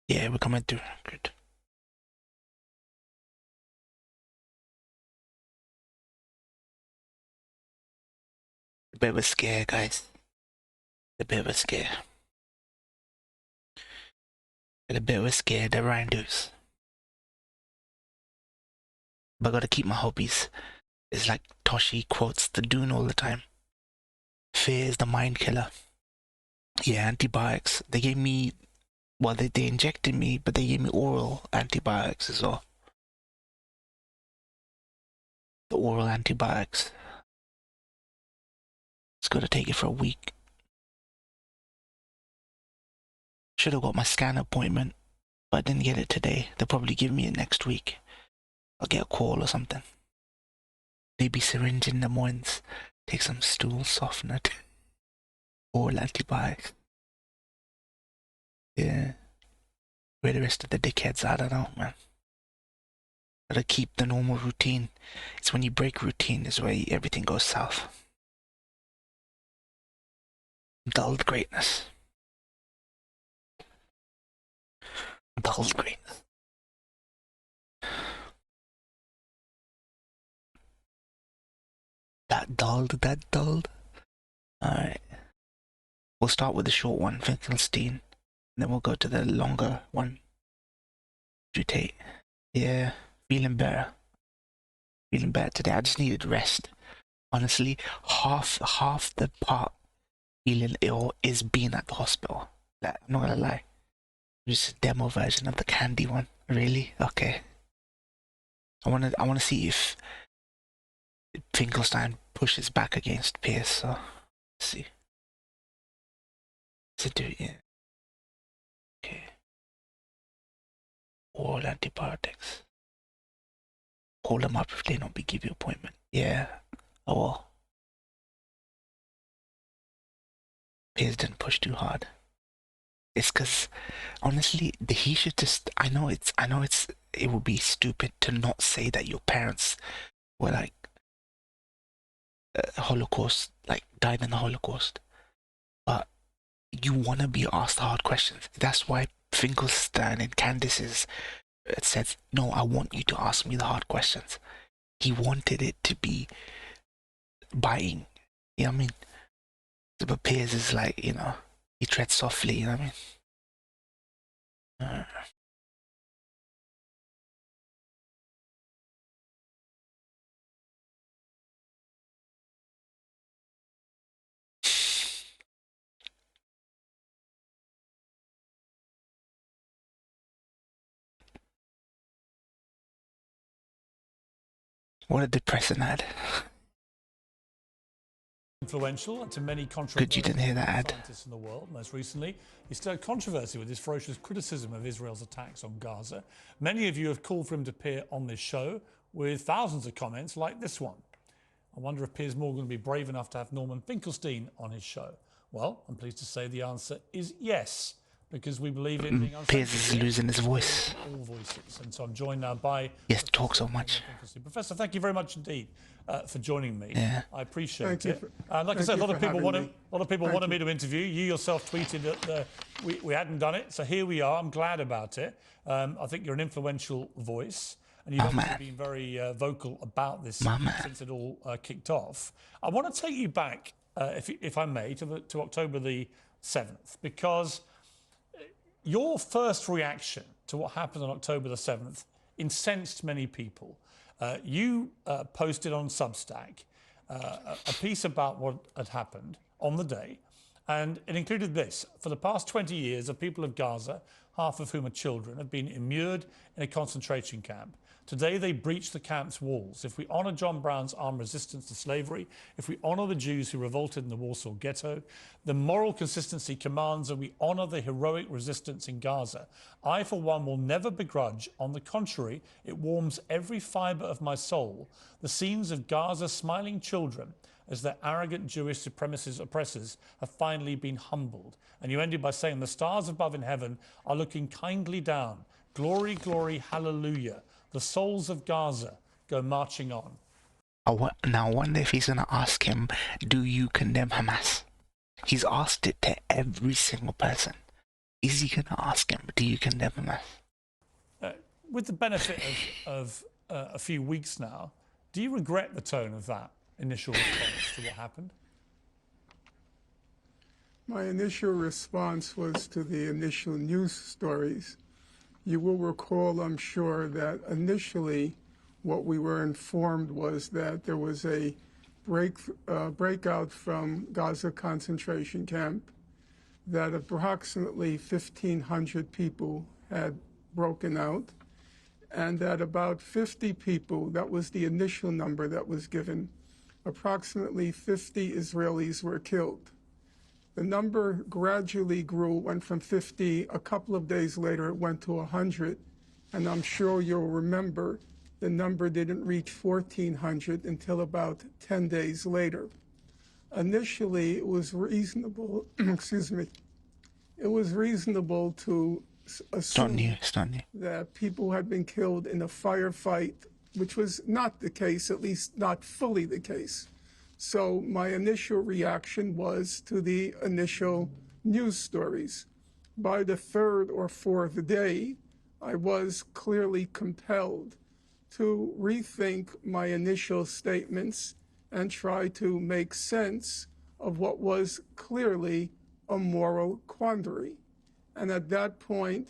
Yeah, we're coming through. Good. A bit of a scare, guys. A bit of a scare. A bit of a scare, the randos. But I gotta keep my hobbies. It's like Toshi quotes the Dune all the time. Fear is the mind killer. Yeah, antibiotics. They gave me, well, they injected me, but they gave me oral antibiotics as well. The oral antibiotics. It's gotta take it for a week. Should have got my scan appointment, but I didn't get it today. They'll probably give me it next week. I'll get a call or something. Maybe syringe in the mornings. Take some stool softener. Oral antibiotics. Yeah. Where the rest of the dickheads, I don't know, man. Gotta keep the normal routine. It's when you break routine is where everything goes south. Dulled greatness. Dulled greatness. That dulled. Alright. We'll start with the short one, Finkelstein. then we'll go to the longer one. Tate. Yeah, feeling better. Feeling better today. I just needed rest. Honestly, half the part feeling ill is being at the hospital. Like, I'm not gonna lie. Just a demo version of the candy one. Really? Okay. I wanna see if Finkelstein pushes back against Piers. So let's see. To do it. Yeah. Okay. All antibiotics. Call them up if they don't give you appointment. Yeah. Oh well. Piers didn't push too hard. It's because honestly, he should just. I know it would be stupid to not say that your parents were like Holocaust, like died in the Holocaust, but you want to be asked hard questions. That's why Finkelstein and Candace's said, no, I want you to ask me the hard questions. He wanted it to be biting. You know what I mean? But Piers is like, you know, he treads softly, you know what I mean? What a depressing ad. Influential to many controversial Good you didn't hear that ad. Scientists in the world. Most recently, he stirred controversy with his ferocious criticism of Israel's attacks on Gaza. Many of you have called for him to appear on this show with thousands of comments like this one. I wonder if Piers Morgan will be brave enough to have Norman Finkelstein on his show. Well, I'm pleased to say the answer is yes, because we believe in being Piers is losing his voice. All voices. And so I'm joined now by... Yes, talk so much. Professor, thank you very much indeed for joining me. Yeah. I appreciate it. Like I said, a lot of people wanted me to interview. You yourself tweeted that we hadn't done it, so here we are. I'm glad about it. I think you're an influential voice, and you've obviously been very vocal about this since it all kicked off. I want to take you back, if I may, to October the 7th, because your first reaction to what happened on October the 7th incensed many people. You posted on Substack a piece about what had happened on the day, and it included this. For the past 20 years, the people of Gaza, half of whom are children, have been immured in a concentration camp. Today, they breach the camp's walls. If we honour John Brown's armed resistance to slavery, if we honour the Jews who revolted in the Warsaw Ghetto, the moral consistency commands that we honour the heroic resistance in Gaza. I, for one, will never begrudge. On the contrary, it warms every fibre of my soul. The scenes of Gaza's smiling children as their arrogant Jewish supremacist oppressors have finally been humbled. And you ended by saying, the stars above in heaven are looking kindly down. Glory, glory, hallelujah. The souls of Gaza go marching on. Now I wonder if he's going to ask him, do you condemn Hamas? He's asked it to every single person. Is he going to ask him, do you condemn Hamas? With the benefit of a few weeks now, do you regret the tone of that initial response to what happened? My initial response was to the initial news stories. You will recall, I'm sure, that initially what we were informed was that there was a breakout from Gaza concentration camp, that approximately 1,500 people had broken out, and that about 50 people, that was the initial number that was given, approximately 50 Israelis were killed. The number gradually grew, went from 50, a couple of days later it went to 100, and I'm sure you'll remember the number didn't reach 1,400 until about 10 days later. Initially, it was reasonable, excuse me, it was reasonable to assume that people had been killed in a firefight, which was not the case, at least not fully the case. So my initial reaction was to the initial news stories. By the third or fourth day, I was clearly compelled to rethink my initial statements and try to make sense of what was clearly a moral quandary. And at that point,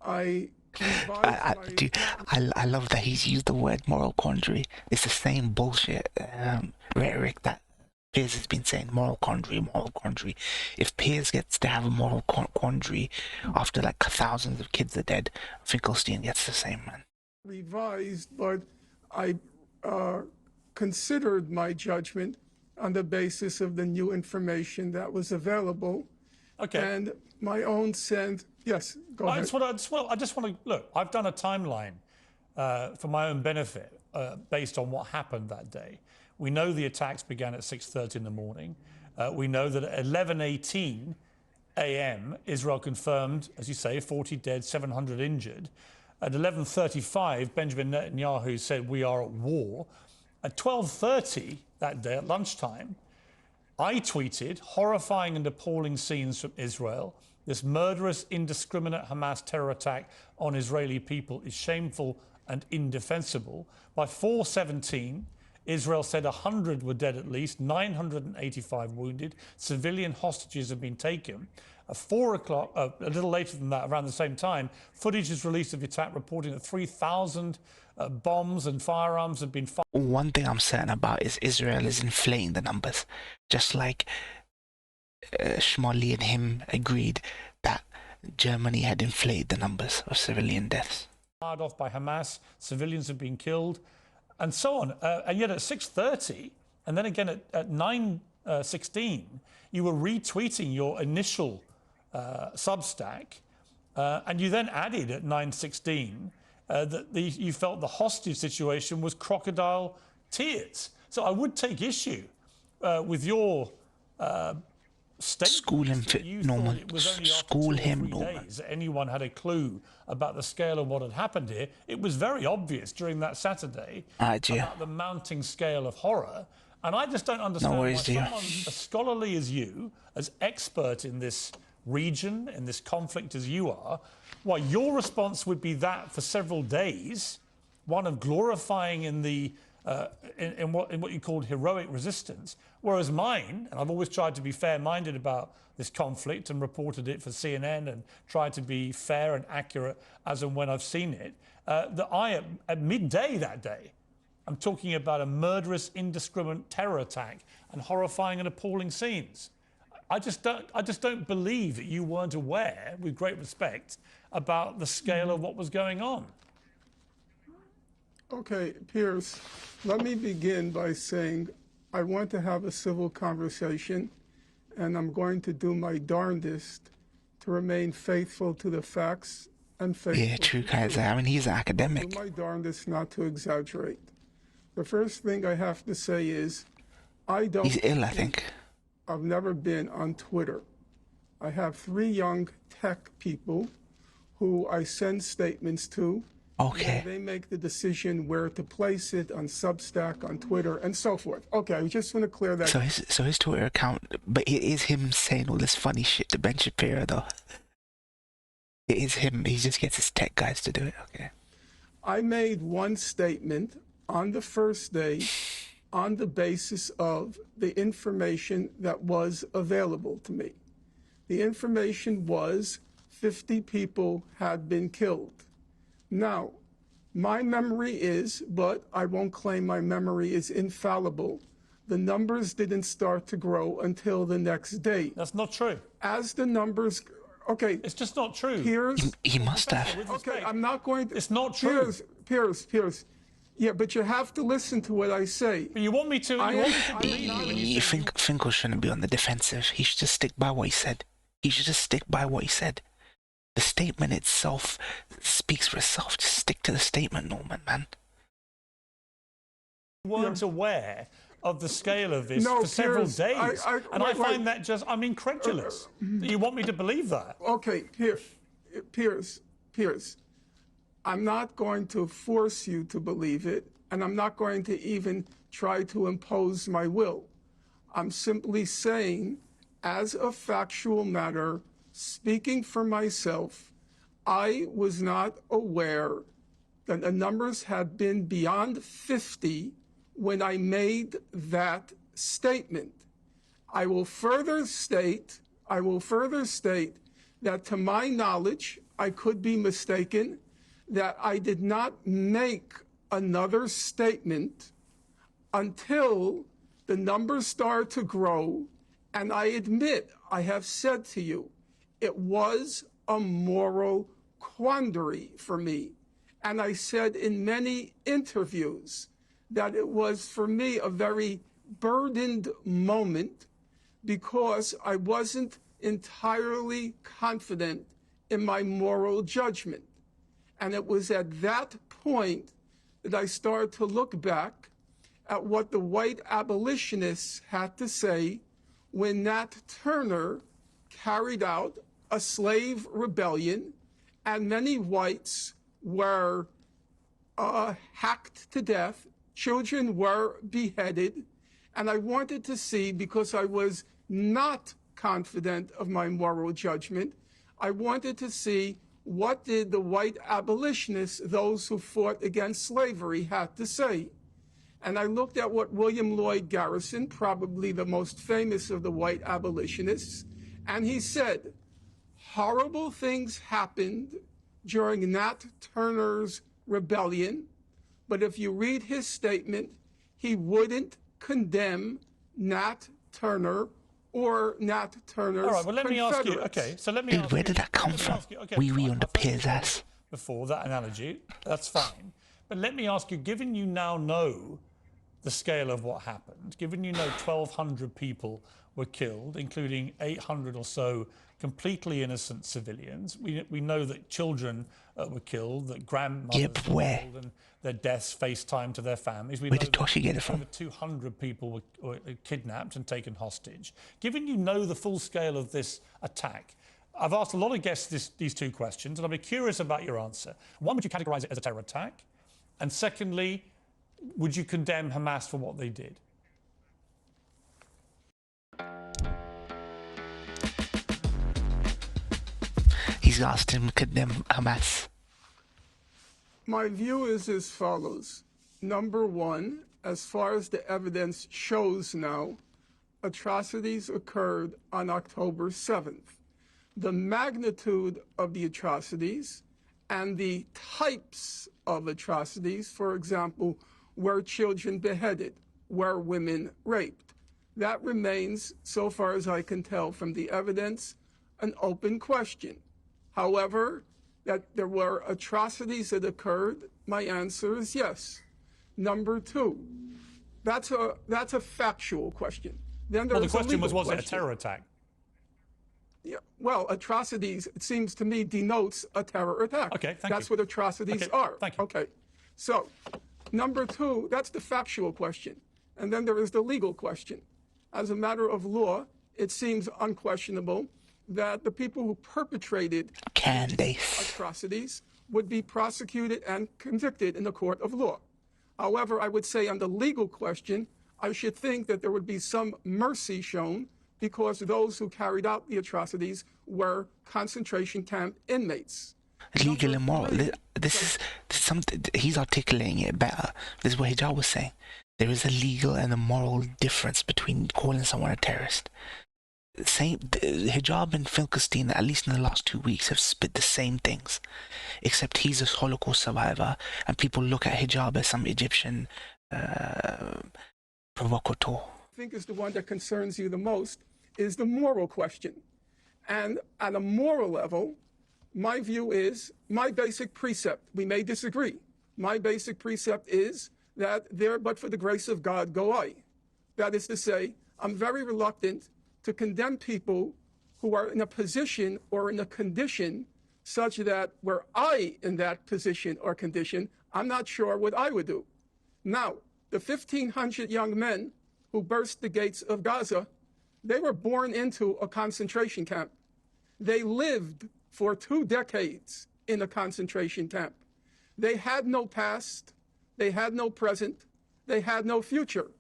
I revised my... Dude, I love that he's used the word moral quandary. It's the same bullshit rhetoric that Piers has been saying, moral quandary, moral quandary. If Piers gets to have a moral quandary after like thousands of kids are dead, Finkelstein gets the same, man. Revised, but I considered my judgment on the basis of the new information that was available. Okay. And my own sense, yes, go ahead. I just want to look. I've done a timeline for my own benefit based on what happened that day. We know the attacks began at 6:30 in the morning. We know that at 11:18 a.m., Israel confirmed, as you say, 40 dead, 700 injured. At 11:35, Benjamin Netanyahu said we are at war. At 12:30 that day, at lunchtime, I tweeted horrifying and appalling scenes from Israel. This murderous, indiscriminate Hamas terror attack on Israeli people is shameful and indefensible. By 4:17, Israel said 100 were dead at least, 985 wounded. Civilian hostages have been taken. At 4 o'clock, a little later than that, around the same time, footage is released of the attack reporting that 3,000 bombs and firearms have been fired. One thing I'm certain about is Israel is inflating the numbers, just like Shmolly and him agreed that Germany had inflated the numbers of civilian deaths. Fired off by Hamas, civilians have been killed, and so on. And yet at 6:30, and then again at 9:16, you were retweeting your initial Substack, and you then added at 9:16 that you felt the hostage situation was crocodile tears. So I would take issue with your statement. School him, Norman. School him, Norman. Anyone had a clue about the scale of what had happened here. It was very obvious during that Saturday about the mounting scale of horror. And I just don't understand why someone as scholarly as you, as expert in this region, in this conflict as you are, why your response would be that for several days, one of glorifying in the in what you called heroic resistance, whereas mine, and I've always tried to be fair-minded about this conflict and reported it for CNN and tried to be fair and accurate as and when I've seen it, that I, at midday that day, I'm talking about a murderous, indiscriminate terror attack and horrifying and appalling scenes. I just don't believe that you weren't aware, with great respect, about the scale of what was going on. Okay, Piers, let me begin by saying I want to have a civil conversation, and I'm going to do my darndest to remain faithful to the facts and faithful. Yeah, true, Kaiser. I mean, he's an academic. Do my darndest not to exaggerate. The first thing I have to say is He's ill, I think. I've never been on Twitter. I have 3 young tech people who I send statements to. Okay. They make the decision where to place it on Substack, on Twitter, and so forth. Okay, I just want to clear that. So his Twitter account, but it is him saying all this funny shit to Ben Shapiro, though. It is him. He just gets his tech guys to do it. Okay. I made one statement on the first day on the basis of the information that was available to me. The information was 50 people had been killed. Now, my memory is, but I won't claim my memory is infallible. The numbers didn't start to grow until the next day. That's not true. As the numbers, okay. It's just not true. Piers. He must have. Okay, I'm not going to. It's not true. Piers. Yeah, but you have to listen to what I say. But you want me to? You think Finkel shouldn't be on the defensive? He should just stick by what he said. He should just stick by what he said. The statement itself speaks for itself. Just stick to the statement, Norman, man. You weren't aware of the scale of this for several days. I find that just, I'm incredulous. You want me to believe that? Okay, Piers, I'm not going to force you to believe it, and I'm not going to even try to impose my will. I'm simply saying, as a factual matter, speaking for myself, I was not aware that the numbers had been beyond 50 when I made that statement. I will further state that to my knowledge, I could be mistaken, that I did not make another statement until the numbers started to grow, and I admit I have said to you, it was a moral quandary for me. And I said in many interviews that it was for me a very burdened moment because I wasn't entirely confident in my moral judgment. And it was at that point that I started to look back at what the white abolitionists had to say when Nat Turner carried out a slave rebellion and many whites were hacked to death, children were beheaded, and I wanted to see, because I was not confident of my moral judgment, I wanted to see what did the white abolitionists, those who fought against slavery, had to say. And I looked at what William Lloyd Garrison, probably the most famous of the white abolitionists, and he said, horrible things happened during Nat Turner's rebellion, but if you read his statement, he wouldn't condemn Nat Turner or Nat Turner's All right, well, let me ask you, Confederates. okay, so let me Dude, ask where you, did that come let me from? ask you- okay, Wee fine, on the I've heard Piers you ass. before, that analogy, that's fine. But let me ask you, given you now know the scale of what happened, given you know 1,200 people were killed, including 800 or so completely innocent civilians. We know that children were killed, that grandmothers were where? killed, and their deaths FaceTime to their families. We Where know did Toshi get it from? over 200 people were kidnapped and taken hostage. Given you know the full scale of this attack, I've asked a lot of guests these two questions, and I'll be curious about your answer. One, would you categorize it as a terror attack? And secondly, would you condemn Hamas for what they did? He's asked him to condemn Hamas. My view is as follows. Number one, as far as the evidence shows now, atrocities occurred on October 7th. The magnitude of the atrocities and the types of atrocities, for example, were children beheaded, were women raped. That remains, so far as I can tell from the evidence, an open question. However, that there were atrocities that occurred, my answer is yes. Number two, that's a factual question. Then Well, the there's question a legal was it a question. terror attack? Yeah, well, atrocities, it seems to me, denotes a terror attack. Okay, thank That's you. what atrocities Okay, are. thank you. Okay, so number two, that's the factual question. And then there is the legal question. As a matter of law, it seems unquestionable that the people who perpetrated Candace. atrocities would be prosecuted and convicted in the court of law. However, I would say on the legal question, I should think that there would be some mercy shown because those who carried out the atrocities were concentration camp inmates. Legal and moral. three, This is something. He's articulating it better. This is what Hijab was saying. There is a legal and a moral difference between calling someone a terrorist. Hijab and Finkelstein, at least in the last 2 weeks, have spit the same things, except he's a Holocaust survivor, and people look at Hijab as some Egyptian provocateur. I think is the one that concerns you the most is the moral question. And at a moral level, my view is, my basic precept, we may disagree, my basic precept is that there but for the grace of God go I. That is to say, I'm very reluctant to condemn people who are in a position or in a condition such that were I in that position or condition, I'm not sure what I would do. Now, the 1,500 young men who burst the gates of Gaza, they were born into a concentration camp. They lived for 2 decades in a concentration camp. They had no past, they had no present, they had no future,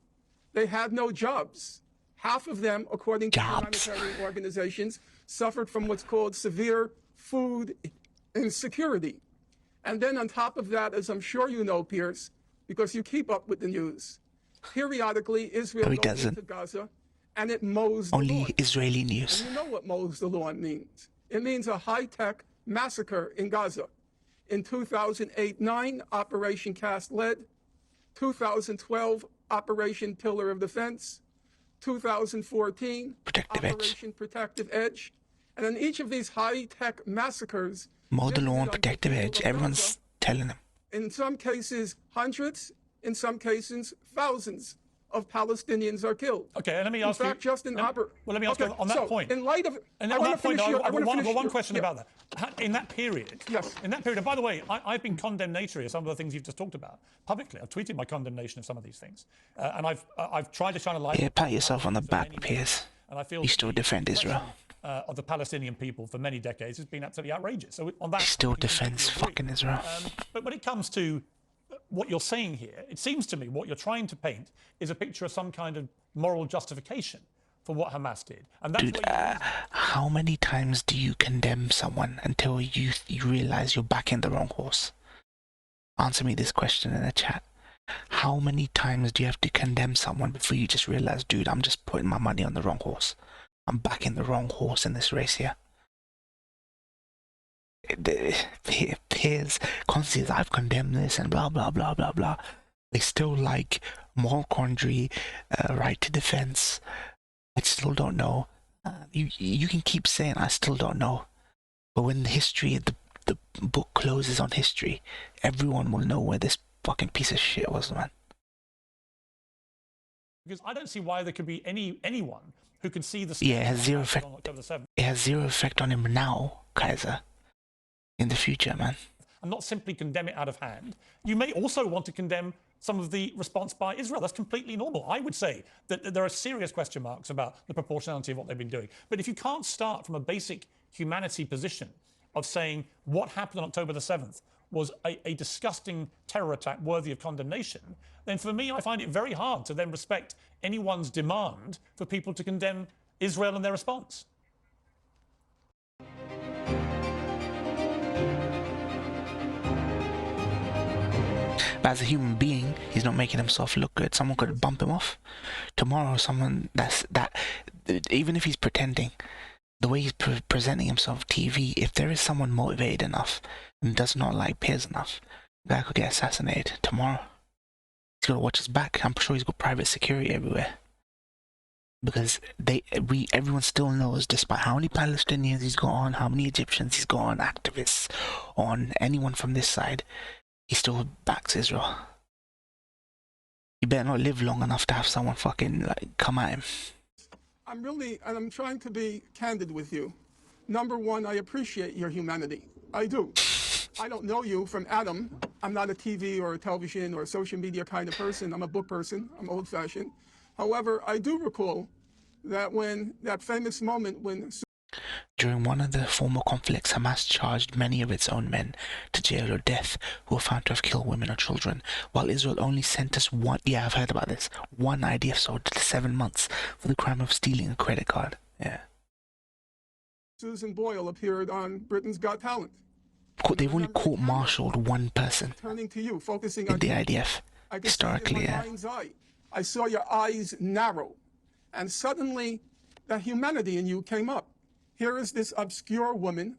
they had no jobs. Half of them, according to humanitarian organizations, suffered from what's called severe food insecurity. And then on top of that, as I'm sure you know, Piers, because you keep up with the news, periodically Israel goes into Gaza and it mows the Only lawn. Israeli news. And you know what mows the lawn means. It means a high-tech massacre in Gaza. In 2008-9, Operation Cast Lead. 2012, Operation Pillar of Defense. 2014, Operation Protective Edge. And in each of these high-tech massacres, Mow the lawn, Protective Edge. Everyone's telling them. In some cases, hundreds. In some cases, thousands of Palestinians are killed. Okay, and let me ask you. Well, let me ask you on that point. In light of, and on that point, I've got one question about that. In that period, yes. In that period, and by the way, I've been condemnatory of some of the things you've just talked about publicly. I've tweeted my condemnation of some of these things, and I've tried to shine a light. Yeah, pat yourself on the back, Piers. And I feel you still defend Israel. Of the Palestinian people for many decades has been absolutely outrageous. So on that, he still defends fucking Israel. But when it comes to what you're saying here, it seems to me what you're trying to paint is a picture of some kind of moral justification for what Hamas did. And that's Dude, how many times do you condemn someone until you realize you're backing the wrong horse? Answer me this question in the chat. How many times do you have to condemn someone before you just realize, dude, I'm just putting my money on the wrong horse? I'm backing the wrong horse in this race here. Piers constantly says, I've condemned this and blah, blah, blah, blah, blah. They still like moral quandary, right to defense. I still don't know. You can keep saying, I still don't know. But when the book closes on history, everyone will know where this fucking piece of shit was, man. Because I don't see why there could be anyone who can see the... Yeah, it has zero effect. It has zero effect on him now, Kaiser. In the future, man. And not simply condemn it out of hand. You may also want to condemn some of the response by Israel. That's completely normal. I would say that there are serious question marks about the proportionality of what they've been doing. But if you can't start from a basic humanity position of saying what happened on October the 7th was a disgusting terror attack worthy of condemnation, then for me, I find it very hard to then respect anyone's demand for people to condemn Israel and their response. But as a human being, he's not making himself look good. Someone could bump him off. Tomorrow, someone even if he's pretending, the way he's presenting himself on TV, if there is someone motivated enough and does not like Piers enough, the guy could get assassinated tomorrow. He's got to watch his back. I'm sure he's got private security everywhere. Because everyone still knows, despite how many Palestinians he's got on, how many Egyptians he's got on, activists, on anyone from this side, he still backs Israel. You better not live long enough to have someone fucking come at him. I'm trying to be candid with you. Number one, I appreciate your humanity. I do. I don't know you from Adam. I'm not a TV or a television or a social media kind of person. I'm a book person. I'm old-fashioned. However, I do recall that when that famous moment when... During one of the former conflicts, Hamas charged many of its own men to jail or death who were found to have killed women or children, while Israel only sent us one... Yeah, I've heard about this. One IDF soldier to 7 months for the crime of stealing a credit card. Yeah. Susan Boyle appeared on Britain's Got Talent. They've only court-martialed one person turning to you, focusing in on the IDF, historically, yeah. I saw your eyes narrow, and suddenly the humanity in you came up. Here is this obscure woman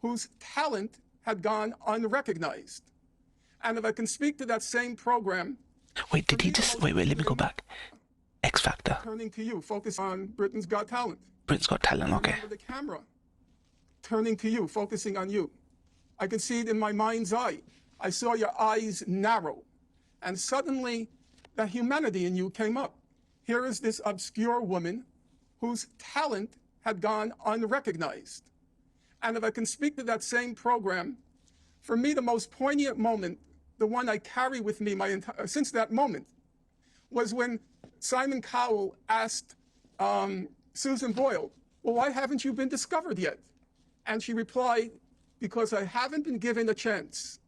whose talent had gone unrecognized. And if I can speak to that same program... Wait, did he just... Wait, let me go back. X Factor. Turning to you, focus on Britain's Got Talent. Britain's Got Talent, okay. The camera. Turning to you, focusing on you. I could see it in my mind's eye. I saw your eyes narrow. And suddenly, the humanity in you came up. Here is this obscure woman whose talent had gone unrecognized. And if I can speak to that same program, for me, the most poignant moment, the one I carry with me since that moment, was when Simon Cowell asked Susan Boyle, well, why haven't you been discovered yet? And she replied, because I haven't been given a chance.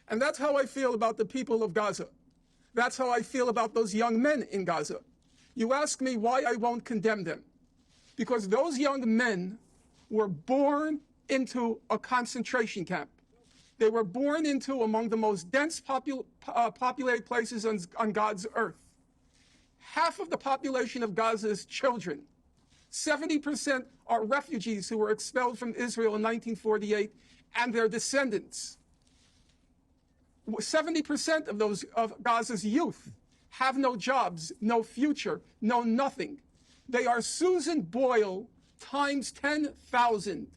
And that's how I feel about the people of Gaza. That's how I feel about those young men in Gaza. You ask me why I won't condemn them. Because those young men were born into a concentration camp. They were born into among the most dense populated places on God's earth. Half of the population of Gaza is children. 70% are refugees who were expelled from Israel in 1948 and their descendants. 70% of those of Gaza's youth have no jobs, no future, no nothing. They are Susan Boyle times 10,000,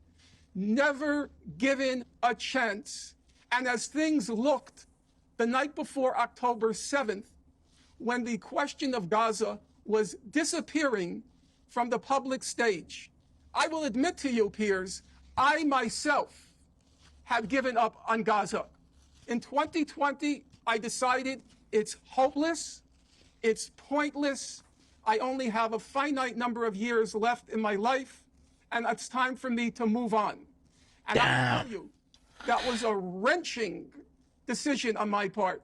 never given a chance. And as things looked the night before October 7th, when the question of Gaza was disappearing from the public stage, I will admit to you, Piers, I myself had given up on Gaza. In 2020, I decided it's hopeless, it's pointless, I only have a finite number of years left in my life, and it's time for me to move on. And I tell you, that was a wrenching decision on my part,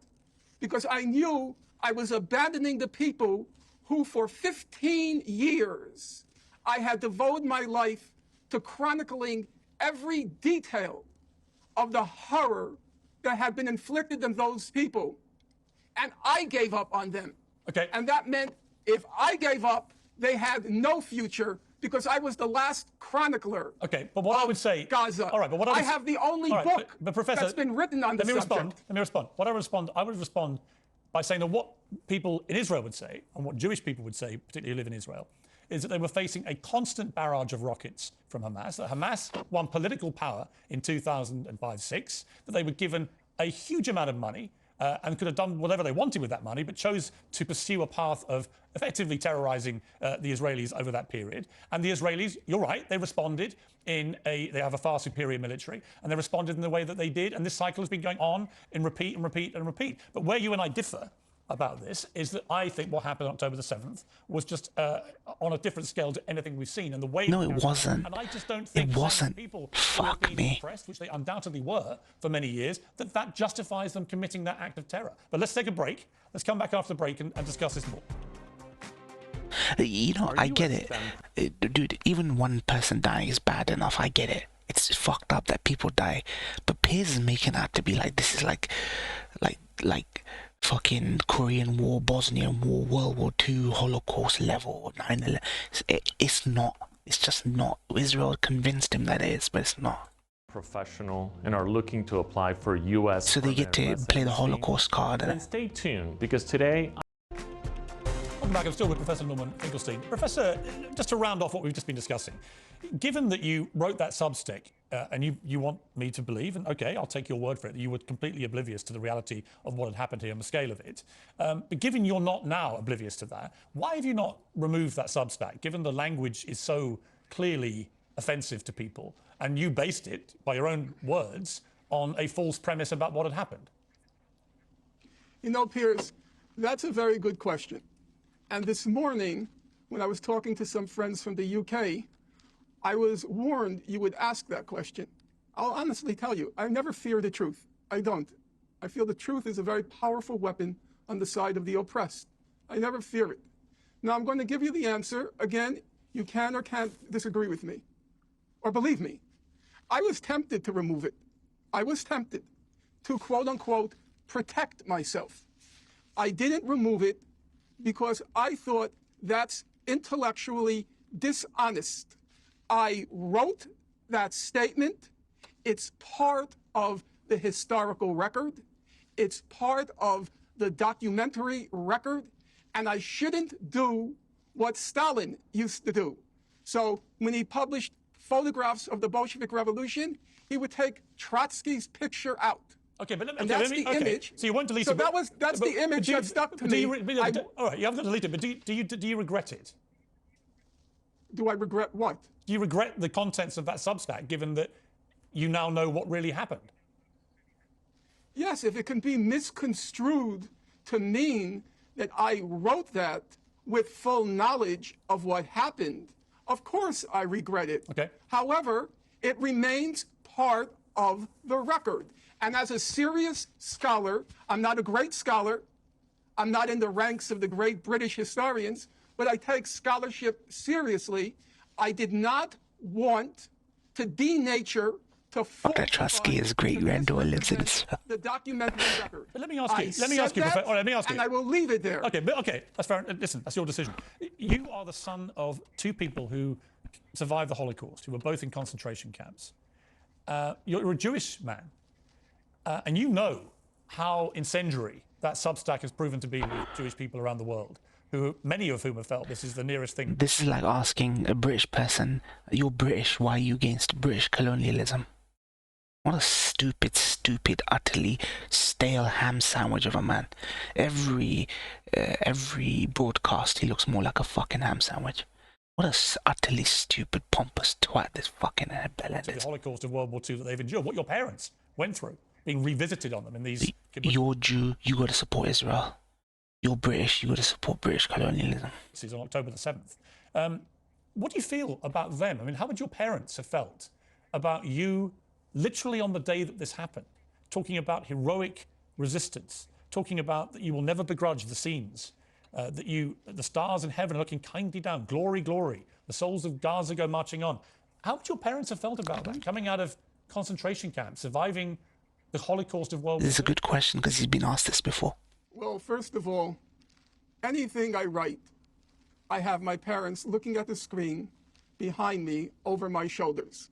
because I knew I was abandoning the people who for 15 years I had devoted my life to chronicling every detail of the horror that had been inflicted on those people. And I gave up on them. Okay. And that meant if I gave up, they had no future, because I was the last chronicler. Okay, but what I would say, Gaza. All right, but what I have the only book but Professor, that's been written on the subject. Let me respond. I would respond by saying that what people in Israel would say, and what Jewish people would say, particularly who live in Israel, is that they were facing a constant barrage of rockets from Hamas, that Hamas won political power in 2005-06, that they were given a huge amount of money and could have done whatever they wanted with that money, but chose to pursue a path of effectively terrorizing the Israelis over that period. And the Israelis, you're right, they responded they have a far superior military, and they responded in the way that they did, and this cycle has been going on in repeat and repeat and repeat. But where you and I differ about this is that I think what happened on October the 7th was just on a different scale to anything we've seen, and the way No, it wasn't. And I just don't think it wasn't. People Fuck who are being me. oppressed, which they undoubtedly were for many years, that justifies them committing that act of terror. But let's take a break. Let's come back after the break and discuss this more. You know, I get it. Dude, even one person dying is bad enough. I get it. It's fucked up that people die. But Piers is making out to be like, this is like fucking Korean War, Bosnian War, World War II, Holocaust level, 9/11. It's not. It's just not. Israel convinced him that it is, but it's not. Professional and are looking to apply for U.S. So they get to play the Holocaust card. Then stay tuned, because today... Welcome back. I'm still with Professor Norman Finkelstein. Professor, just to round off what we've just been discussing, given that you wrote that Substack and you want me to believe, and okay, I'll take your word for it, that you were completely oblivious to the reality of what had happened here and the scale of it. But given you're not now oblivious to that, why have you not removed that Substack, given the language is so clearly offensive to people, and you based it, by your own words, on a false premise about what had happened? You know, Piers, that's a very good question. And this morning, when I was talking to some friends from the UK, I was warned you would ask that question. I'll honestly tell you, I never fear the truth. I don't. I feel the truth is a very powerful weapon on the side of the oppressed. I never fear it. Now, I'm going to give you the answer. Again, you can or can't disagree with me, or believe me. I was tempted to remove it. I was tempted to, quote unquote, protect myself. I didn't remove it because I thought that's intellectually dishonest. I wrote that statement. It's part of the historical record. It's part of the documentary record. And I shouldn't do what Stalin used to do. So when he published photographs of the Bolshevik Revolution, he would take Trotsky's picture out. Okay, but and that's the image. So you won't delete so it. So that's the image that stuck to me. All right, you haven't got to delete it, but do you regret it? Do I regret what? Do you regret the contents of that Substack, given that you now know what really happened? Yes, if it can be misconstrued to mean that I wrote that with full knowledge of what happened, of course I regret it. Okay. However, it remains part of the record. And as a serious scholar, I'm not a great scholar, I'm not in the ranks of the great British historians, but I take scholarship seriously. I did not want to denature to Dr. Trotsky's great-granddaughter lives in Israel. the documentary record. But let me ask you. Let me ask you. And I will leave it there. Okay, that's fair. Listen, that's your decision. You are the son of two people who survived the Holocaust, who were both in concentration camps. You're a Jewish man, and you know how incendiary that Substack has proven to be with Jewish people around the world, many of whom have felt this is the nearest thing. This is like asking a British person, "You're British, why are you against British colonialism?" What a stupid, utterly stale ham sandwich of a man. Every broadcast, he looks more like a fucking ham sandwich. What a utterly stupid, pompous twat this fucking bellend is. The Holocaust of World War II that they've endured, what your parents went through, being revisited on them in these... You're Jew, you got to support Israel. You're British, you got to support British colonialism. This is on October the 7th. What do you feel about them? I mean, how would your parents have felt about you literally on the day that this happened, talking about heroic resistance, talking about that you will never begrudge the scenes, that the stars in heaven are looking kindly down, glory, glory, the souls of Gaza go marching on. How would your parents have felt about that, coming out of concentration camps, surviving the Holocaust of World War II? This is a good question because he's been asked this before. Well, first of all, anything I write, I have my parents looking at the screen behind me over my shoulders.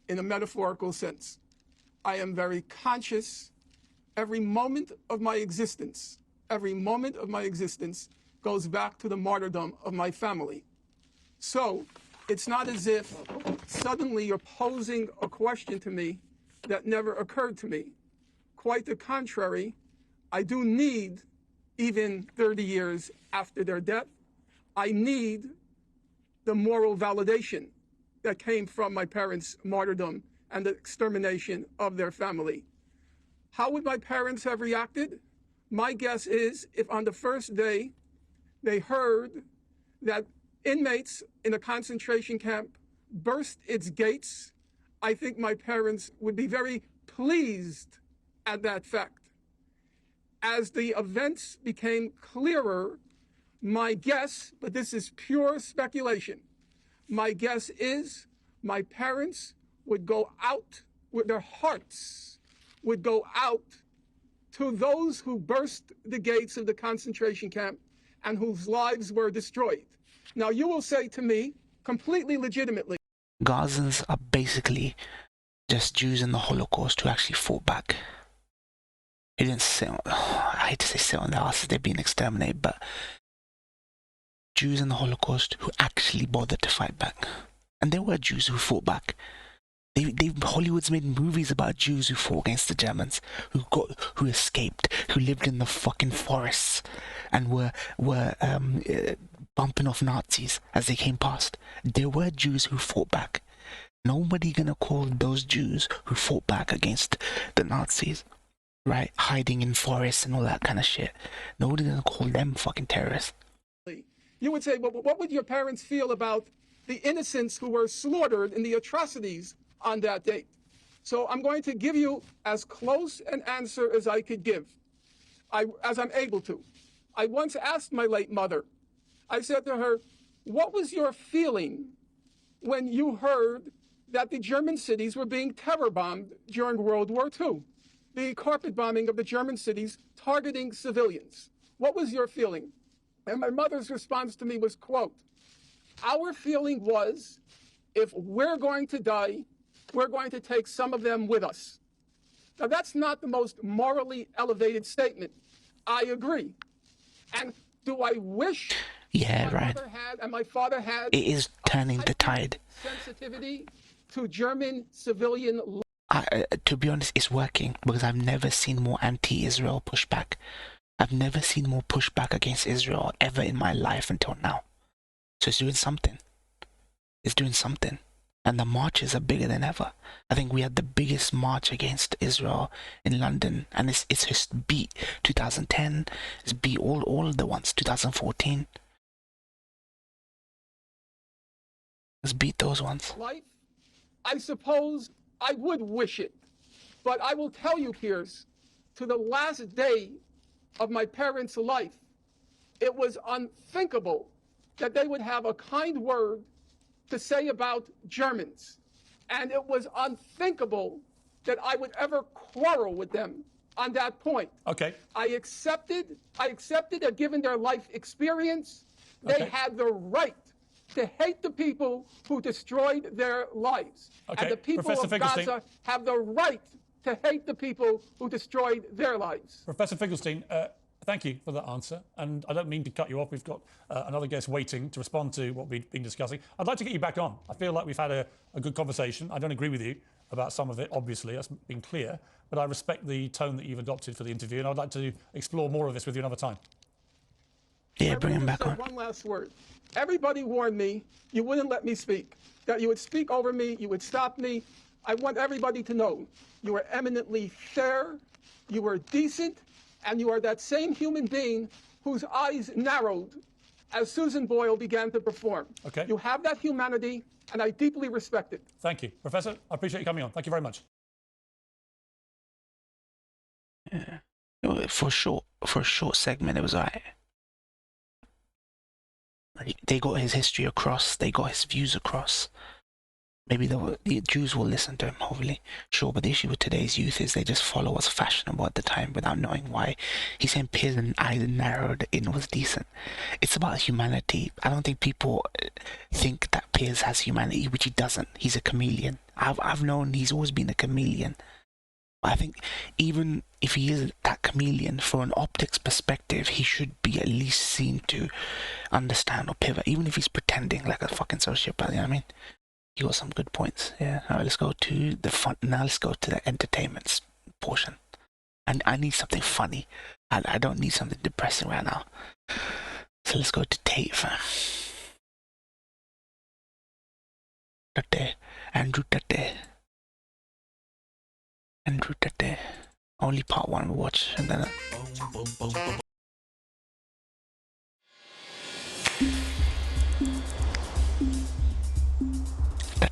In a metaphorical sense, I am very conscious every moment of my existence. Every moment of my existence goes back to the martyrdom of my family. So it's not as if suddenly you're posing a question to me that never occurred to me. Quite the contrary, I do need, even 30 years after their death, I need the moral validation that came from my parents' martyrdom and the extermination of their family. How would my parents have reacted? My guess is if on the first day they heard that inmates in a concentration camp burst its gates, I think my parents would be very pleased at that fact. As the events became clearer, my guess, but this is pure speculation, my guess is my parents would go out with their hearts, would go out to those who burst the gates of the concentration camp and whose lives were destroyed. Now you will say to me, completely legitimately, Gazans are basically just Jews in the Holocaust who actually fought back. They didn't sit on, I hate to say sit on their asses, they're being exterminated, but Jews in the Holocaust who actually bothered to fight back. And there were Jews who fought back. Hollywood's made movies about Jews who fought against the Germans, who escaped, who lived in the fucking forests, and were bumping off Nazis as they came past. There were Jews who fought back. Nobody gonna call those Jews who fought back against the Nazis, right, hiding in forests and all that kind of shit. Nobody gonna call them fucking terrorists. You would say, well, what would your parents feel about the innocents who were slaughtered in the atrocities on that date? So I'm going to give you as close an answer as I could give, as I'm able to. I once asked my late mother, I said to her, what was your feeling when you heard that the German cities were being terror bombed during World War II? The carpet bombing of the German cities targeting civilians. What was your feeling? And my mother's response to me was, quote, our feeling was, if we're going to die, we're going to take some of them with us. Now, that's not the most morally elevated statement. I agree. And do I wish yeah, my right. mother had and my father had It is turning the tide. Sensitivity to German civilian to be honest, it's working because I've never seen more anti-Israel pushback. I've never seen more pushback against Israel ever in my life until now. So it's doing something. It's doing something. And the marches are bigger than ever. I think we had the biggest march against Israel in London, and it's just beat 2010. It's beat all of the ones, 2014. It's beat those ones. Life, I suppose I would wish it. But I will tell you, Piers, to the last day of my parents' life, it was unthinkable that they would have a kind word to say about Germans. And it was unthinkable that I would ever quarrel with them on that point. Okay. I accepted that given their life experience, they had the right to hate the people who destroyed their lives. Okay. And the people Professor of Finkelstein. Gaza have the right to hate the people who destroyed their lives. Professor Finkelstein, thank you for that answer. And I don't mean to cut you off. We've got another guest waiting to respond to what we've been discussing. I'd like to get you back on. I feel like we've had a good conversation. I don't agree with you about some of it, obviously. That's been clear. But I respect the tone that you've adopted for the interview. And I'd like to explore more of this with you another time. Yeah, bring him back on. One last word. Everybody warned me you wouldn't let me speak, that you would speak over me, you would stop me. I want everybody to know you are eminently fair, you are decent, and you are that same human being whose eyes narrowed as Susan Boyle began to perform. Okay. You have that humanity, and I deeply respect it. Thank you. Professor, I appreciate you coming on. Thank you very much. Yeah. For a short segment, it was alright. They got his history across, they got his views across. Maybe the Jews will listen to him, hopefully. Sure, but the issue with today's youth is they just follow what's fashionable at the time without knowing why. He's saying Piers and eyes narrowed in was decent. It's about humanity. I don't think people think that Piers has humanity, which he doesn't. He's a chameleon. I've known he's always been a chameleon. I think even if he is that chameleon, for an optics perspective, he should be at least seen to understand or pivot, even if he's pretending like a fucking sociopath, you know what I mean? You got some good points, yeah. Alright, let's go to the fun, now let's go to the entertainment portion. And I need something funny. I don't need something depressing right now. So let's go to Tate, fam. Tate, Andrew Tate. Andrew Tate. Only part one we'll watch, and then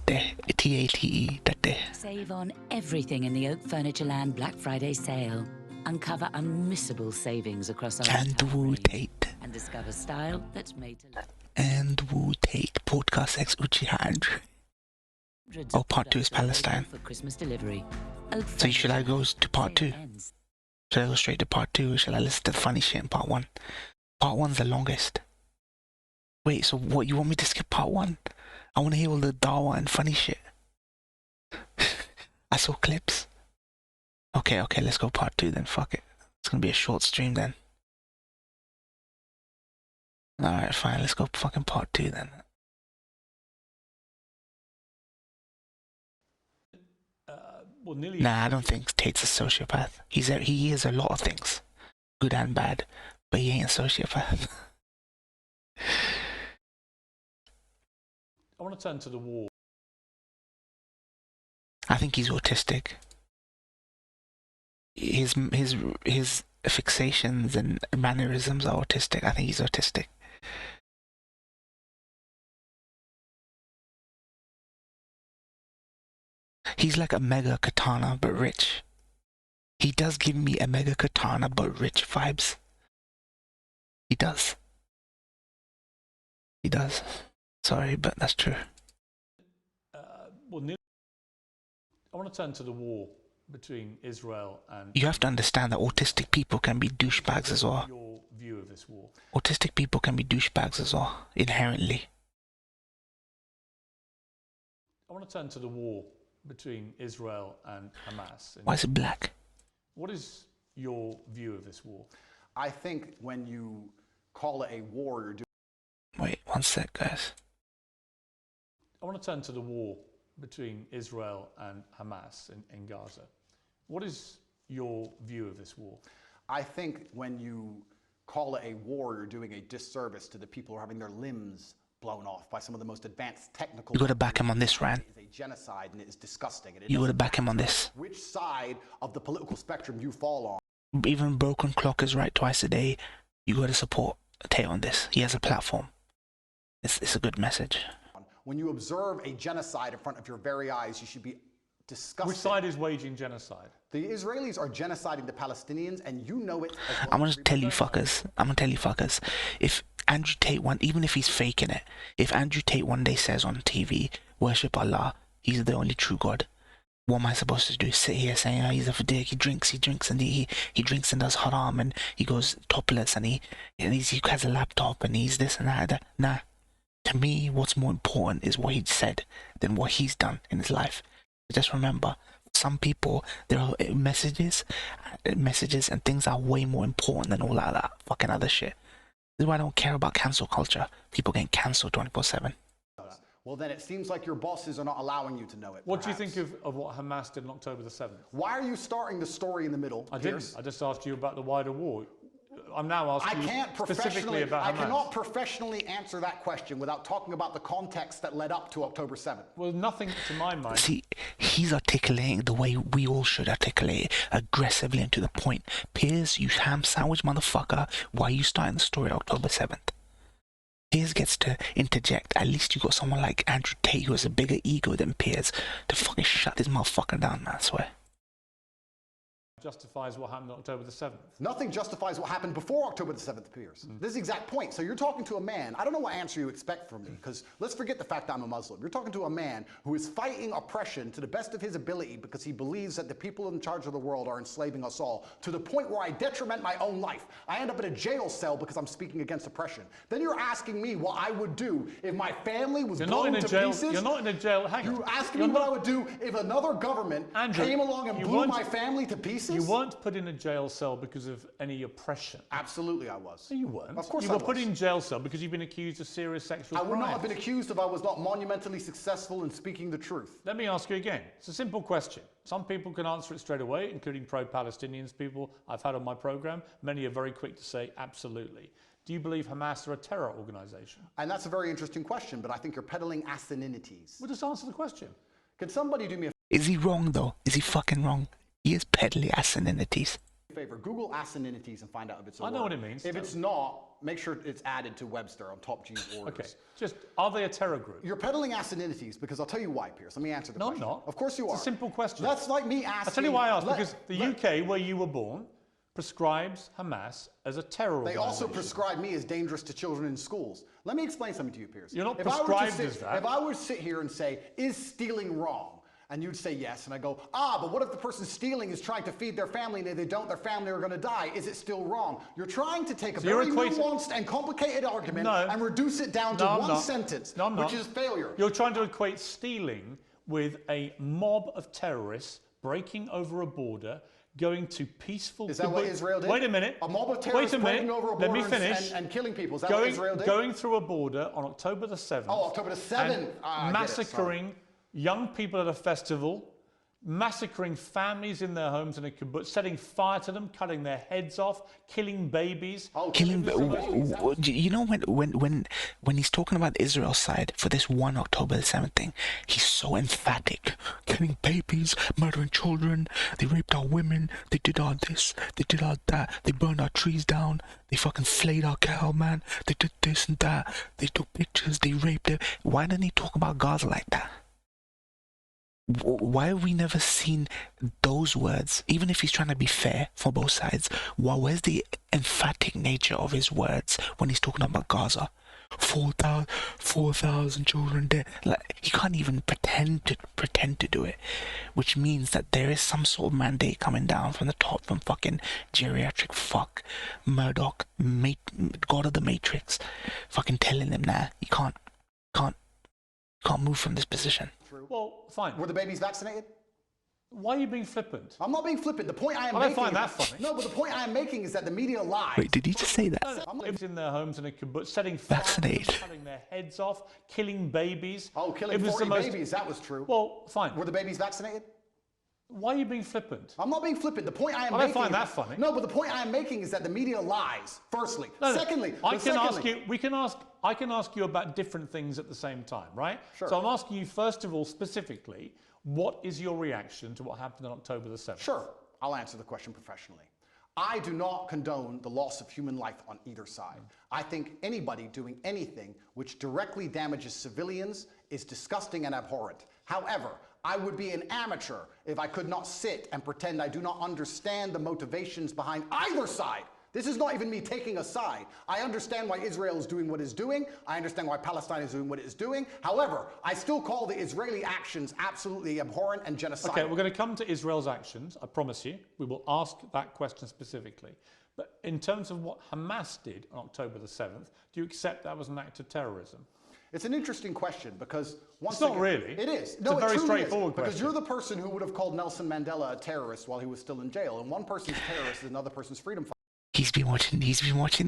Tate, T-A-T-E, Tate. Save on everything in the Oak Furnitureland Black Friday sale. Uncover unmissable savings across our And entire Wu range. Tate. And discover style that's made to last. And Wu Tate. Podcast X Uchiha Andrew. Hundreds Oh, of part two is products Palestine. available for Christmas delivery. Oak So should I go Furnitureland. to part Sale two? ends. Should I go straight to part two, or should I listen to the funny shit in part one? Part one's the longest. Wait, so what, you want me to skip part one? I want to hear all the Dawa and funny shit. I saw clips. Okay, let's go part two then, fuck it. It's gonna be a short stream then. Alright, fine, let's go fucking part two then. Well, nearly. Nah, I don't think Tate's a sociopath. He is a lot of things, good and bad, but he ain't a sociopath. I want to turn to the war. I think he's autistic. His fixations and mannerisms are autistic. I think he's autistic. He's like a mega katana but rich. He does give me a mega katana but rich vibes. He does. He does. Sorry, but that's true. Well, nearly. I want to turn to the war between Israel and. You have to understand that autistic people can be douchebags as well. Your view of this war. Autistic people can be douchebags as well, inherently. I want to turn to the war between Israel and Hamas. Why is it black? What is your view of this war? I think when you call it a war, you're doing. Wait, one sec, guys. I want to turn to the war between Israel and Hamas in Gaza. What is your view of this war? I think when you call it a war, you're doing a disservice to the people who are having their limbs blown off by some of the most advanced technical. You gotta back him on this, Ryan. It is a genocide and it is disgusting. And it You gotta doesn't back him on this. which side of the political spectrum you fall on. Even Broken Clock is right twice a day. You gotta support Tate on this. He has a platform. It's a good message. When you observe a genocide in front of your very eyes, you should be disgusted. Which side is waging genocide? The Israelis are genociding the Palestinians, and you know it. As well I'm as gonna tell you fuckers. If Andrew Tate even if he's faking it, if Andrew Tate one day says on TV, worship Allah, He's the only true God. What am I supposed to do? Sit here saying, oh, he's a dick, he drinks, and he drinks and does haram, and he goes topless, and he has a laptop, and he's this and that. Nah. To me, what's more important is what he said than what he's done in his life. Just remember, some people, there are messages and things are way more important than all that fucking other shit. This is why I don't care about cancel culture. People getting cancelled 24/7. Well, then it seems like your bosses are not allowing you to know it. What do you think of what Hamas did on October the 7th? Why are you starting the story in the middle, Piers? I just asked you about the wider war. I'm now asking you specifically about Hamas. I cannot professionally answer that question without talking about the context that led up to October 7th. Well, nothing to my mind. See, he's articulating the way we all should articulate it, aggressively and to the point. Piers, you ham sandwich motherfucker, why are you starting the story October 7th? Piers gets to interject. At least you got someone like Andrew Tate who has a bigger ego than Piers to fucking shut this motherfucker down, man, I swear. Justifies what happened on October the 7th. Nothing justifies what happened before October the 7th, Piers. This is the exact point. So you're talking to a man, I don't know what answer you expect from me, because let's forget the fact that I'm a Muslim. You're talking to a man who is fighting oppression to the best of his ability because he believes that the people in charge of the world are enslaving us all, to the point where I detriment my own life. I end up in a jail cell because I'm speaking against oppression. Then you're asking me what I would do if my family was blown to pieces? You're not in a jail. Hang on. You're asking me what I would do if another government came along and blew my family to pieces? You weren't put in a jail cell because of any oppression. Absolutely I was. No, you weren't. Of course you I were was. put in jail cell because you've been accused of serious sexual crimes. I would not have been accused if I was not monumentally successful in speaking the truth. Let me ask you again. It's a simple question. Some people can answer it straight away, including pro-Palestinians people I've had on my program. Many are very quick to say absolutely. Do you believe Hamas are a terror organization? And that's a very interesting question, but I think you're peddling asininities. Well, just answer the question. Can somebody do me a Is he wrong though? Is he fucking wrong? He is peddling asininities. favor? Google asininities and find out if it's a word. I know what it means. If it's not, make sure it's added to Webster on top G's orders. Okay, just, are they a terror group? You're peddling asininities because I'll tell you why, Piers. Let me answer the question. No, I'm not. Of course you are. It's a simple question. That's like me asking... I'll tell you why I asked, because the UK, where you were born, prescribes Hamas as a terror They organization. also prescribe me as dangerous to children in schools. Let me explain something to you, Piers. You're not prescribed as that. If I were to sit here and say, is stealing wrong? And you'd say yes, and I go, but what if the person stealing is trying to feed their family, and if they don't, their family are going to die? Is it still wrong? You're trying to take a very nuanced and complicated argument and reduce it down to one sentence, which is failure. You're trying to equate stealing with a mob of terrorists breaking over a border, going to peaceful... Is that what Israel did? Wait a minute. A mob of terrorists breaking over a border and killing people. Is that what Israel did? Going through a border on October the 7th. Oh, October the 7th. Massacring young people at a festival, massacring families in their homes in a kibbutz, setting fire to them, cutting their heads off, killing babies. Killing, you know, when he's talking about Israel's side for this one October the 7th thing, he's so emphatic. Killing babies, murdering children, they raped our women, they did all this, they did all that, they burned our trees down, they fucking flayed our cow, man, they did this and that, they took pictures, they raped it. Why didn't he talk about Gaza like that? Why have we never seen those words? Even if he's trying to be fair for both sides, where's the emphatic nature of his words when he's talking about Gaza? 4,000 children dead. Like, he can't even pretend to do it, which means that there is some sort of mandate coming down from the top, from fucking geriatric fuck Murdoch, God of the Matrix, fucking telling him, nah, you can't move from this position. Well, fine. Were the babies vaccinated? Why are you being flippant? I'm not being flippant. The point I am making... I don't find that funny. No, but the point I am making is that the media lies. Wait, did he just say that? Lives in their homes in a kibbutz, setting fire, cutting their heads off, killing babies. Oh, killing 40 babies, that was true. Well, fine. Were the babies vaccinated? Why are you being flippant? I'm not being flippant. The point I am making... I don't find that funny. No, but the point I am making is that the media lies, firstly. Secondly... I can ask you about different things at the same time, right? Sure. So I'm asking you, first of all, specifically, what is your reaction to what happened on October the 7th? Sure. I'll answer the question professionally. I do not condone the loss of human life on either side. I think anybody doing anything which directly damages civilians is disgusting and abhorrent. However, I would be an amateur if I could not sit and pretend I do not understand the motivations behind either side. This is not even me taking a side. I understand why Israel is doing what it's doing. I understand why Palestine is doing what it's doing. However, I still call the Israeli actions absolutely abhorrent and genocidal. Okay, we're going to come to Israel's actions, I promise you. We will ask that question specifically. But in terms of what Hamas did on October the 7th, do you accept that was an act of terrorism? It's an interesting question because once It's not really. It is. It's a very straightforward question. Because you're the person who would have called Nelson Mandela a terrorist while he was still in jail, and one person's terrorist is another person's freedom fighter. He's been watching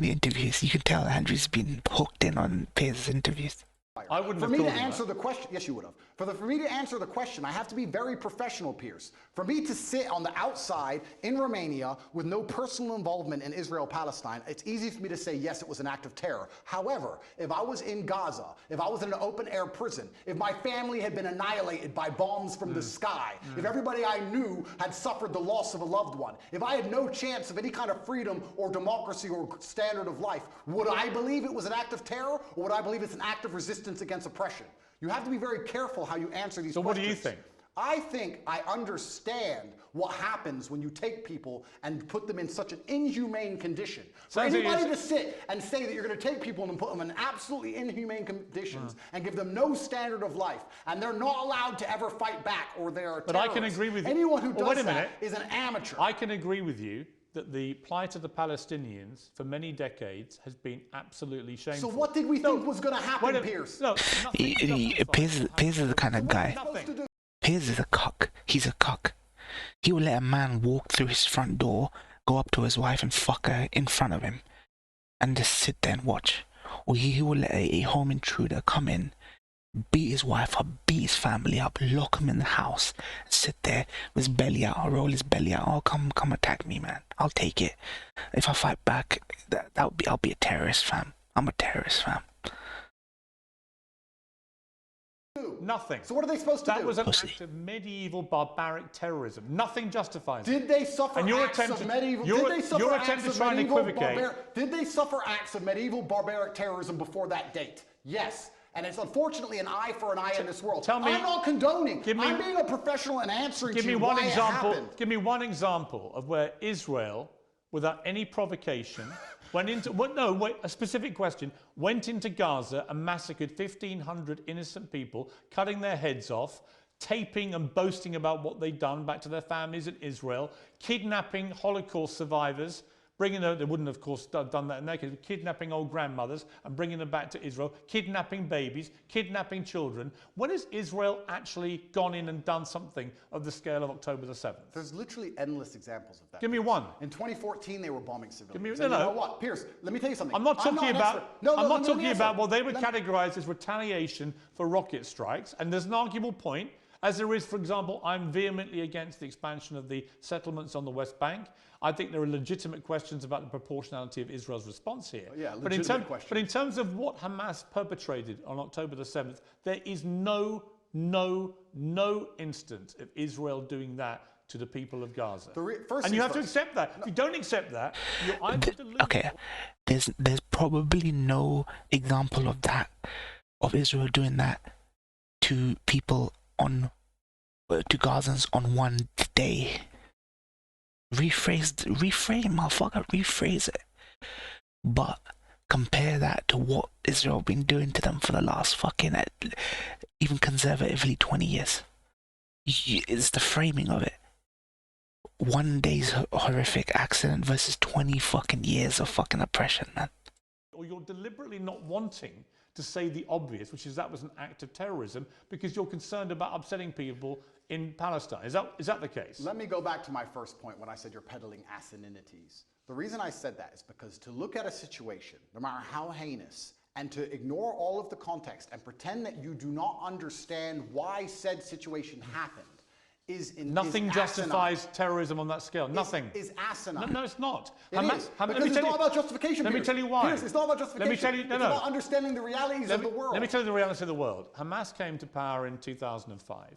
the interviews. You can tell Andrew's been hooked in on Piers' interviews. I wouldn't For have me thought to of answer that. the question, yes, you would have. For me to answer the question, I have to be very professional, Piers. For me to sit on the outside in Romania with no personal involvement in Israel-Palestine, it's easy for me to say, yes, it was an act of terror. However, if I was in Gaza, if I was in an open-air prison, if my family had been annihilated by bombs from the sky, if everybody I knew had suffered the loss of a loved one, if I had no chance of any kind of freedom or democracy or standard of life, would I believe it was an act of terror, or would I believe it's an act of resistance against oppression? You have to be very careful how you answer these questions. So what do you think? I think I understand what happens when you take people and put them in such an inhumane condition. For Sounds like anybody to sit and say that you're going to take people and put them in absolutely inhumane conditions and give them no standard of life, and they're not allowed to ever fight back, or they are But I can agree with you. Anyone who Well, wait does a minute. that is an amateur. I can agree with you that the plight of the Palestinians for many decades has been absolutely shameful. So what did we think was going to happen, Wait Piers? No, nothing Piers is the kind of guy. Nothing. Piers is a cock. He's a cock. He will let a man walk through his front door, go up to his wife and fuck her in front of him, and just sit there and watch. Or he will let a home intruder come in, beat his wife up, beat his family up, lock him in the house, sit there with his belly out, roll his belly out. Oh, come attack me, man. I'll take it. If I fight back, I'll be a terrorist, fam. I'm a terrorist, fam. Nothing. So what are they supposed to do? That was an Pussy. act of medieval barbaric terrorism. Nothing justifies it. Did they suffer And your acts attempt of to- medieval? your- Did they suffer your acts attempt to of try and medieval equivocate- Did they suffer acts of medieval barbaric terrorism before that date? Yes. And it's unfortunately an eye for an eye in this world. Tell me- I'm not condoning. Give me- I'm being a professional and answering Give to me you one why example. it happened. Give me one example of where Israel, without any provocation, went into a specific question. Went into Gaza and massacred 1,500 innocent people, cutting their heads off, taping and boasting about what they'd done back to their families in Israel, kidnapping Holocaust survivors, bringing them, they wouldn't of course done that in their case, kidnapping old grandmothers and bringing them back to Israel, kidnapping babies, kidnapping children. When has Israel actually gone in and done something of the scale of October the 7th? There's literally endless examples of that. Give me one. In 2014, they were bombing civilians. Give me- And no, you no. know what, Piers? Let me tell you something. I'm not talking an about. expert. No, I'm let not me talking answer. about what they would Let me- categorise as retaliation for rocket strikes. And there's an arguable point, as there is, for example, I'm vehemently against the expansion of the settlements on the West Bank. I think there are legitimate questions about the proportionality of Israel's response here. Yeah, but in legitimate terms of what Hamas perpetrated on October the 7th, there is no instance of Israel doing that to the people of Gaza. And you have to accept that. If you don't accept that, you're either delusional. Okay, there's probably no example of that, of Israel doing that to people to Gazans on one day. Reframe, motherfucker, rephrase it. But compare that to what Israel been doing to them for the last fucking, even conservatively, 20 years. It's the framing of it. One day's horrific accident versus 20 fucking years of fucking oppression, man. Or you're deliberately not wanting to say the obvious, which is that was an act of terrorism, because you're concerned about upsetting people in Palestine. Is that the case? Let me go back to my first point when I said you're peddling asininities. The reason I said that is because to look at a situation, no matter how heinous, and to ignore all of the context and pretend that you do not understand why said situation happened Nothing justifies terrorism on that scale. Nothing. Is asinine. No, it's not. Because it's not about justification. Let me tell you why. Piers, it's not about justification. Let me tell you. It's about understanding the realities of the world. Let me tell you the reality of the world. Hamas came to power in 2005.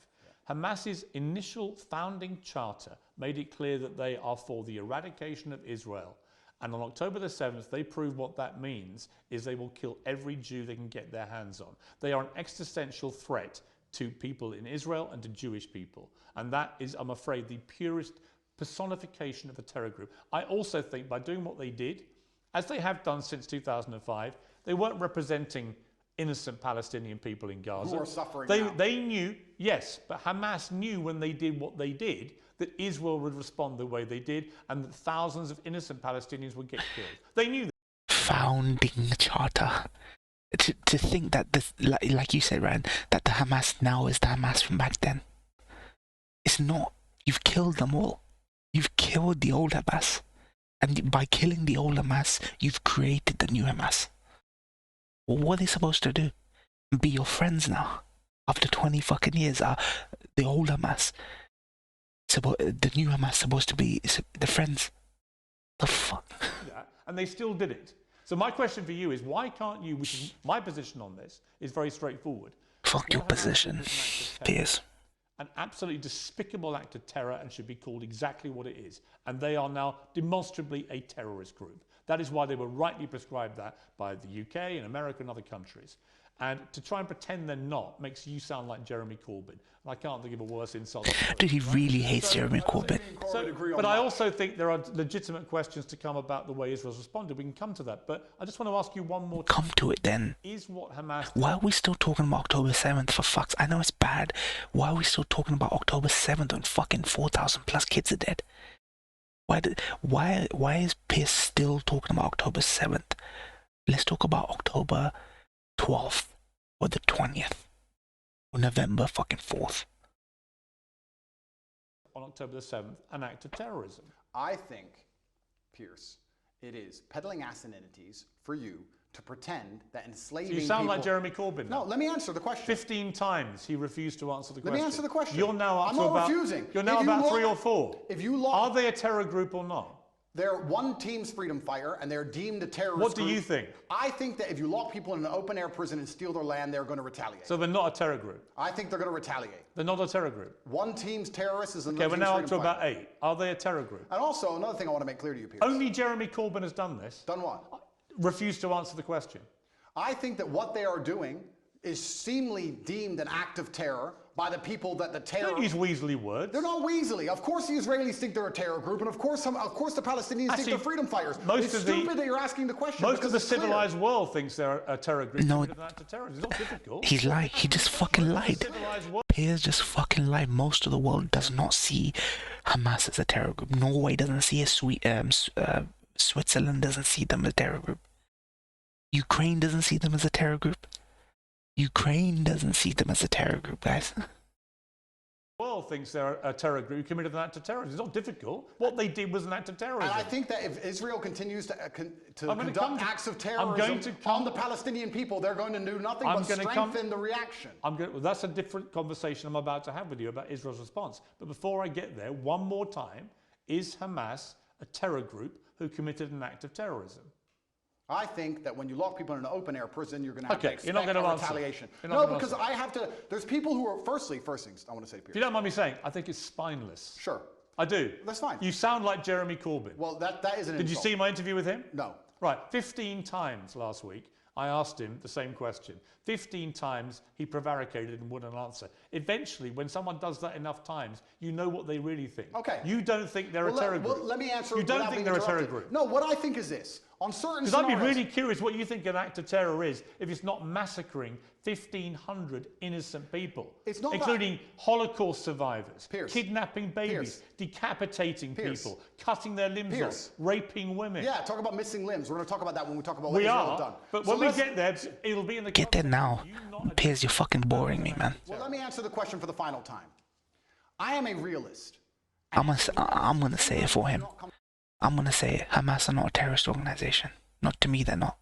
Hamas's initial founding charter made it clear that they are for the eradication of Israel. And on October the 7th, they proved what that means is they will kill every Jew they can get their hands on. They are an existential threat to people in Israel and to Jewish people. And that is, I'm afraid, the purest personification of a terror group. I also think by doing what they did, as they have done since 2005, they weren't representing innocent Palestinian people in Gaza. Who are suffering now. They knew, yes, but Hamas knew when they did what they did that Israel would respond the way they did and that thousands of innocent Palestinians would get killed. They knew that. Founding charter. To think that this, like you said, Ryan, that the Hamas now is the Hamas from back then. It's not. You've killed them all. You've killed the old Hamas. And by killing the old Hamas, you've created the new Hamas. Well, what are they supposed to do? Be your friends now? After 20 fucking years, the old Hamas, the new Hamas supposed to be the friends? The fuck? Yeah, and they still did it. So my question for you is, why can't you, which is my position on this, is very straightforward. Fuck your position, Piers. An absolutely despicable act of terror and should be called exactly what it is. And they are now demonstrably a terrorist group. That is why they were rightly prescribed that by the UK and America and other countries. And to try and pretend they're not makes you sound like Jeremy Corbyn. And I can't think of a worse insult. Dude, he really hates Jeremy Corbyn. But I also think there are legitimate questions to come about the way Israel's responded. We can come to that. But I just want to ask you one more time. Come to it then. Is what Hamas... Why are we still talking about October 7th, for fuck's... I know it's bad. Why are we still talking about October 7th when fucking 4,000 plus kids are dead? Why is Piers still talking about October 7th? Let's talk about October 12th or the 20th or November fucking 4th. On October the 7th, an act of terrorism. I think, Piers, it is peddling asininities for you to pretend that enslaving You sound people... like Jeremy Corbyn. No, let me answer the question. 15 times he refused to answer the question. Let me answer the question. You're now up I'm to not about... refusing. You're now about 3 or 4. If you look... Are they a terror group or not? They're one team's freedom fighter, and they're deemed a terrorist What do group. you think? I think that if you lock people in an open-air prison and steal their land, they're going to retaliate. So they're not a terror group? I think they're going to retaliate. They're not a terror group? One team's terrorist is another Okay, we're team's now up freedom to fighter. about 8. Are they a terror group? And also, another thing I want to make clear to you, Piers. Only Jeremy Corbyn has done this. Done what? Refused to answer the question. I think that what they are doing is seemingly deemed an act of terror by the people that the terror... Don't use weaselly words. They're not weaselly. Of course the Israelis think they're a terror group, and of course the Palestinians think they're freedom fighters. It's stupid that you're asking the question. Most of the civilized world thinks they're a terror group. No, It's not difficult. He's lied. He just fucking lied. Piers just fucking lied. Most of the world does not see Hamas as a terror group. Norway doesn't see a Switzerland doesn't see them as a terror group. Ukraine doesn't see them as a terror group. Ukraine doesn't see them as a terror group, guys. The world thinks they're a terror group who committed an act of terrorism. It's not difficult. What they did was an act of terrorism. And I think that if Israel continues to conduct acts of terrorism on the Palestinian people, they're going to do nothing but strengthen the reaction. Well, that's a different conversation I'm about to have with you about Israel's response. But before I get there, one more time, is Hamas a terror group who committed an act of terrorism? I think that when you lock people in an open-air prison, you're going to have to expect retaliation. No, because I have to... There's people who are... First things I want to say, Piers. If you don't mind me saying, I think it's spineless. Sure. I do. That's fine. You sound like Jeremy Corbyn. Well, that is an insult. Did you see my interview with him? No. Right. 15 times last week, I asked him the same question. 15 times he prevaricated and wouldn't answer. Eventually, when someone does that enough times, you know what they really think. Okay. You don't think they're a terror group. Well, let me answer. You don't think they're a terror group. No, what I think is this. On certain Because I'd be really curious what you think an act of terror is if it's not massacring 1,500 innocent people, it's not including Holocaust survivors, Piers. Kidnapping babies, decapitating people, cutting their limbs off, raping women. Yeah, talk about missing limbs. We're going to talk about that when we talk about what Israel has done. But when we get there, it'll be in the... Get there now. Piers, you're fucking boring me, man. Well, let me answer the question for the final time. I am a realist. I'm gonna say it for him. I'm gonna say it. Hamas are not a terrorist organization. Not to me, they're not.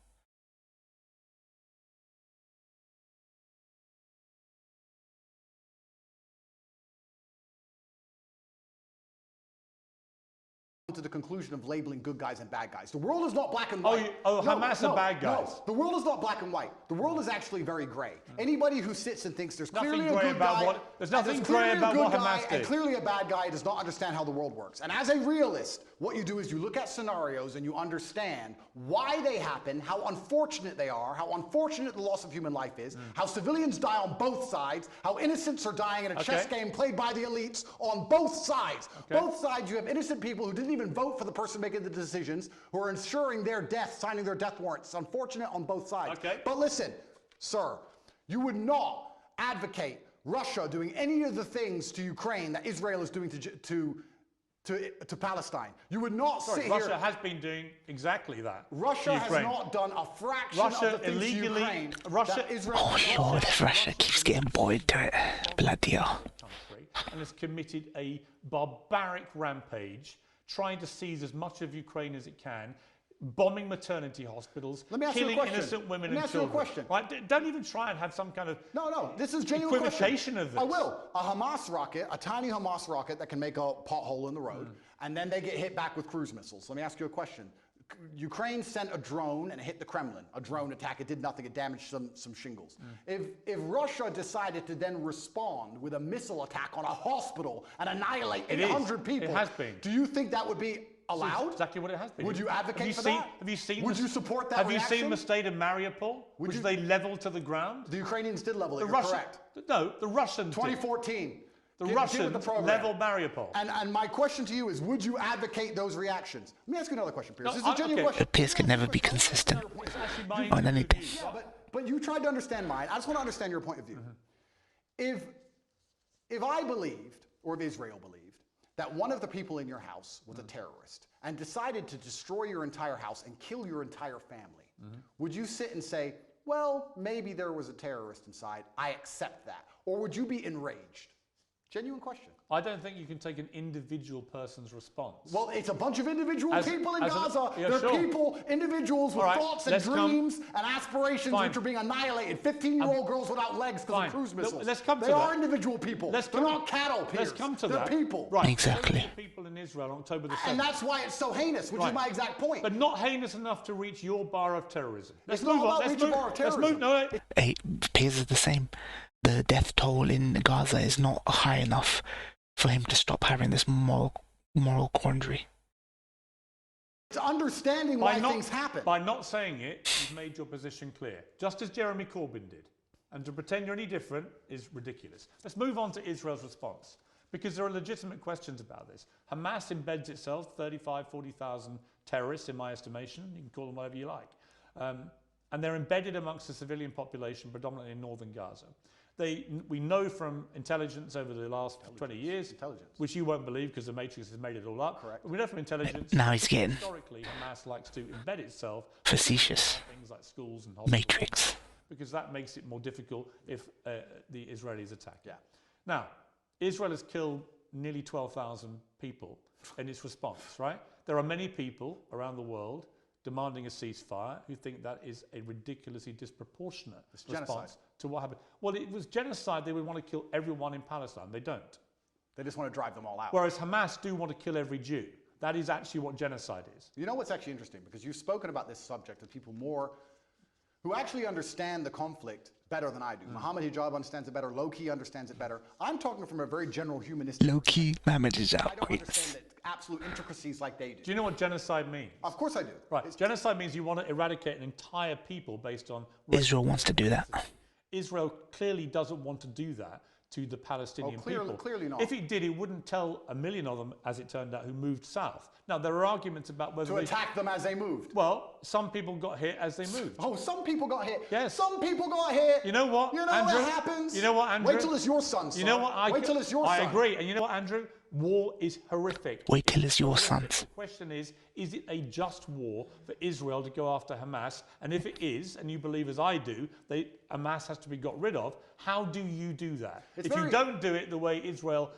to the conclusion of labeling good guys and bad guys. The world is not black and white. Hamas are bad guys. No, the world is not black and white. The world is actually very gray. Anybody who sits and thinks there's clearly a good guy, there's nothing gray about what Hamas did, and clearly a bad guy does not understand how the world works. And as a realist, what you do is you look at scenarios and you understand why they happen, how unfortunate they are, how unfortunate the loss of human life is, how civilians die on both sides, how innocents are dying in a chess game played by the elites on both sides. Both sides, you have innocent people who didn't even vote for the person making the decisions, who are ensuring their death, signing their death warrants. It's unfortunate on both sides. But listen, sir, you would not advocate Russia doing any of the things to Ukraine that Israel is doing to Palestine. You would not sit Russia here. Russia has been doing exactly that. Russia has not done a fraction of the things illegally, to Ukraine. Russia, Israel Oh Lord, if Russia keeps getting bored to it. Bloody hell. and has committed a barbaric rampage, trying to seize as much of Ukraine as it can, bombing maternity hospitals, killing innocent women and children. Right? Don't even try and have some kind of this is genuine equivocation of this. I will. A Hamas rocket, a tiny Hamas rocket that can make a pothole in the road, and then they get hit back with cruise missiles. Let me ask you a question. Ukraine sent a drone and it hit the Kremlin. A drone attack. It did nothing. It damaged some shingles. If Russia decided to then respond with a missile attack on a hospital and annihilate 800 people, it has been. Do you think that would be allowed? Exactly what it has been. Would you advocate for that? Have you seen? Would you support that Have reaction? you seen the state of Mariupol, which they leveled to the ground? The Ukrainians did level it. Correct. No, the Russians. 2014. The Russians leveled Mariupol. And my question to you is, would you advocate those reactions? Let me ask you another question, Piers. This is a genuine question. But Piers can never be consistent on anything. Yeah, but you tried to understand mine. I just want to understand your point of view. If I believed, or if Israel believed, that one of the people in your house was a terrorist and decided to destroy your entire house and kill your entire family, would you sit and say, well, maybe there was a terrorist inside, I accept that? Or would you be enraged? Genuine question. I don't think you can take an individual person's response. Well, it's a bunch of individual people in Gaza. They're sure. Individuals with thoughts and dreams and aspirations which are being annihilated. 15-year-old girls without legs because of cruise missiles. Let's come to they that. are individual people. They're not cattle, Piers. Let's come to They're that. people. Right. Exactly. People in Israel on October the 7th. And that's why it's so heinous, which is my exact point. But not heinous enough to reach your bar of terrorism. It's not about reaching bar of terrorism. Hey, Piers is the same. The death toll in Gaza is not high enough for him to stop having this moral quandary. It's understanding why things happen. By not saying it, you've made your position clear, just as Jeremy Corbyn did. And to pretend you're any different is ridiculous. Let's move on to Israel's response, because there are legitimate questions about this. Hamas embeds itself, 35, 40,000 terrorists in my estimation. You can call them whatever you like. And they're embedded amongst the civilian population, predominantly in northern Gaza. We know from intelligence over the last 20 years, which you won't believe because the Matrix has made it all up. Correct. We know from intelligence. Now he's getting historically, Hamas likes to embed itself facetious. In things like schools and hospitals. Matrix. Because that makes it more difficult if the Israelis attack. Yeah. Now, Israel has killed nearly 12,000 people in its response. Right? There are many people around the world demanding a ceasefire who think that is a ridiculously disproportionate response to what happened. Well, it was genocide. They would want to kill everyone in Palestine. They don't. They just want to drive them all out. Whereas Hamas do want to kill every Jew. That is actually what genocide is. You know what's actually interesting? Because you've spoken about this subject with people who actually understand the conflict better than I do. Mohammed Hijab understands it better. Low-key understands it better. I'm talking from a very general humanistic Low-key, Mohammed Hijab. I don't understand the absolute intricacies like they do. Do you know what genocide means? Of course I do. Right. Genocide means you want to eradicate an entire people based on... Israel wants to do that. Israel clearly doesn't want to do that to the Palestinian people. Clearly not. If it did, it wouldn't tell a million of them, as it turned out, who moved south. Now, there are arguments about whether to attack them as they moved. Well, some people got hit as they moved. Oh, some people got hit. Yes. Some people got hit. You know what, You know Andrew? what happens? You know what, Andrew? Wait till it's your son, son. You know what? Wait till it's your son. I agree. And you know what, Andrew? War is horrific. Wait till it's your sons. The question is it a just war for Israel to go after Hamas? And if it is, and you believe as I do, Hamas has to be got rid of, how do you do that? If you don't do it the way Israel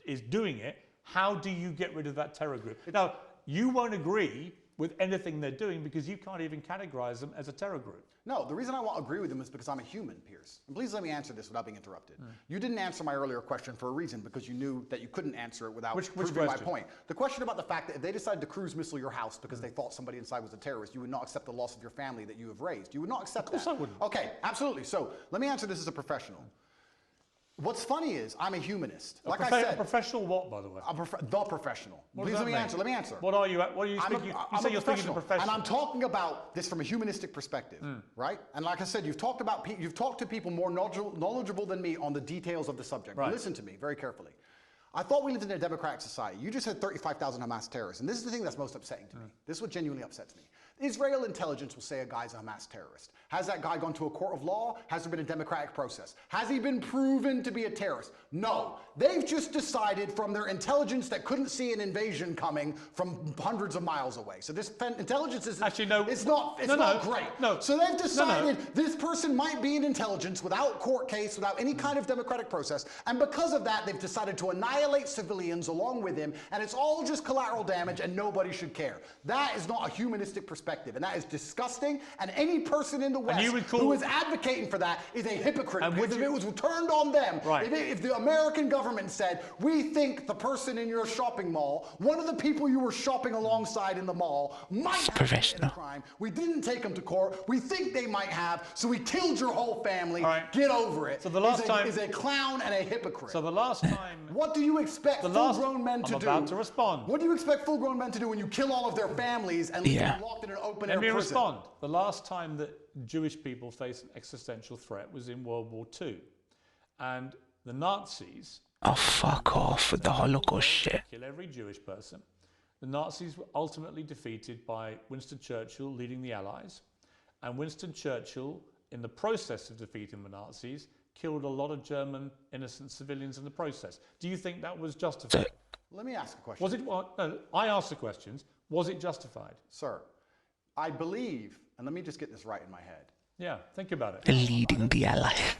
is doing it, how do you get rid of that terror group? Now, you won't agree with anything they're doing because you can't even categorize them as a terror group. No, the reason I won't agree with them is because I'm a human, Piers. And please let me answer this without being interrupted. You didn't answer my earlier question for a reason, because you knew that you couldn't answer it without proving my point. The question about the fact that if they decided to cruise missile your house because they thought somebody inside was a terrorist, you would not accept the loss of your family that you have raised. You would not accept that. Of course I wouldn't. Okay, absolutely. So let me answer this as a professional. What's funny is I'm a humanist. Like I said, professional what, by the way? The professional. What Please does let that me mean? answer. Let me answer. What are you? What are you speaking? You say you're speaking to professional, and I'm talking about this from a humanistic perspective, right? And like I said, you've talked to people more knowledgeable than me on the details of the subject. Right. Listen to me very carefully. I thought we lived in a democratic society. You just had 35,000 Hamas terrorists, and this is the thing that's most upsetting to me. This is what genuinely upsets me. Israel intelligence will say a guy's a Hamas terrorist. Has that guy gone to a court of law? Has there been a democratic process? Has he been proven to be a terrorist? No. They've just decided from their intelligence that couldn't see an invasion coming from hundreds of miles away. So this intelligence is actually no. It's not great. No. So they've decided this person might be an intelligence without court case, without any kind of democratic process, and because of that, they've decided to annihilate civilians along with him, and it's all just collateral damage, and nobody should care. That is not a humanistic perspective, and that is disgusting. And any person in the West who is advocating for that is a hypocrite. Because if it was turned on them, if the American government said, we think the person in your shopping mall, one of the people you were shopping alongside in the mall, might have committed a crime. We didn't take them to court. We think they might have, so we killed your whole family. Get over it. So the last time is a clown and a hypocrite. So the last time. What do you expect full-grown men to do? I'm about to respond. What do you expect full-grown men to do when you kill all of their families and leave them locked in an open-air prison? Let me respond. The last time that Jewish people faced an existential threat was in World War II. And the Nazis... Oh, fuck off with the Holocaust shit. Kill every Jewish person. The Nazis were ultimately defeated by Winston Churchill leading the Allies. And Winston Churchill, in the process of defeating the Nazis, killed a lot of German innocent civilians in the process. Do you think that was justified? Let me ask a question. Was it? No, I asked the questions. Was it justified? Sir, I believe, and let me just get this right in my head. Yeah, think about it. Leading the Allies.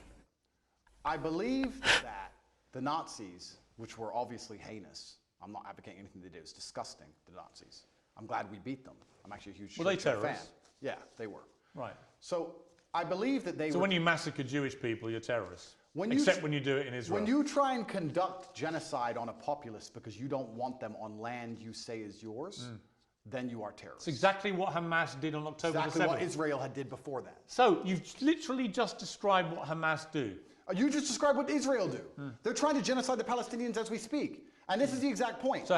I believe that the Nazis, which were obviously heinous, I'm not advocating anything they did, it's disgusting, the Nazis. I'm glad we beat them. I'm actually a huge Were they fan. terrorists? Yeah, they were. Right. So I believe that they So when you massacre Jewish people, you're terrorists. when you do it in Israel. When you try and conduct genocide on a populace because you don't want them on land you say is yours, then you are terrorists. It's exactly what Hamas did on October the 7th. Exactly what Israel had did before that. So you've literally just described what Hamas do. You just described what Israel do. They're trying to genocide the Palestinians as we speak. And this is the exact point. So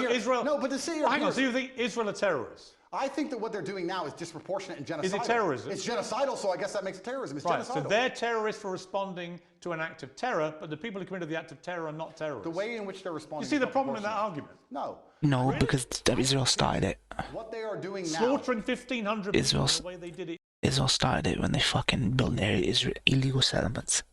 Israel... No, but to sit here... Hang on, so you think Israel are terrorists? I think that what they're doing now is disproportionate and genocidal. Is it terrorism? It's genocidal, so I guess that makes it terrorism. It's genocidal. So they're terrorists for responding to an act of terror, but the people who committed the act of terror are not terrorists. The way in which they're responding... You see the problem in that argument? No. No, because Israel started it. What they are doing now... Slaughtering 1,500 people the way they did it. Israel started it when they fucking built their illegal settlements.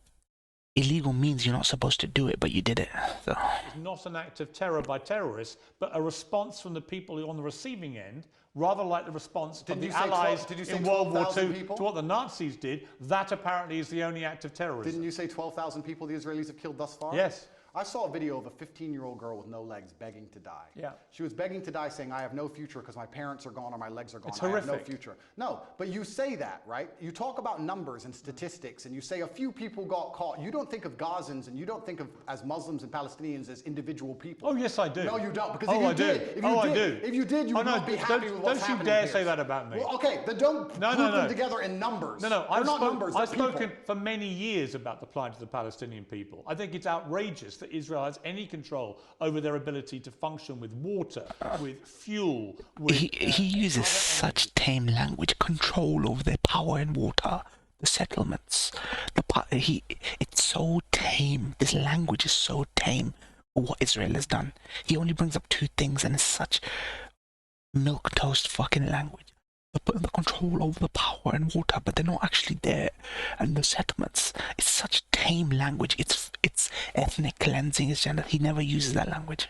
Illegal means you're not supposed to do it, but you did it. So. It's not an act of terror by terrorists, but a response from the people who are on the receiving end, rather like the response of the Allies in World War II to what the Nazis did. That apparently is the only act of terrorism. Didn't you say 12,000 people the Israelis have killed thus far? Yes. I saw a video of a 15-year-old girl with no legs begging to die. Yeah. She was begging to die saying, I have no future because my parents are gone or my legs are gone. It's I horrific. have no future. No, but you say that, right? You talk about numbers and statistics and you say a few people got caught. You don't think of Gazans and you don't think of as Muslims and Palestinians as individual people. Oh, yes, I do. No, you don't. Because I do. If you did, you would not be happy with what's happening. Don't you dare say that about me. Well, okay, then don't group them together in numbers. No, They're not numbers, I've they're spoken for many years about the plight of the Palestinian people. I think it's outrageous that Israel has any control over their ability to function with water, with fuel. With, he uses such tame language, control over their power and water, the settlements. It's so tame. This language is so tame for what Israel has done. He only brings up two things, and it's such milquetoast fucking language. The control over the power and water, but they're not actually there. And the settlements, it's such tame language. It's ethnic cleansing. It's gender. He never uses that language.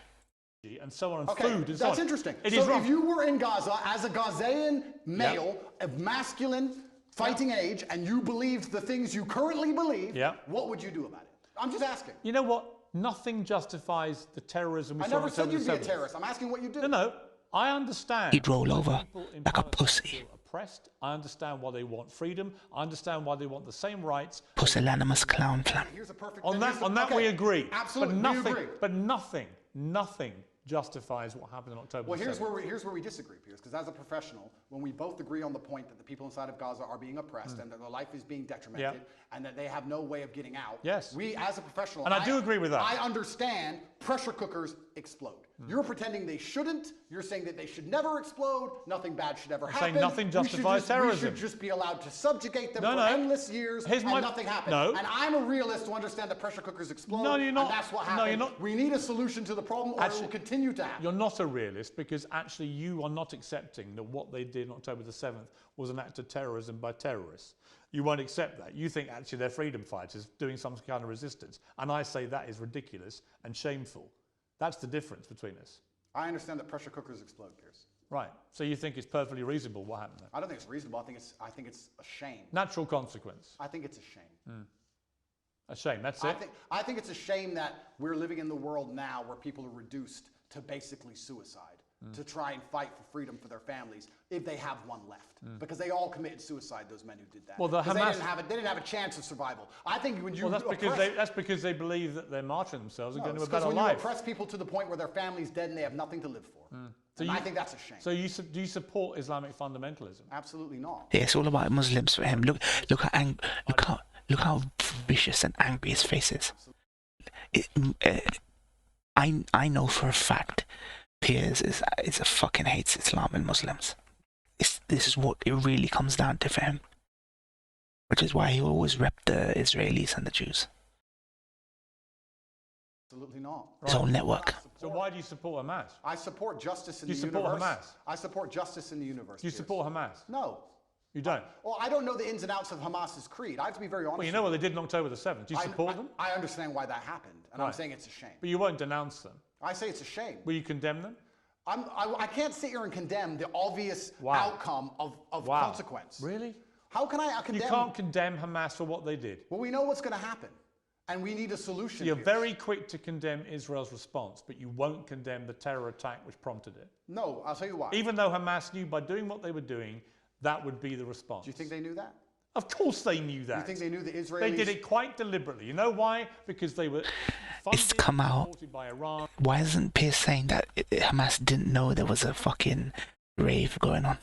And so on, and okay, food and so on. that's interesting. It so is wrong. If you were in Gaza as a Gazan male of masculine fighting age, and you believed the things you currently believe, what would you do about it? I'm just asking. You know what? Nothing justifies the terrorism we saw. I never said you'd be a terrorist. I'm asking what you do. No. I understand. He'd roll why over people in like a Palestine pussy. feel oppressed. I understand why they want freedom. I understand why they want the same rights. Pusillanimous clown flam. Here's a perfect. On that okay, we agree. Absolutely, But nothing justifies what happened on October. Well, here's 7th. where we disagree, Piers, because as a professional, when we both agree on the point that the people inside of Gaza are being oppressed and that their life is being detrimented and that they have no way of getting out, we, as a professional, and I do agree with that. I understand pressure cookers explode. You're pretending they shouldn't. You're saying that they should never explode. Nothing bad should ever happen. Saying nothing justifies terrorism. We should just be allowed to subjugate them for No. endless years and nothing happens. No. And I'm a realist to understand that pressure cookers explode. No, you're not. And that's what happens. No, you're not. We need a solution to the problem, or it will continue to happen. You're not a realist because actually you are not accepting that what they did on October the 7th was an act of terrorism by terrorists. You won't accept that. You think actually they're freedom fighters doing some kind of resistance. And I say that is ridiculous and shameful. That's the difference between us. I understand that pressure cookers explode, Piers. Right. So you think it's perfectly reasonable what happened there? I don't think it's reasonable. I think it's a shame. Natural consequence. I think it's a shame. A shame. That's it. I think it's a shame that we're living in the world now where people are reduced to basically suicide, to try and fight for freedom for their families if they have one left. Because they all committed suicide, those men who did that. Well, the Hamas... they didn't have a chance of survival. I think when you that's because they believe that they're martyring themselves and going to a better when life. you oppress people to the point where their family's dead and they have nothing to live for. And I think that's a shame. So do you support Islamic fundamentalism? Absolutely not. Yeah, it's all about Muslims for him. Look how vicious and angry his face is. I know for a fact Piers is a fucking hates Islam and Muslims. This is what it really comes down to for him, which is why he always repped the Israelis and the Jews. Absolutely not. His whole network. So why do you support Hamas? I support justice in the universe. Do you support Hamas? I support justice in the universe. Do you support Hamas? No. You don't? Well, I don't know the ins and outs of Hamas's creed. I have to be very honest. Well, you know what they did on October the 7th. Do you support them? I understand why that happened, and I'm saying it's a shame. But you won't denounce them. I say it's a shame. Will you condemn them? I can't sit here and condemn the obvious outcome of consequence. Really? How can I condemn? You can't condemn Hamas for what they did. Well, we know what's going to happen, and we need a solution. So you're very quick to condemn Israel's response, but you won't condemn the terror attack which prompted it. No, I'll tell you why. Even though Hamas knew by doing what they were doing, that would be the response. Do you think they knew that? Of course they knew that. You think they knew the Israelis? They did it quite deliberately. You know why? Because they were It's come out. supported by Iran. Why isn't Piers saying that Hamas didn't know there was a fucking rave going on?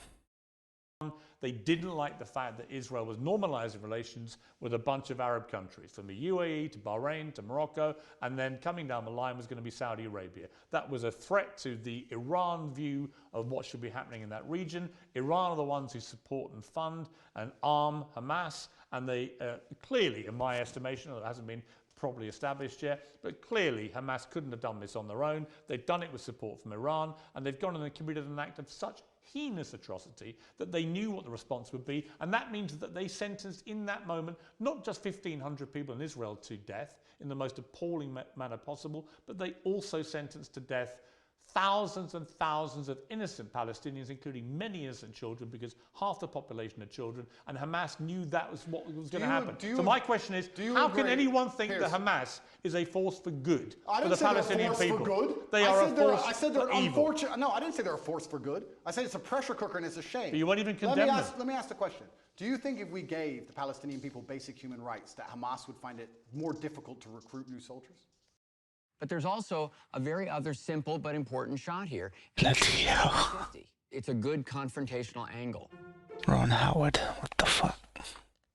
They didn't like the fact that Israel was normalizing relations with a bunch of Arab countries, from the UAE to Bahrain to Morocco, and then coming down the line was going to be Saudi Arabia. That was a threat to the Iran view of what should be happening in that region. Iran are the ones who support and fund and arm Hamas, and they clearly, in my estimation, it hasn't been properly established yet, but clearly Hamas couldn't have done this on their own. They've done it with support from Iran, and they've gone and committed an act of such heinous atrocity that they knew what the response would be, and that means that they sentenced in that moment not just 1,500 people in Israel to death in the most appalling manner possible, but they also sentenced to death thousands and thousands of innocent Palestinians, including many innocent children, because half the population are children, and Hamas knew that was what was going to happen. So my question is, how can anyone think that Hamas is a force for good for the Palestinian people? They are a force for evil. No, I didn't say they're a force for good. I said it's a pressure cooker and it's a shame. But you won't even condemn them. Let me ask the question. Do you think if we gave the Palestinian people basic human rights, that Hamas would find it more difficult to recruit new soldiers? But there's also a very other simple but important shot here. Bloody hell. It's a good confrontational angle. Ron Howard, what the fuck?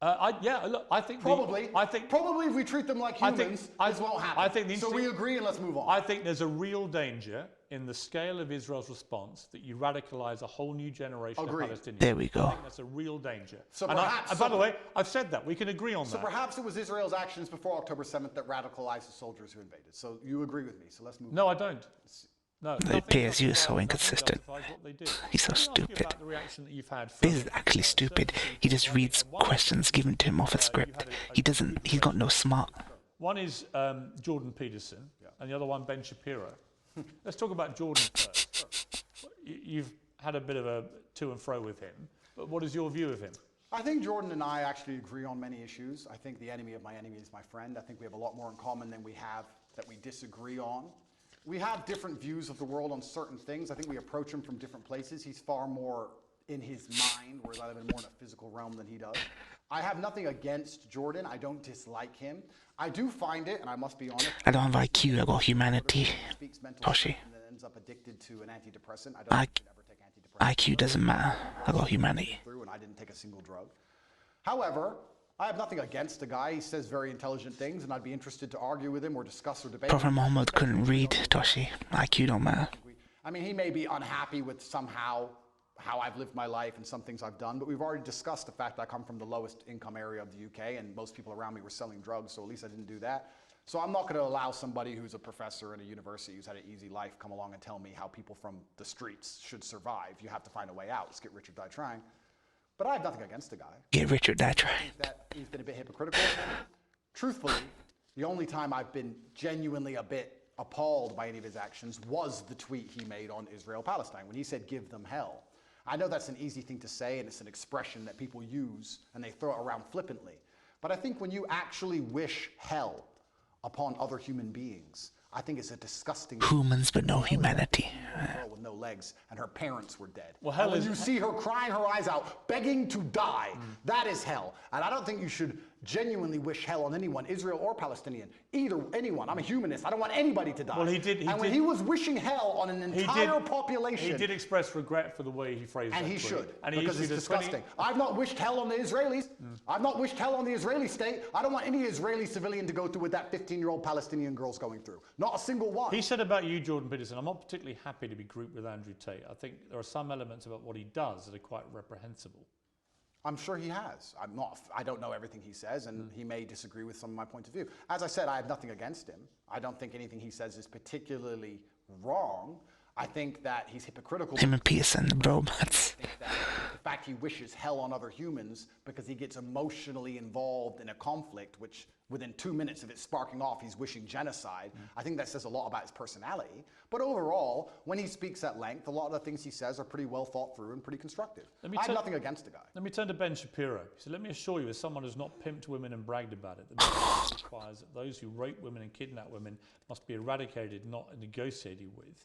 I think probably if we treat them like humans, this won't happen. So we agree and let's move on. I think there's a real danger in the scale of Israel's response that you radicalize a whole new generation of Palestinians. There we go. I think that's a real danger. So and by the way, I've said that. We can agree on that. So perhaps it was Israel's actions before October 7th that radicalized the soldiers who invaded. So you agree with me. So let's move on. No, I don't. No, Piers, you're so inconsistent. He's so stupid. Piers is actually stupid. He just reads questions given to him off a script. He's got no smart. One is Jordan Peterson, and the other one Ben Shapiro. Let's talk about Jordan first. You've had a bit of a to and fro with him, but what is your view of him? I think Jordan and I actually agree on many issues. I think the enemy of my enemy is my friend. I think we have a lot more in common than we have that we disagree on. We have different views of the world on certain things. I think we approach him from different places. He's far more in his mind, whereas I live in more in a physical realm than he does. I have nothing against Jordan. I don't dislike him. I do find it, and I must be honest. I don't have IQ, I got humanity. Toshi. And then ends up addicted to an antidepressant. I don't think ever take antidepressants. IQ doesn't matter. I got humanity. And I didn't take a single drug. However, I have nothing against the guy. He says very intelligent things, and I'd be interested to argue with him or discuss or debate. Prophet Muhammad couldn't read, Toshi. IQ don't matter. I mean, he may be unhappy with somehow how I've lived my life and some things I've done, but we've already discussed the fact that I come from the lowest income area of the UK, and most people around me were selling drugs, so at least I didn't do that. So I'm not going to allow somebody who's a professor in a university who's had an easy life come along and tell me how people from the streets should survive. You have to find a way out. Let's get rich or die trying. But I have nothing against the guy. Get rich or die trying. I think that he's been a bit hypocritical. Truthfully, the only time I've been genuinely a bit appalled by any of his actions was the tweet he made on Israel-Palestine when he said, "Give them hell." I know that's an easy thing to say, and it's an expression that people use, and they throw it around flippantly. But I think when you actually wish hell upon other human beings, I think it's a disgusting... Humans, but no humanity. A girl with no legs, and her parents were dead. Well, hell and is... when you see her crying her eyes out, begging to die, that is hell. And I don't think you should genuinely wish hell on anyone, Israel or Palestinian, anyone. I'm a humanist. I don't want anybody to die. Well, he did. When he was wishing hell on an entire population, he did express regret for the way he phrased it. And he should, and because it's disgusting. I've not wished hell on the Israelis. I've not wished hell on the Israeli state. I don't want any Israeli civilian to go through what that 15-year-old Palestinian girl's going through. Not a single one. He said about you, Jordan Peterson, I'm not particularly happy to be grouped with Andrew Tate. I think there are some elements about what he does that are quite reprehensible. I'm sure he has. I don't know everything he says, and he may disagree with some of my point of view. As I said, I have nothing against him. I don't think anything he says is particularly wrong. I think that he's hypocritical. Him and Pearson, the bromance. I think that the fact he wishes hell on other humans because he gets emotionally involved in a conflict, which within 2 minutes of it sparking off, he's wishing genocide. I think that says a lot about his personality. But overall, when he speaks at length, a lot of the things he says are pretty well thought through and pretty constructive. I have nothing against the guy. Let me turn to Ben Shapiro. He said, let me assure you, as someone who's not pimped women and bragged about it, that requires that those who rape women and kidnap women must be eradicated, not negotiated with.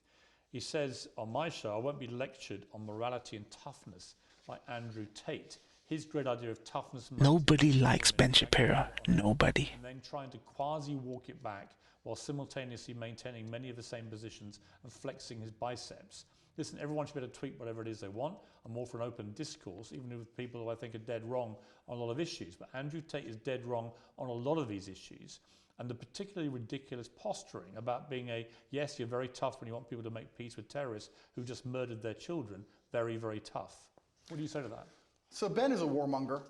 He says, on my show, I won't be lectured on morality and toughness by Andrew Tate. His great idea of toughness... Nobody likes Ben Shapiro. Nobody. And then trying to quasi-walk it back while simultaneously maintaining many of the same positions and flexing his biceps. Listen, everyone should be able to tweet whatever it is they want. I'm all for an open discourse, even with people who I think are dead wrong on a lot of issues. But Andrew Tate is dead wrong on a lot of these issues. And the particularly ridiculous posturing about being yes, you're very tough when you want people to make peace with terrorists who just murdered their children, very, very tough. What do you say to that? So Ben is a warmonger.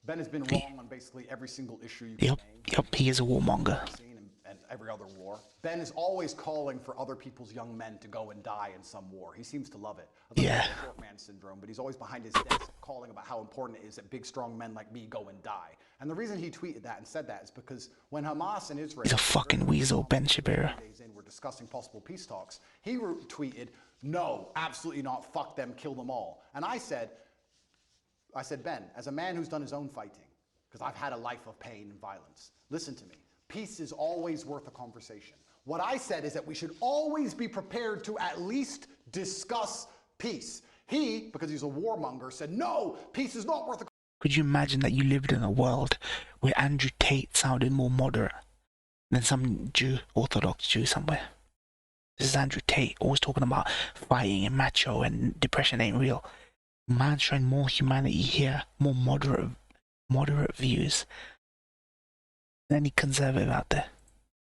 Ben has been wrong on basically every single issue you can name. Yep, he is a warmonger. And every other war. Ben is always calling for other people's young men to go and die in some war. He seems to love it. Yeah. Short man syndrome, but he's always behind his desk calling about how important it is that big, strong men like me go and die. And the reason he tweeted that and said that is because when Hamas and Israel... He's a fucking weasel, Ben Shapiro. ...we're discussing possible peace talks, he tweeted, no, absolutely not, fuck them, kill them all. And I said, Ben, as a man who's done his own fighting, because I've had a life of pain and violence, listen to me. Peace is always worth a conversation. What I said is that we should always be prepared to at least discuss peace. He, because he's a warmonger, said, no, peace is not worth a... Could you imagine that you lived in a world where Andrew Tate sounded more moderate than some Jew, Orthodox Jew somewhere? This is Andrew Tate, always talking about fighting and macho and depression ain't real. Man showing more humanity here, more moderate views than any conservative out there.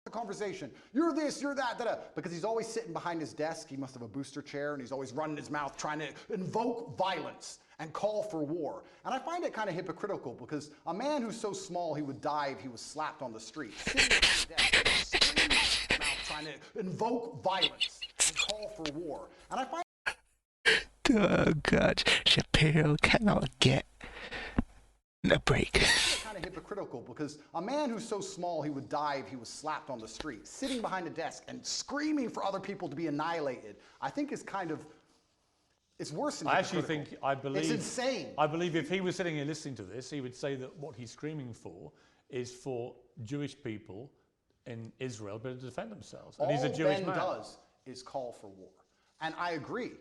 The conversation, you're this, you're that, because he's always sitting behind his desk. He must have a booster chair, and he's always running his mouth trying to invoke violence and call for war. And I find it kind of hypocritical because a man who's so small he would die if he was slapped on the street, sitting behind his desk, screaming his mouth trying to invoke violence and call for war. And I find... Oh God, Shapiro cannot get a break. It's kind of hypocritical because a man who's so small he would die if he was slapped on the street, sitting behind a desk and screaming for other people to be annihilated, I think is kind of, it's worse than hypocritical. I believe... It's insane. I believe if he was sitting here listening to this, he would say that what he's screaming for is for Jewish people in Israel to be able to defend themselves. And he's a Jewish man. All Ben does his call for war. And I agree.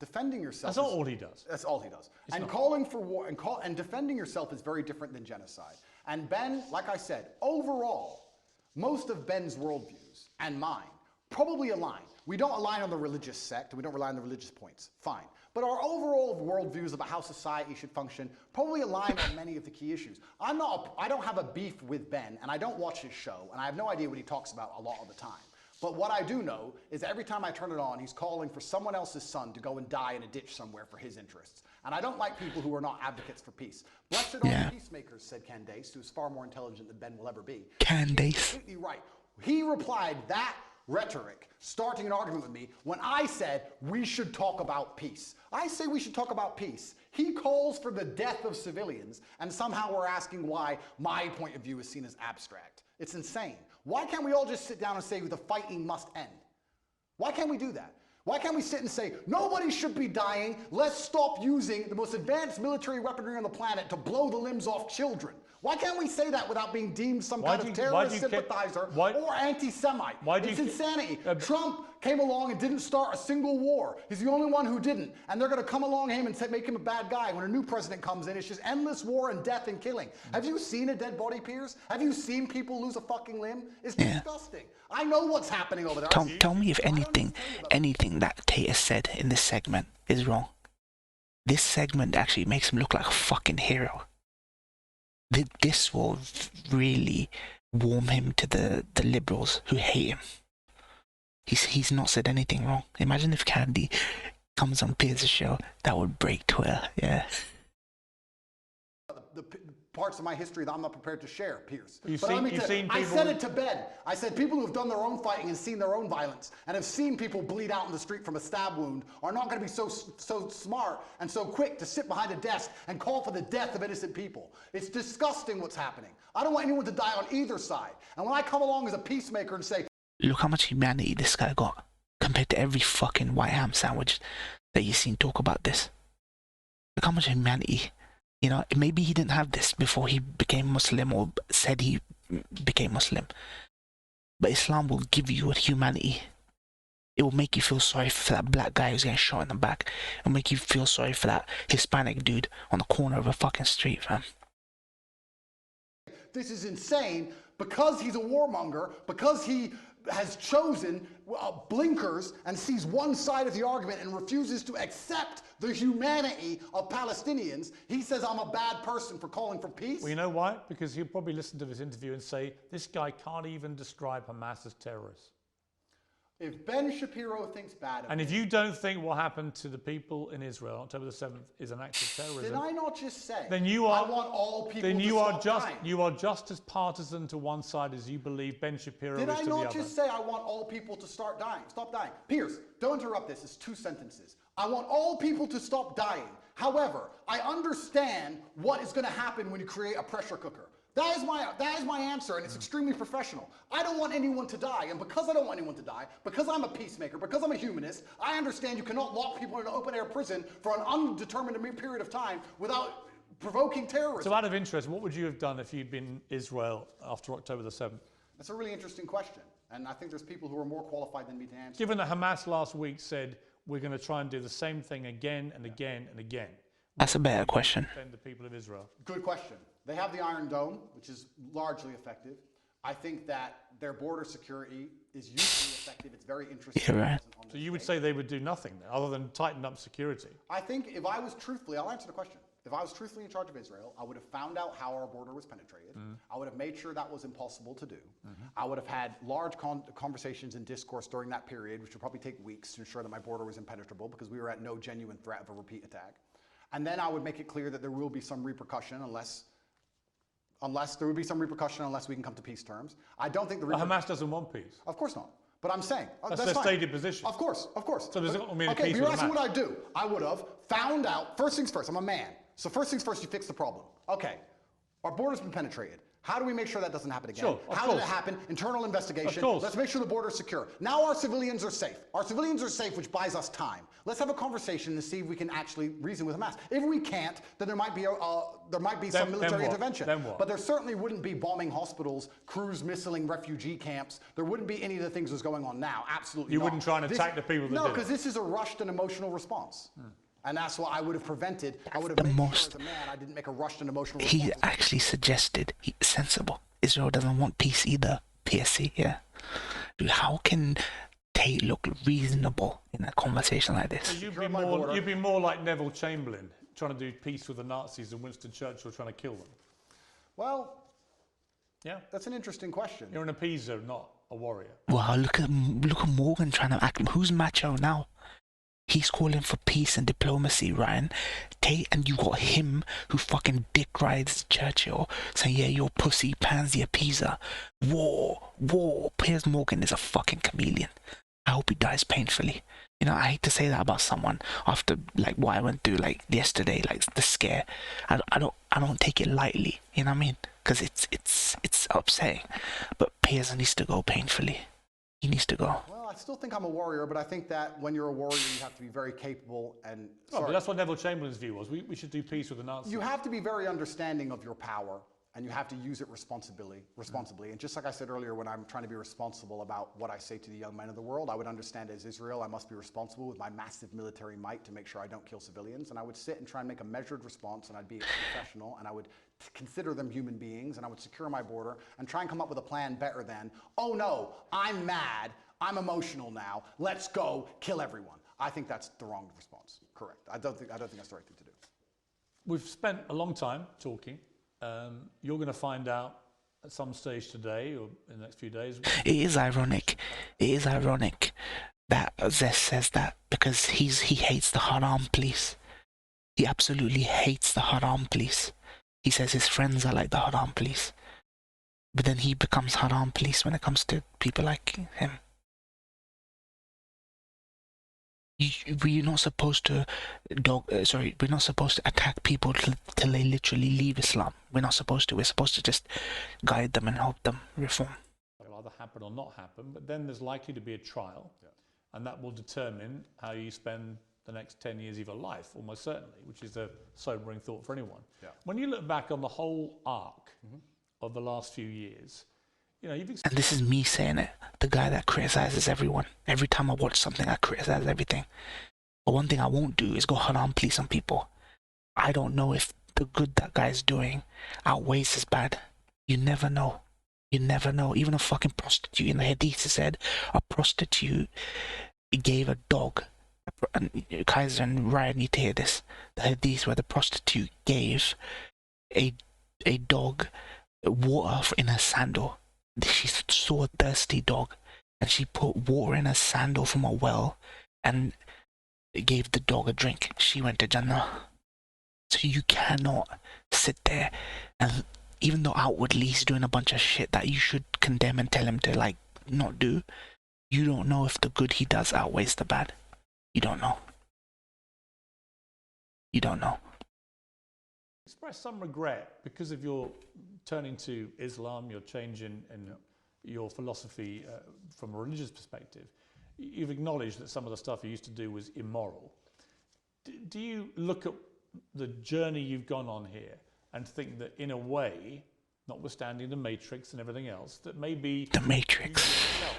Defending yourself. That's not all he does. That's all he does. And calling for war and defending yourself is very different than genocide. And Ben, like I said, overall, most of Ben's worldviews and mine probably align. We don't align on the religious sect, and we don't rely on the religious points. Fine. But our overall worldviews about how society should function probably align on many of the key issues. I don't have a beef with Ben, and I don't watch his show, and I have no idea what he talks about a lot of the time. But what I do know is that every time I turn it on, he's calling for someone else's son to go and die in a ditch somewhere for his interests. And I don't like people who are not advocates for peace. Blessed are the peacemakers, said Candace, who is far more intelligent than Ben will ever be. Candace. He's completely right. He replied that rhetoric, starting an argument with me, when I said we should talk about peace. I say we should talk about peace. He calls for the death of civilians, and somehow we're asking why my point of view is seen as abstract. It's insane. Why can't we all just sit down and say the fighting must end? Why can't we do that? Why can't we sit and say, nobody should be dying, let's stop using the most advanced military weaponry on the planet to blow the limbs off children? Why can't we say that without being deemed some kind of terrorist sympathizer or anti-Semite? It's insanity. Trump came along and didn't start a single war. He's the only one who didn't. And they're going to come along him and make him a bad guy. When a new president comes in, it's just endless war and death and killing. Have you seen a dead body, Piers? Have you seen people lose a fucking limb? It's disgusting. I know what's happening over there. Tell me if anything that Tate has said in this segment is wrong. This segment actually makes him look like a fucking hero. This will really warm him to the liberals who hate him. He's not said anything wrong. Imagine if Candy comes on Piers' show, that would break Twitter. Yeah. The parts of my history that I'm not prepared to share, Piers. I said it to Ben. I said people who have done their own fighting and seen their own violence and have seen people bleed out in the street from a stab wound are not going to be so smart and so quick to sit behind a desk and call for the death of innocent people. It's disgusting what's happening. I don't want anyone to die on either side. And when I come along as a peacemaker and say, look how much humanity this guy got compared to every fucking white ham sandwich that you've seen talk about this. Look how much humanity. You know, maybe he didn't have this before he became Muslim or said he became Muslim. But Islam will give you a humanity. It will make you feel sorry for that black guy who's getting shot in the back. It will make you feel sorry for that Hispanic dude on the corner of a fucking street, fam. this is insane, because he's a warmonger, because he has chosen blinkers and sees one side of the argument and refuses to accept the humanity of Palestinians, he says I'm a bad person for calling for peace. Well, you know why? Because he'll probably listen to this interview and say, this guy can't even describe Hamas as terrorists. If Ben Shapiro thinks bad of And if you don't think what happened to the people in Israel on October the 7th is an act of terrorism, did I not just say then you are, I want all people then to you are stop just dying? You are just as partisan to one side as you believe Ben Shapiro Did is I to the other. not just say I want all people to stop dying? Piers, don't interrupt this. It's 2 sentences. I want all people to stop dying. However, I understand what is going to happen when you create a pressure cooker. That is my answer, and it's extremely professional. I don't want anyone to die, and because I don't want anyone to die, because I'm a peacemaker, because I'm a humanist, I understand you cannot lock people in an open-air prison for an undetermined period of time without provoking terrorism. So out of interest, what would you have done if you'd been Israel after October the 7th? That's a really interesting question, and I think there's people who are more qualified than me to answer. Given that Hamas last week said, we're going to try and do the same thing again and again and again. That's a better question. Defend the people of Israel. Good question. They have the Iron Dome, which is largely effective. I think that their border security is usually effective. It's very interesting. You're right. So you would say they would do nothing then, other than tighten up security? I think if I was truthfully, I'll answer the question. If I was truthfully in charge of Israel, I would have found out how our border was penetrated. I would have made sure that was impossible to do. I would have had large conversations and discourse during that period, which would probably take weeks to ensure that my border was impenetrable because we were at no genuine threat of a repeat attack. And then I would make it clear that there will be some repercussion unless we can come to peace terms. I don't think Hamas doesn't want peace. Of course not. But I'm saying that's their stated position. Of course. So does it mean okay, you're asking what I'd do. I would have found out, first things first, I'm a man. So first things first, you fix the problem. Okay, our border's been penetrated. How do we make sure that doesn't happen again? Sure, of How course. did it happen? Internal investigation. Of course. Let's make sure the border is secure. Now our civilians are safe. Our civilians are safe, which buys us time. Let's have a conversation and see if we can actually reason with Hamas. If we can't, then there might be some military intervention. Then what? But there certainly wouldn't be bombing hospitals, cruise missiling refugee camps. There wouldn't be any of the things that's going on now. Absolutely You not. wouldn't try and attack the people that No, did it. because this is a rushed and emotional response. And that's what I would have prevented. I would have the made most- sure as a man I didn't make a rushed and emotional He response. actually suggested sensible. Israel doesn't want peace either. PSC, yeah. Dude, how can Tate look reasonable in a conversation like this? You'd Secure be, my more, border. you'd be more like Neville Chamberlain, trying to do peace with the Nazis than Winston Churchill trying to kill them. Well, Yeah? that's an interesting question. You're an appeaser, not a warrior. Well, look at Morgan trying to act. Who's macho now? He's calling for peace and diplomacy, Ryan. Tate, and you got him who fucking dick rides Churchill, saying, yeah, you're pussy, pansy, appeaser. War. Piers Morgan is a fucking chameleon. I hope he dies painfully. You know, I hate to say that about someone after like what I went through like yesterday, like the scare. I don't take it lightly. You know what I mean? Because it's upsetting. But Piers needs to go painfully. He needs to go. Well, I still think I'm a warrior, but I think that when you're a warrior, you have to be very capable and. Oh, but that's what Neville Chamberlain's view was. We should do peace with the Nazis. You have to be very understanding of your power, and you have to use it responsibly. And just like I said earlier, when I'm trying to be responsible about what I say to the young men of the world, I would understand as Israel, I must be responsible with my massive military might to make sure I don't kill civilians. And I would sit and try and make a measured response, and I'd be a professional, and I would consider them human beings, and I would secure my border and try and come up with a plan better than, oh no, I'm mad, I'm emotional now, let's go kill everyone. I think that's the wrong response. Correct. I don't think that's the right thing to do. We've spent a long time talking. You're going to find out at some stage today or in the next few days. It is ironic that Zess says that because he hates the Haram police. He absolutely hates the Haram police. He says his friends are like the Haram police. But then he becomes Haram police when it comes to people like him. We're not supposed to we're not supposed to attack people till they literally leave Islam. We're not supposed to. We're supposed to just guide them and help them reform. It'll either happen or not happen, but then there's likely to be a trial, and that will determine how you spend the next 10 years of your life, almost certainly, which is a sobering thought for anyone. Yeah. When you look back on the whole arc of the last few years, you know, And this is me saying it, the guy that criticizes everyone. Every time I watch something, I criticize everything. But one thing I won't do is go Haram police on people. I don't know if the good that guy's doing outweighs his bad. You never know. You never know. Even a fucking prostitute in the Hadith said a prostitute gave a dog. And Kaiser and Ryan need to hear this. The Hadith where the prostitute gave a dog water in her sandal. She saw a thirsty dog and she put water in her sandal from a well and gave the dog a drink. She went to Jannah. So you cannot sit there and even though outwardly he's doing a bunch of shit that you should condemn and tell him to like not do, you don't know if the good he does outweighs the bad. You don't know. You don't know. express some regret because of your turning to Islam, your change in your philosophy from a religious perspective. You've acknowledged that some of the stuff you used to do was immoral. Do you look at the journey you've gone on here and think that in a way, notwithstanding the Matrix and everything else, that maybe The Matrix. you yourself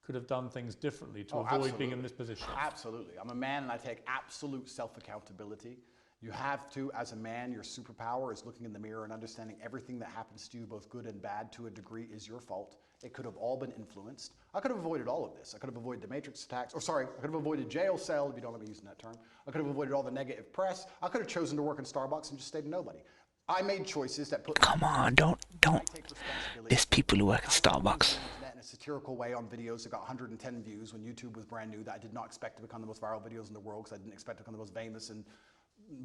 could have done things differently to avoid being in this position? Absolutely. I'm a man and I take absolute self-accountability. You have to, as a man, your superpower is looking in the mirror and understanding everything that happens to you, both good and bad, to a degree is your fault. It could have all been influenced. I could have avoided all of this. I could have avoided the Matrix attacks, or sorry, I could have avoided jail cell, if you don't let me use that term. I could have avoided all the negative press. I could have chosen to work in Starbucks and just stayed a nobody. I made choices that put Come on, don't. take responsibility. There's people who work at Starbucks. On the internet in a satirical way on videos that got 110 views when YouTube was brand new, that I did not expect to become the most viral videos in the world because I didn't expect to become the most famous and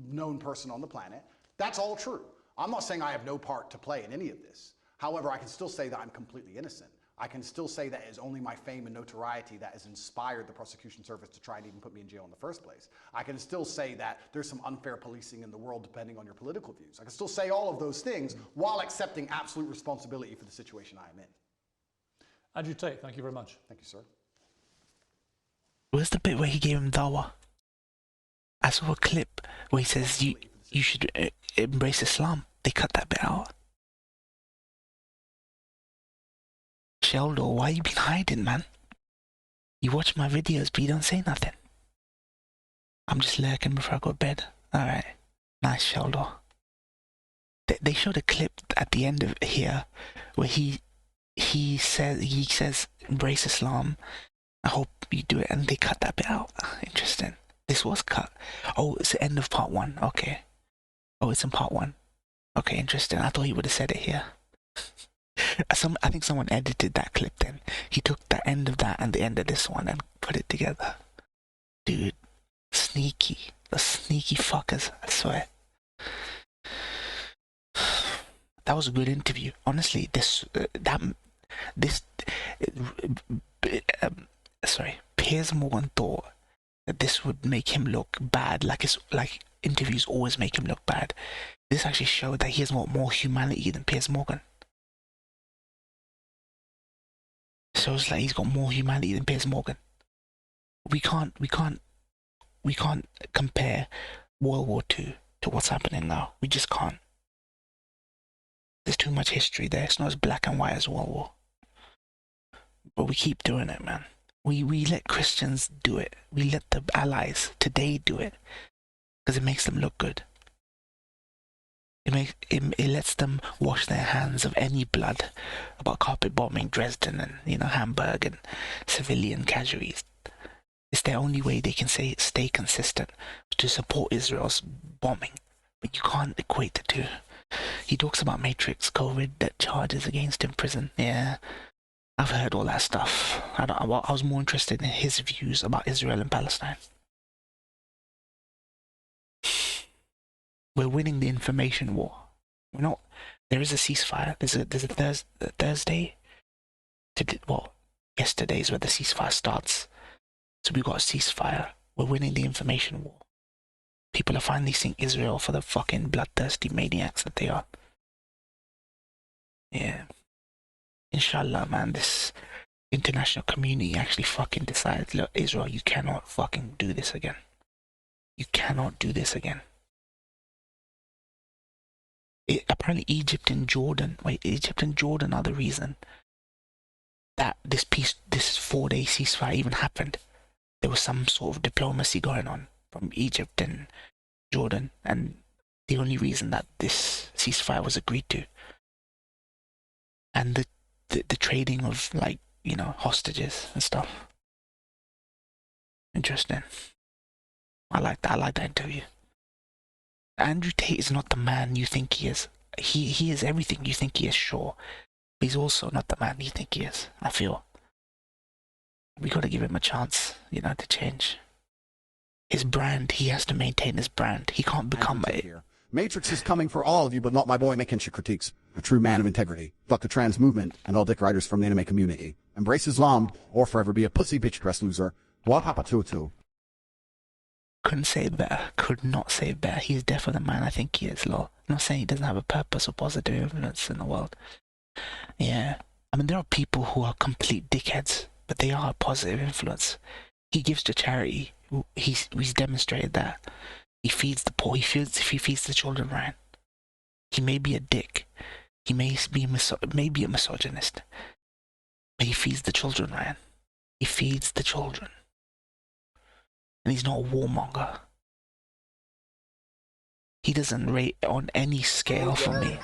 known person on the planet. That's all true. I'm not saying I have no part to play in any of this. However, I can still say that I'm completely innocent. I can still say that it's only my fame and notoriety that has inspired the prosecution service to try and even put me in jail in the first place. I can still say that there's some unfair policing in the world depending on your political views. I can still say all of those things while accepting absolute responsibility for the situation I am in. Andrew Tate, thank you very much. Thank you, sir. Where's the bit where he gave him dawa? I saw a clip where he says you should embrace Islam. They cut that bit out. Sheldon, why you been hiding, man? You watch my videos, but you don't say nothing. I'm just lurking before I go to bed. Alright. Nice, Sheldon. They showed a clip at the end of here where he says embrace Islam. I hope you do it, and they cut that bit out. Interesting. This was cut. Oh, it's the end of part 1. Okay. Oh, it's in part 1. Okay, interesting. I thought he would have said it here. I think someone edited that clip then. He took the end of that and the end of this one and put it together. Dude, sneaky. The sneaky fuckers, I swear. That was a good interview. Honestly, Piers Morgan thought that this would make him look bad, like interviews always make him look bad. This actually showed that he has more humanity than Piers Morgan. Shows like he's got more humanity than Piers Morgan. We can't compare World War II to what's happening now. We just can't. There's too much history there. It's not as black and white as World War. But we keep doing it, man. We let Christians do it. We let the allies today do it because it makes them look good. It lets them wash their hands of any blood about carpet bombing Dresden and Hamburg and civilian casualties. It's their only way they can stay consistent to support Israel's bombing. But you can't equate the two. He talks about Matrix, COVID, that charges against him, prison. Yeah, I've heard all that stuff. I was more interested in his views about Israel and Palestine. We're winning the information war. We're not. There is a ceasefire. There's a Thursday. Yesterday is where the ceasefire starts. So we've got a ceasefire. We're winning the information war. People are finally seeing Israel for the fucking bloodthirsty maniacs that they are. Yeah. Inshallah, man, this international community actually fucking decides, look, Israel, you cannot fucking do this again. You cannot do this again. Apparently Egypt and Jordan are the reason that this 4-day ceasefire even happened. There was some sort of diplomacy going on from Egypt and Jordan, and the only reason that this ceasefire was agreed to, and the trading of hostages and stuff. Interesting. I like that interview. Andrew Tate is not the man you think he is. He is everything you think he is, sure. But he's also not the man you think he is, I feel. We gotta give him a chance, to change. His brand, he has to maintain his brand. He can't become Matrix is coming for all of you, but not my boy making shit critiques. A true man of integrity. Fuck the trans movement and all dick riders from the anime community. Embrace Islam or forever be a pussy bitch dress loser. What happened to? Couldn't say it better. Could not say it better. He's definitely the man I think he is, lol. I'm not saying he doesn't have a purpose or positive influence in the world. Yeah. I mean, there are people who are complete dickheads, but they are a positive influence. He gives to charity. He's demonstrated that. He feeds the poor. He feeds the children, right? He may be a dick. He may be a misogynist. But he feeds the children, right? He feeds the children. And he's not a warmonger. He doesn't rate on any scale for me.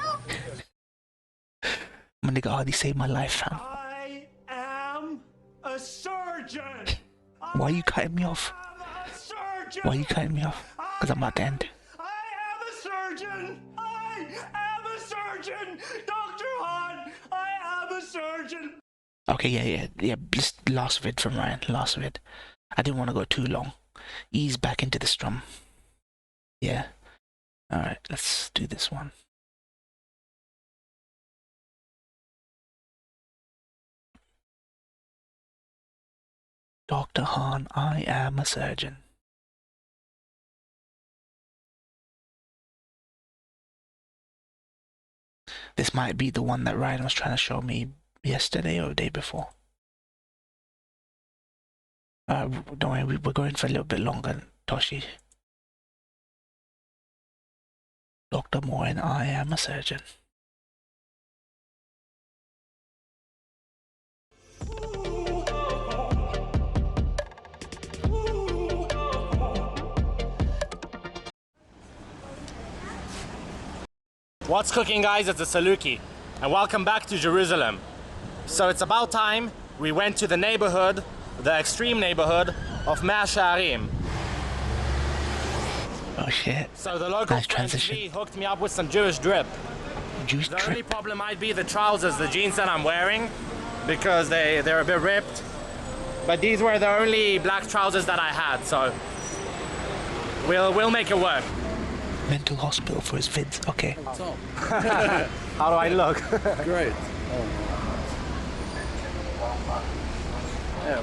My nigga Hardy saved my life, fam. I am a surgeon. Why are you cutting me off? Why are you cutting me off? Because I'm about to end. I am a surgeon. I am a surgeon. Dr. Hahn, I am a surgeon. Okay, yeah. Just last vid from Ryan. Last vid. I didn't want to go too long. Ease back into the strum. Yeah. Alright, let's do this one. Dr. Han, I am a surgeon. This might be the one that Ryan was trying to show me yesterday or the day before. Don't worry, we're going for a little bit longer, Toshi. Dr. Moore and I am a surgeon. What's cooking, guys? It's a Saluki, and welcome back to Jerusalem. So it's about time we went to the neighborhood, the extreme neighborhood of Mea Shearim. Oh shit. So the local nice transition. friend hooked me up with some Jewish drip. Jewish the drip? only problem might be the trousers, the jeans that I'm wearing, because they're a bit ripped. But these were the only black trousers that I had, so we'll make it work. Mental hospital for his vids, okay. How do I look? Great. Yeah,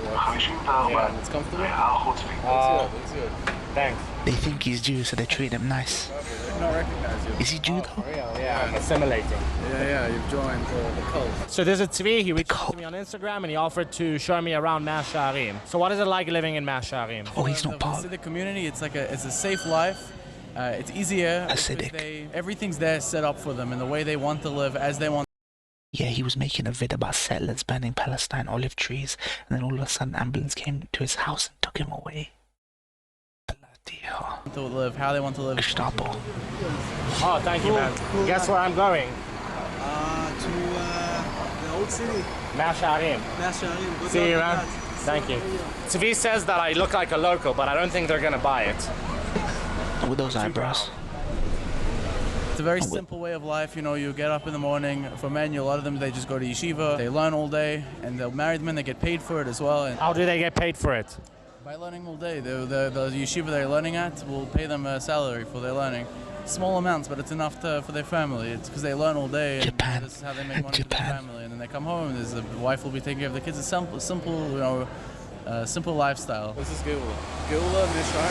it's comfortable. Looks good. Thanks. They think he's Jew, so they treat him nice. I don't recognize you. Is he Jew though? Yeah, I'm assimilating. Yeah, you've joined the cult. So there's a Tzvi, he reached out to me on Instagram and he offered to show me around Mea Shearim. So what is it like living in Mea Shearim? Oh, he's not the part of Hasidic community. It's like it's a safe life. It's easier. Hasidic. Everything's there set up for them in the way they want to live, as they want. Yeah, he was making a vid about settlers burning Palestine olive trees, and then all of a sudden ambulance came to his house and took him away. Bloody hell. To live, how they want to live. Gestapo. Oh, thank you, man. Guess where I'm going? To the old city. Mea Shearim. Mea Shearim. Good See you, luck man. with Thank you. Tzvi says that I look like a local, but I don't think they're gonna buy it. With those eyebrows. It's a very simple way of life. You know, you get up in the morning. For men, a lot of them, they just go to yeshiva. They learn all day, and the married men, they get paid for it as well. And how do they get paid for it? By learning all day. The yeshiva they're learning at will pay them a salary for their learning. Small amounts, but it's enough for their family. It's because they learn all day. And Japan. This is how they make money for their family. And then they come home, and the wife will be taking care of the kids. It's simple, you know, simple lifestyle. This is Geula. Geula, Mishar,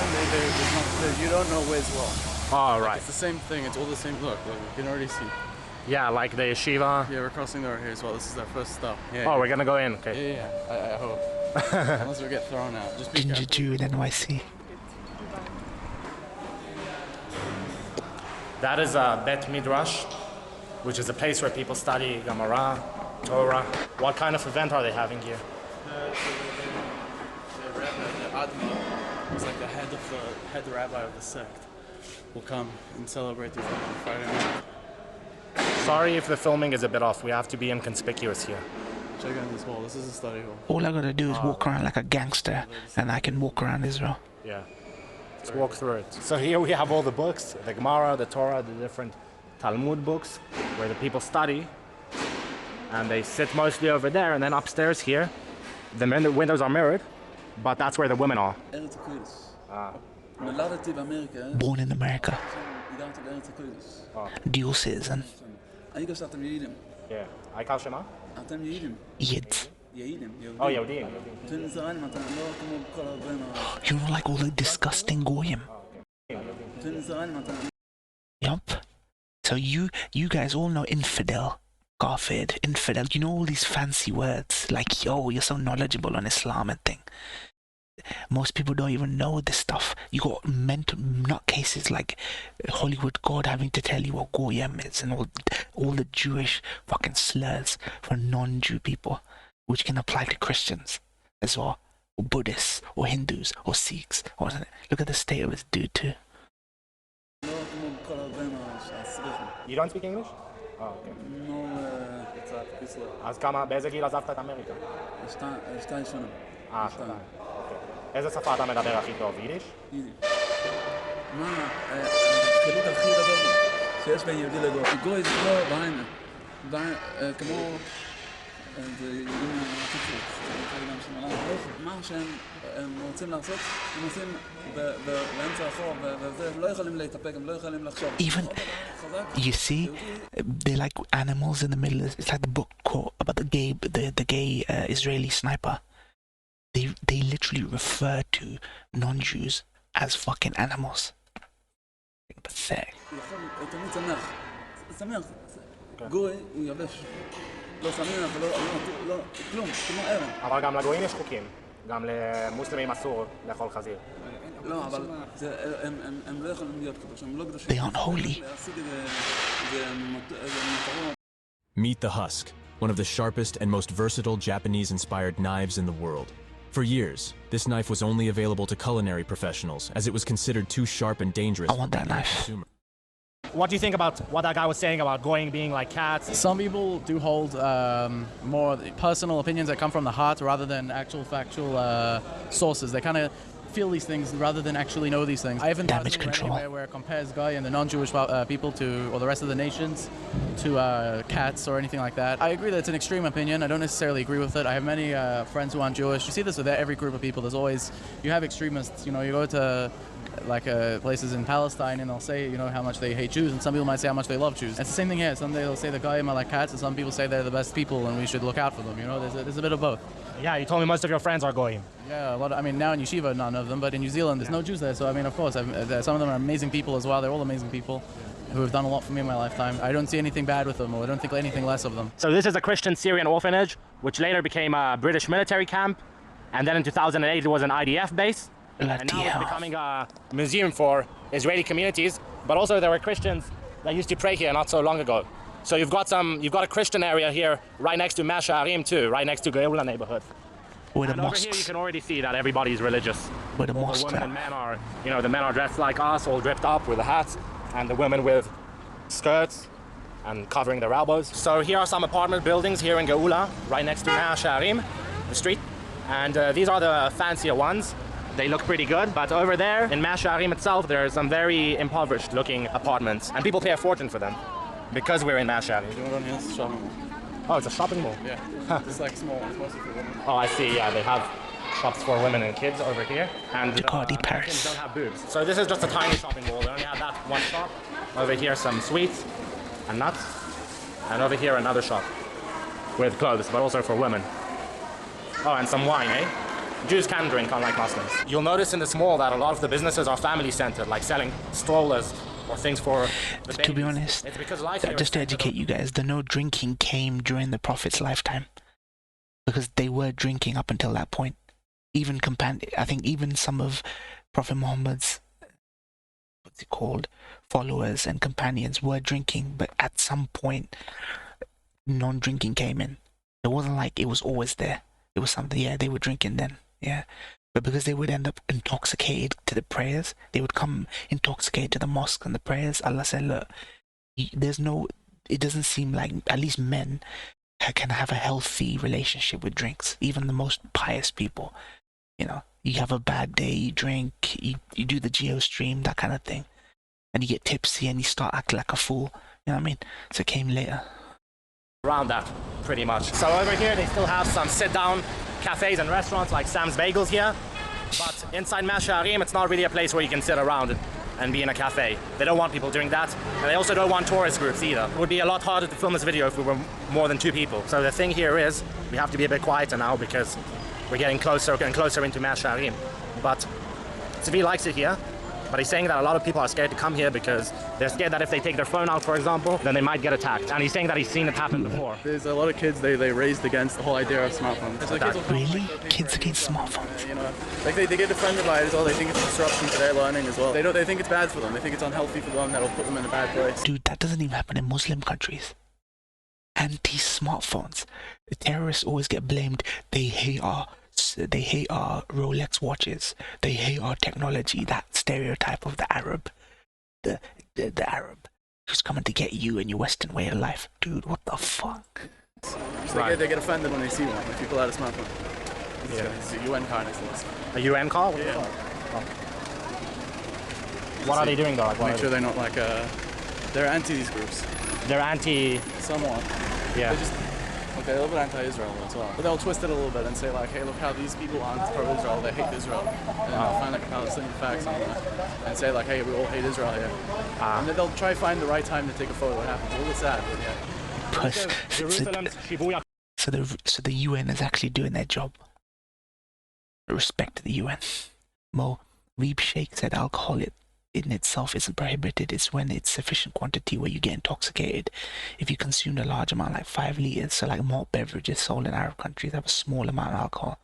you don't know where's what. Oh, right. It's the same thing. It's all the same. Look, you can already see. Yeah, like the yeshiva. Yeah, we're crossing the road here as well. This is our first stop. Yeah, oh, we're gonna go in. Okay. Yeah. I hope. Unless we get thrown out. Just be Ginger careful. Jew in NYC. That is a Bet Midrash, which is a place where people study Gemara, Torah. What kind of event are they having here? The Adma, who's like the head rabbi of the sect, will come and celebrate the event on Friday night. Sorry if the filming is a bit off. We have to be inconspicuous here. Check out this wall. This is a study hall. All I gotta do is walk around like a gangster, and I can walk around Israel. Yeah. Let's walk through it. So here we have all the books, the Gemara, the Torah, the different Talmud books, where the people study. And they sit mostly over there, and then upstairs here, the windows are mirrored, but that's where the women are. Born in America. Dual citizen. Yeah. Aikal Shema? Yids. Oh, Yehudim. You're not like all the disgusting goyim. Yup. So you guys all know infidel, kafir, infidel. You know all these fancy words like, yo, you're so knowledgeable on Islam and thing. Most people don't even know this stuff. You got mental nutcases like Hollywood God having to tell you what goyim is and all the Jewish fucking slurs for non-Jew people, which can apply to Christians as well, or Buddhists, or Hindus, or Sikhs, or something. Look at the state of this dude too. You don't speak English? Oh, okay. אז באיזה גיל עזבת את אמריקה? 2 שנים. 2. אוקיי. איזה שפה אתה מדבר הכי טוב? יידיש? יידיש. מה, החילוק הכי גדול שיש בין יהודי לגוי. גוי זה לא בעין. כמו... מה שהם רוצים לעשות, הם עושים באמצע החור, והם לא יכולים להתאפק, הם לא יכולים לחשוב. Even, you see, they're like animals in the middle. It's like the book about the gay Israeli sniper. They literally refer to non-Jews as fucking animals. Pathetic. תמיד שמח. שמח. גוי הוא יבש. לא שמח, לא, כלום, כמו אבן. אבל גם לגויים יש חוקים. גם למוסלמים אסור לאכול חזיר. לא, אבל הם לא יכולים להיות קדושים, הם לא קדושים. They aren't holy. Meet the Husk, one of the sharpest and most versatile Japanese-inspired knives in the world. For years, this knife was only available to culinary professionals, as it was considered too sharp and dangerous. I want that knife. What do you think about what that guy was saying about going being like cats? Some people do hold more personal opinions that come from the heart rather than actual factual sources. They kind of feel these things rather than actually know these things. I haven't damage read control anywhere where it compares Guy and the non-Jewish people to, or the rest of the nations, to cats or anything like that. I agree that it's an extreme opinion. I don't necessarily agree with it. I have many friends who aren't Jewish. You see this with every group of people. There's always, you have extremists. You know, you go to like places in Palestine and they'll say, you know, how much they hate Jews, and some people might say how much they love Jews. It's the same thing here. Some they'll say the Goyim are like cats, and some people say they're the best people and we should look out for them. You know, there's a bit of both. Yeah, you told me most of your friends are goyim. Yeah, a lot. I mean, now in Yeshiva, none of them, but in New Zealand, there's no Jews there. So I mean, of course, some of them are amazing people as well. They're all amazing people who have done a lot for me in my lifetime. I don't see anything bad with them, or I don't think anything less of them. So this is a Christian Syrian orphanage, which later became a British military camp, and then in 2008 it was an IDF base. And now it's becoming a museum for Israeli communities, but also there were Christians that used to pray here not so long ago. So you've got a Christian area here right next to Mea Shearim too, right next to Geula neighborhood. Where the and mosques. over here you can already see that everybody's religious. Where the mosques women and men are, you know, the men are dressed like us, all dripped up with the hats, and the women with skirts and covering their elbows. So here are some apartment buildings here in Geula, right next to Mea Shearim, the street. And these are the fancier ones. They look pretty good, but over there in Mea Shearim itself, there are some very impoverished looking apartments, and people pay a fortune for them because we're in Mea Shearim. Oh, it's a shopping mall? Yeah, it's like small, it's mostly for women. Oh, I see, yeah, they have shops for women and kids over here, and Paris don't have boobs. So this is just a tiny shopping mall. They only have that one shop. Over here, some sweets and nuts, and over here another shop with clothes, but also for women. Oh, and some wine, eh? Jews can drink, unlike Muslims. You'll notice in this mall that a lot of the businesses are family-centered, like selling strollers or things for the babies. To be honest, it's because life here just to educate you guys, the no drinking came during the Prophet's lifetime, because they were drinking up until that point. Even I think even some of Prophet Muhammad's followers and companions were drinking, but at some point non-drinking came in. It wasn't like it was always there. It was something, yeah, they were drinking then, yeah. But because they would end up intoxicated to the prayers, they would come intoxicated to the mosque and the prayers. Allah said, look, it doesn't seem like, at least men can have a healthy relationship with drinks. Even the most pious people, you know, you have a bad day, you drink, you do the geo stream, that kind of thing. And you get tipsy and you start acting like a fool, you know what I mean? So it came later. Around that, pretty much. So over here they still have some sit-down cafes and restaurants like Sam's Bagels here, but inside Mea Shearim it's not really a place where you can sit around and be in a cafe. They don't want people doing that, and they also don't want tourist groups either. It would be a lot harder to film this video if we were more than 2 people. So the thing here is, we have to be a bit quieter now because we're getting closer and closer into Mea Shearim. But Zvi likes it here, but he's saying that a lot of people are scared to come here because they're scared that if they take their phone out, for example, then they might get attacked. And he's saying that he's seen it happen before. There's a lot of kids, they raised against the whole idea of smartphones. Really? Kids against smartphones? You know, like they get offended by it as well. They think it's a disruption to their learning as well. They think it's bad for them. They think it's unhealthy for them. That'll put them in a bad place. Dude, that doesn't even happen in Muslim countries. Anti-smartphones. The terrorists always get blamed. They hate our Rolex watches. They hate our technology. That stereotype of the Arab, the Arab who's coming to get you and your Western way of life. Dude, what the fuck? They get offended when they see one. When people had a smartphone. It's a UN car next to us. A UN car? Yeah. Oh. What are they doing though? Make sure they're not like they're anti these groups. They're anti. Somewhat. Yeah. They're just a little bit anti-Israel as well. But they'll twist it a little bit and say like, hey, look how these people aren't pro-Israel, they hate Israel. And they'll find like a Palestinian flag somewhere and say like, hey, we all hate Israel here. And then they'll try to find the right time to take a photo. What happens? A little bit sad, but yeah. Jerusalem's Shibuya. So the UN is actually doing their job. Respect to the UN. Mo, Reeb Sheikh said alcohol in itself isn't prohibited. It's when it's sufficient quantity where you get intoxicated. If you consume a large amount, like 5 liters, so like malt beverages sold in Arab countries have a small amount of alcohol,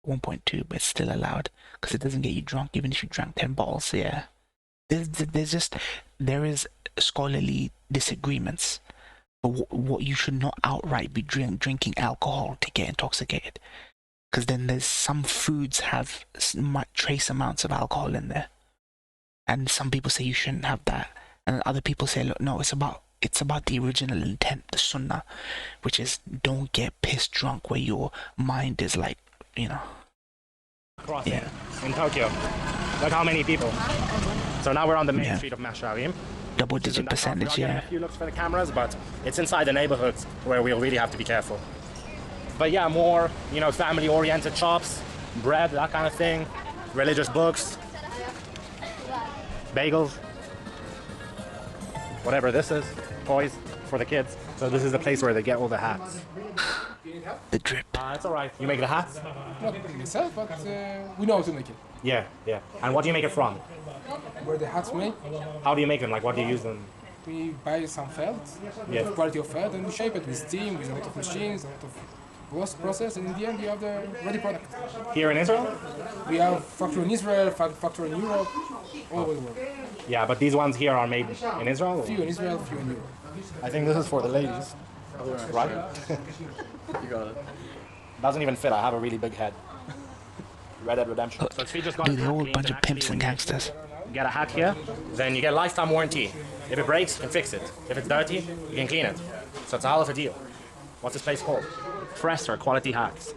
1.2, but it's still allowed because it doesn't get you drunk even if you drank 10 bottles. So yeah, there is scholarly disagreements, but what you should not outright be drinking alcohol to get intoxicated, because then there's some foods have trace amounts of alcohol in there, and some people say you shouldn't have that, and other people say, look, no, it's about the original intent, the sunnah, which is don't get pissed drunk where your mind is like, you know. Crossing in Tokyo. Look how many people. So now we're on the main street of Mash'arim. Double-digit percentage, A few looks for the cameras, but it's inside the neighborhoods where we'll really have to be careful. But yeah, more, you know, family-oriented shops, bread, that kind of thing, religious books, bagels, whatever this is, toys for the kids. So this is the place where they get all the hats. The drip. It's all right. You make the hats? Not myself, but we know how to make it. Yeah, yeah. And what do you make it from? Where the hats made. How do you make them? Like, what do you use them? We buy some felt, quality of felt, and we shape it with steam, with a lot of machines, a lot of process, and in the end you have the ready product. Here in Israel? We have factory in Israel, factory in Europe, all over the world. Yeah, but these ones here are made in Israel? Few in Israel, few in Europe. I think this is for the ladies. Right? You got it. Doesn't even fit. I have a really big head. Red Dead Redemption. So Dude, they're all a bunch of pimps and gangsters. You get a hat here, then you get a lifetime warranty. If it breaks, you can fix it. If it's dirty, you can clean it. So it's a hell of a deal. What's this place called? Presser Quality Hats.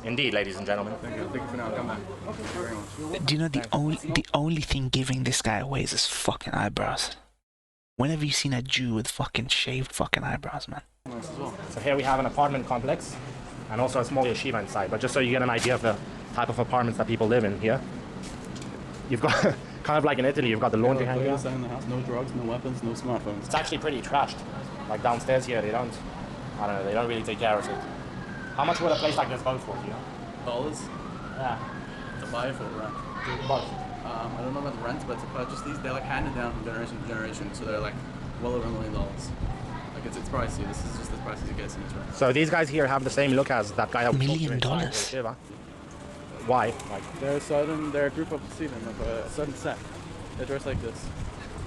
Indeed, ladies and gentlemen. Thank you for now. Come back. Okay, very much. Do you know the only thing giving this guy away is his fucking eyebrows? When have you seen a Jew with fucking shaved fucking eyebrows, man? So here we have an apartment complex and also a small yeshiva inside. But just so you get an idea of the type of apartments that people live in here, you've got kind of like in Italy, you've got the laundry hanger. In the house, no drugs, no weapons, no smartphones. It's actually pretty trashed. Like downstairs here, they don't really take care of it. How much would a place like this go for, you know? Dollars? Yeah. To buy for rent. Both. I don't know about the rent, but to purchase these, they're like handed down from generation to generation, so they're like well over $1 million. Like it's pricey. This is just as pricey as it gets in Israel. So these guys here have the same look as that guy. $1 million. Why? Like they're a group of a certain set. They dress like this.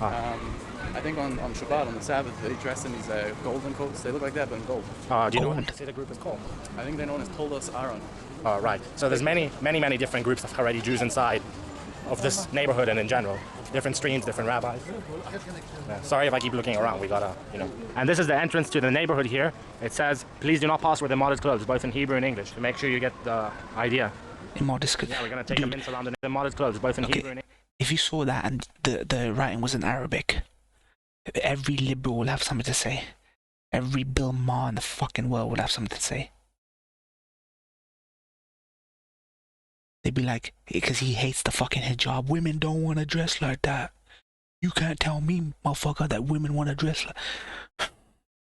I think on Shabbat, on the Sabbath, they dress in these golden coats. They look like that, but in gold. Do you know what the group is called? I think they're known as Toldos Aaron. Right. So there's many different groups of Haredi Jews inside of this neighborhood and in general. Different streams, different rabbis. Yeah. Sorry if I keep looking around. We gotta, you know. And this is the entrance to the neighborhood here. It says, please do not pass with immodest clothes, both in Hebrew and English, to make sure you get the idea. Immodest clothes. Yeah, we're gonna take a mince around the immodest clothes, both in Hebrew and English. If you saw that and the writing was in Arabic, every liberal will have something to say. Every Bill Maher in the fucking world would have something to say. They'd be like, because he hates the fucking hijab. Women don't want to dress like that. You can't tell me, motherfucker, that women want to dress like...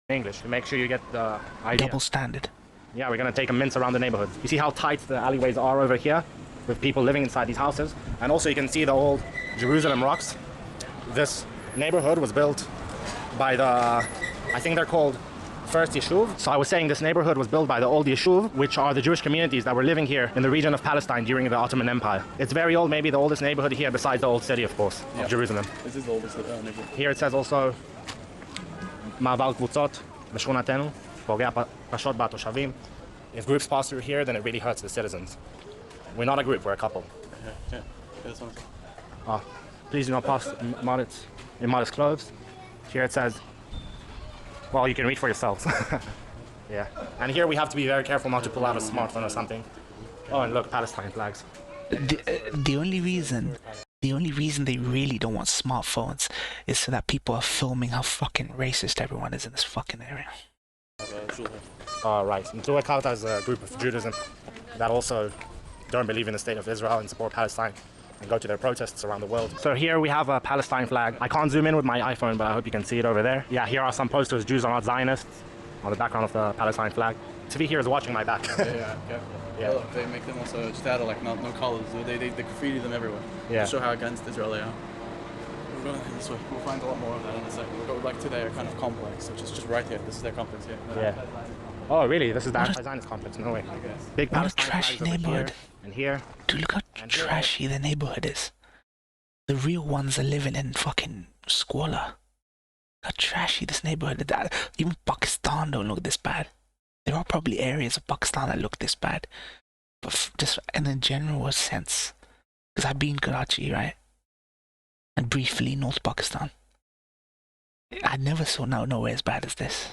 English, to make sure you get the idea. Double standard. Yeah, we're gonna take a mince around the neighborhood. You see how tight the alleyways are over here, with people living inside these houses? And also you can see the old Jerusalem rocks. This neighborhood was built by the, I think they're called First Yeshuv. So I was saying this neighborhood was built by the old Yeshuv, which are the Jewish communities that were living here in the region of Palestine during the Ottoman Empire. It's very old, maybe the oldest neighborhood here besides the old city, of course, of Jerusalem. This is the oldest neighborhood. Here it says also, Ma'aval Kvutzot B'Shchunatenu, Pogea Pashot Ba'Toshavim. If groups pass through here, then it really hurts the citizens. We're not a group, we're a couple. Yeah, this one. Please do not pass in modest clothes. Here it says, well, you can read for yourselves. Yeah. And here we have to be very careful not to pull out a smartphone or something. Oh, and look, Palestine flags. The only reason they really don't want smartphones is so that people are filming how fucking racist everyone is in this fucking area. Right. And Tzua Kauta is a group of Judaism that also don't believe in the state of Israel and support Palestine and go to their protests around the world. So here we have a Palestine flag. I can't zoom in with my iPhone, but I hope you can see it over there. Yeah, here are some posters, Jews are not Zionists, on the background of the Palestine flag. Tvi here is watching my back. Yeah, careful. Yeah. Look, they make them also just out of like no colors. They graffiti them everywhere. Yeah. To show how against Israel they are. We're going this way. We'll find a lot more of that in a second. We'll go like to their kind of complex, which is just right here. This is their complex here. Yeah. Oh, really? This is the anti-Zionist complex? No way. Big What a Palestine trashy flags over neighborhood. here and here. Dude, look how trashy the neighborhood is. The real ones are living in fucking squalor. How trashy this neighborhood is. Even Pakistan don't look this bad. There are probably areas of Pakistan that look this bad. But just in a general sense. Because I've been in Karachi, right? And briefly North Pakistan. I never saw nowhere as bad as this.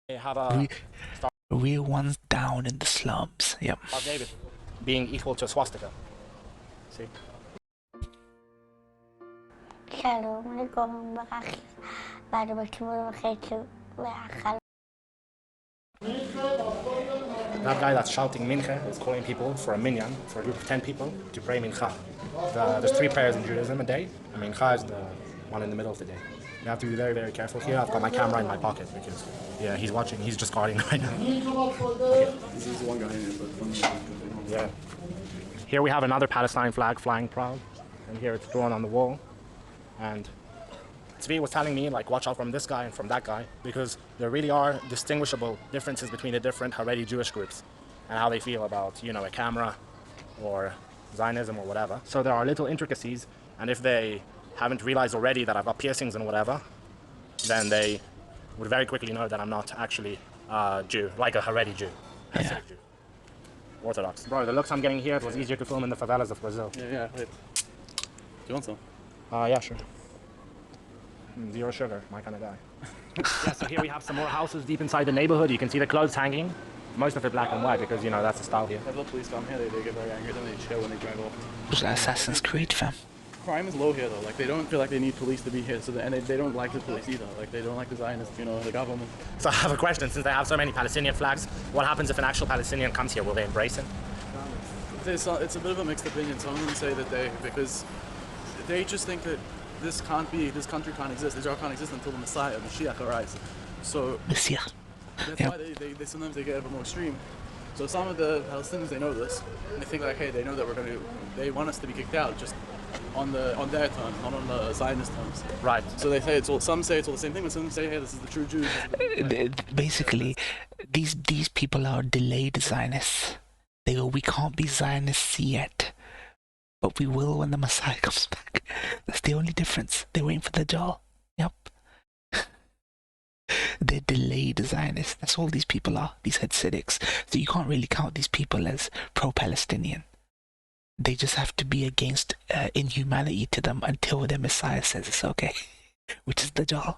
They have a Real ones down in the slums. Yep. Star of David being equal to a swastika. See? سلام علیکم بخیر بعد با کی برو بخیر بخیر That guy that's shouting mincha is calling people for a minyan, for a group of 10 people, to pray mincha. There's 3 prayers in Judaism a day, and mincha is the one in the middle of the day. You have to be very, very careful here. I've got my camera in my pocket because, yeah, he's watching. He's just guarding right now. Okay. This is one guy in it, but Yeah. Here we have another Palestine flag flying proud, and here it's drawn on the wall. And Tzvi was telling me, like, watch out from this guy and from that guy, because there really are distinguishable differences between the different Haredi Jewish groups and how they feel about, you know, a camera or Zionism or whatever. So there are little intricacies, and if they haven't realized already that I've got piercings and whatever, then they would very quickly know that I'm not actually Jew, like a Haredi Jew, Hasidic Jew, Orthodox. Bro, the looks I'm getting here, it was easier to film in the favelas of Brazil. Yeah, wait. Do you want some? Yeah, sure. Zero sugar, my kind of guy. Yeah, so here we have some more houses deep inside the neighborhood. You can see the clothes hanging. Most of it black and white because, you know, that's the style here. If the police come here, they get very angry. Then they chill when they drive off. It's like Assassin's Creed, fam. Crime is low here, though. Like, they don't feel like they need police to be here. So and they don't like the police either. Like, they don't like the Zionists, you know, the government. So I have a question. Since they have so many Palestinian flags, what happens if an actual Palestinian comes here? Will they embrace him? It's a bit of a mixed opinion. Some of them say that because they just think that this country can't exist, Israel can't exist until the Messiah, Mashiach, arrives. So that's why they sometimes they get a bit more extreme. So some of the Palestinians, they know this, and they think like, hey, they know that they want us to be kicked out, just on their terms, not on the Zionist terms. Right. So they say some say it's all the same thing, but some say, hey, this is the true Jews. Basically, these people are delayed Zionists. They go, we can't be Zionists yet, but we will when the Messiah comes back. That's the only difference. They're waiting for the Dajjal. Yep. They're delayed Zionists. That's all these people are, these Hasidics. So you can't really count these people as pro-Palestinian. They just have to be against inhumanity to them until the Messiah says it's okay, which is the Dajjal.